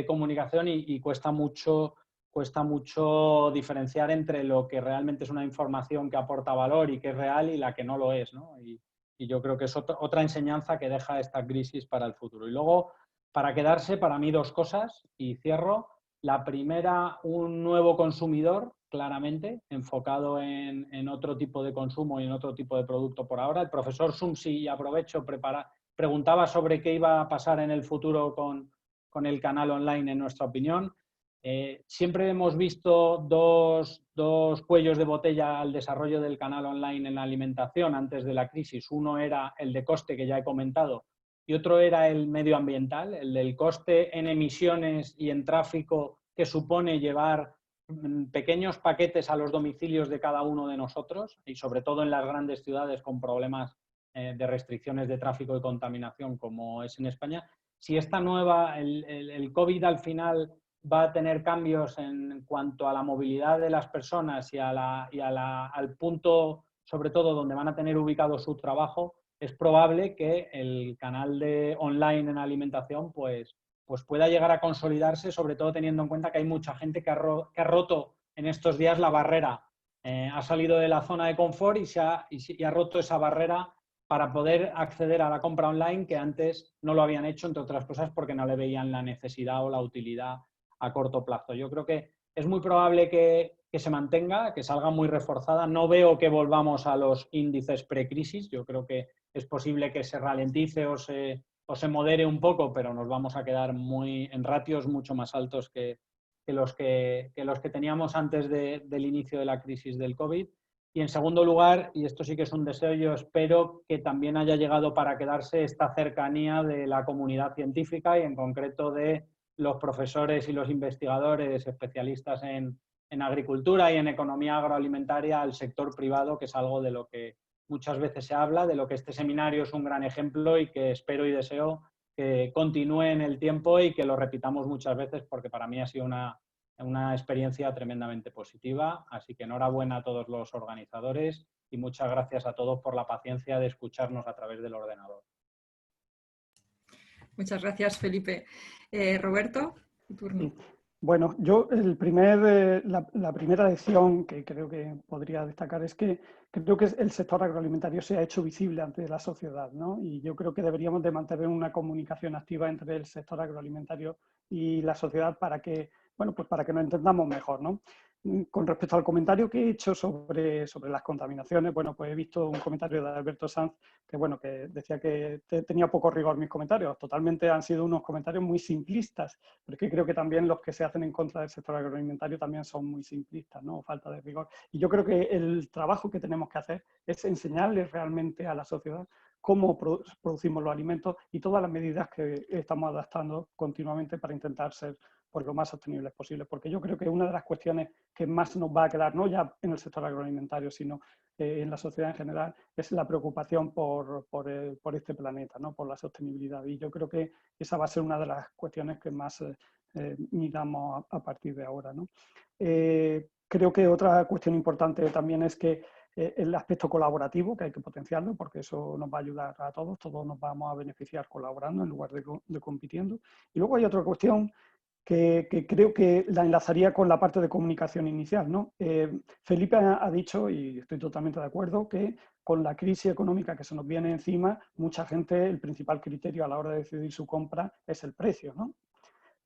comunicación, y cuesta mucho cuesta mucho diferenciar entre lo que realmente es una información que aporta valor y que es real y la que no lo es, ¿no? Y yo creo que es otra enseñanza que deja esta crisis para el futuro. Y luego, para quedarse, para mí 2 cosas, y cierro. La primera, un nuevo consumidor, claramente, enfocado en otro tipo de consumo y en otro tipo de producto por ahora. El profesor Sumsi, y aprovecho, preguntaba sobre qué iba a pasar en el futuro con el canal online, en nuestra opinión. Siempre hemos visto dos cuellos de botella al desarrollo del canal online en la alimentación antes de la crisis. Uno era el de coste, que ya he comentado, y otro era el medioambiental, el del coste en emisiones y en tráfico que supone llevar pequeños paquetes a los domicilios de cada uno de nosotros, y sobre todo en las grandes ciudades con problemas de restricciones de tráfico y contaminación como es en España. Si esta nueva, el COVID al final va a tener cambios en cuanto a la movilidad de las personas y al punto, sobre todo, donde van a tener ubicado su trabajo, es probable que el canal de online en alimentación pues pueda llegar a consolidarse, sobre todo teniendo en cuenta que hay mucha gente que ha roto en estos días la barrera. Ha salido de la zona de confort y ha roto esa barrera para poder acceder a la compra online, que antes no lo habían hecho, entre otras cosas porque no le veían la necesidad o la utilidad a corto plazo. Yo creo que es muy probable que se mantenga, que salga muy reforzada. No veo que volvamos a los índices precrisis. Yo creo que es posible que se ralentice o se modere un poco, pero nos vamos a quedar en ratios mucho más altos que los que teníamos antes del inicio de la crisis del COVID. Y en segundo lugar, y esto sí que es un deseo, yo espero que también haya llegado para quedarse esta cercanía de la comunidad científica y en concreto de los profesores y los investigadores especialistas en agricultura y en economía agroalimentaria al sector privado, que es algo de lo que muchas veces se habla, de lo que este seminario es un gran ejemplo y que espero y deseo que continúe en el tiempo y que lo repitamos muchas veces, porque para mí ha sido una experiencia tremendamente positiva. Así que enhorabuena a todos los organizadores y muchas gracias a todos por la paciencia de escucharnos a través del ordenador. Muchas gracias, Felipe. Roberto, tu turno. Bueno, yo la primera lección que creo que podría destacar es que creo que el sector agroalimentario se ha hecho visible ante la sociedad, ¿no? Y yo creo que deberíamos de mantener una comunicación activa entre el sector agroalimentario y la sociedad para que, bueno, pues para que nos entendamos mejor, ¿no? Con respecto al comentario que he hecho sobre las contaminaciones, bueno, pues he visto un comentario de Alberto Sanz que, bueno, que decía que tenía poco rigor mis comentarios. Totalmente han sido unos comentarios muy simplistas, porque creo que también los que se hacen en contra del sector agroalimentario también son muy simplistas, ¿no? Falta de rigor. Y yo creo que el trabajo que tenemos que hacer es enseñarles realmente a la sociedad cómo producimos los alimentos y todas las medidas que estamos adaptando continuamente para intentar ser por lo más sostenibles posible, porque yo creo que una de las cuestiones que más nos va a quedar, no ya en el sector agroalimentario, sino en la sociedad en general, es la preocupación por este planeta, ¿no? Por la sostenibilidad. Y yo creo que esa va a ser una de las cuestiones que más miramos a partir de ahora, ¿no? Creo que otra cuestión importante también es que el aspecto colaborativo, que hay que potenciarlo, porque eso nos va a ayudar a todos nos vamos a beneficiar colaborando en lugar de compitiendo. Y luego hay otra cuestión que creo que la enlazaría con la parte de comunicación inicial, ¿no? Felipe ha dicho, y estoy totalmente de acuerdo, que con la crisis económica que se nos viene encima, mucha gente, el principal criterio a la hora de decidir su compra es el precio, ¿no?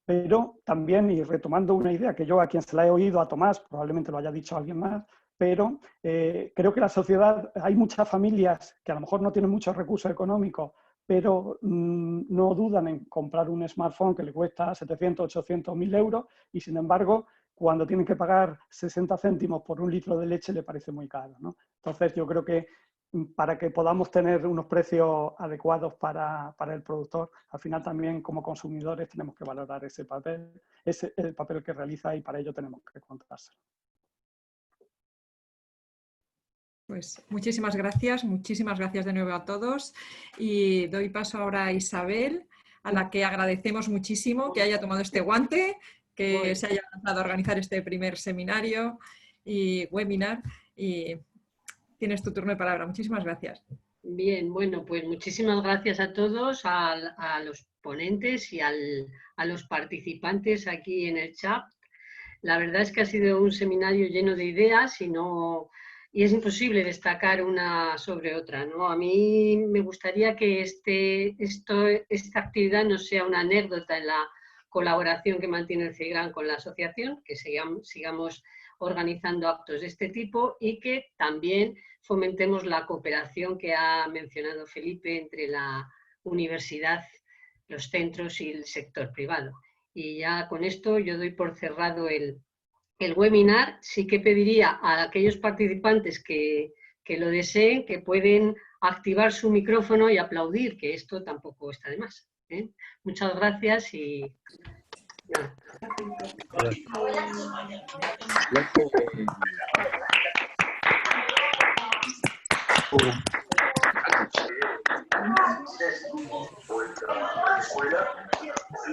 Pero también, y retomando una idea que yo a quien se la he oído, a Tomás, probablemente lo haya dicho alguien más, pero creo que la sociedad, hay muchas familias que a lo mejor no tienen muchos recursos económicos, pero no dudan en comprar un smartphone que le cuesta 700, 800, 1000 euros y sin embargo, cuando tienen que pagar 60 céntimos por un litro de leche le parece muy caro, ¿no? Entonces yo creo que para que podamos tener unos precios adecuados para el productor, al final también como consumidores tenemos que valorar ese papel, el papel que realiza y para ello tenemos que contárselo. Pues muchísimas gracias de nuevo a todos y doy paso ahora a Isabel, a la que agradecemos muchísimo que haya tomado este guante, que se haya lanzado a organizar este primer seminario y webinar y tienes tu turno de palabra. Muchísimas gracias. Bien, bueno, pues muchísimas gracias a todos, a los ponentes y a los participantes aquí en el chat. La verdad es que ha sido un seminario lleno de ideas y es imposible destacar una sobre otra, ¿no? A mí me gustaría que esta actividad no sea una anécdota en la colaboración que mantiene el CEIGRAN con la asociación, que sigamos organizando actos de este tipo y que también fomentemos la cooperación que ha mencionado Felipe entre la universidad, los centros y el sector privado. Y ya con esto yo doy por cerrado el webinar. Sí que pediría a aquellos participantes que lo deseen, que pueden activar su micrófono y aplaudir, que esto tampoco está de más, ¿eh? Muchas gracias y nada. Escuela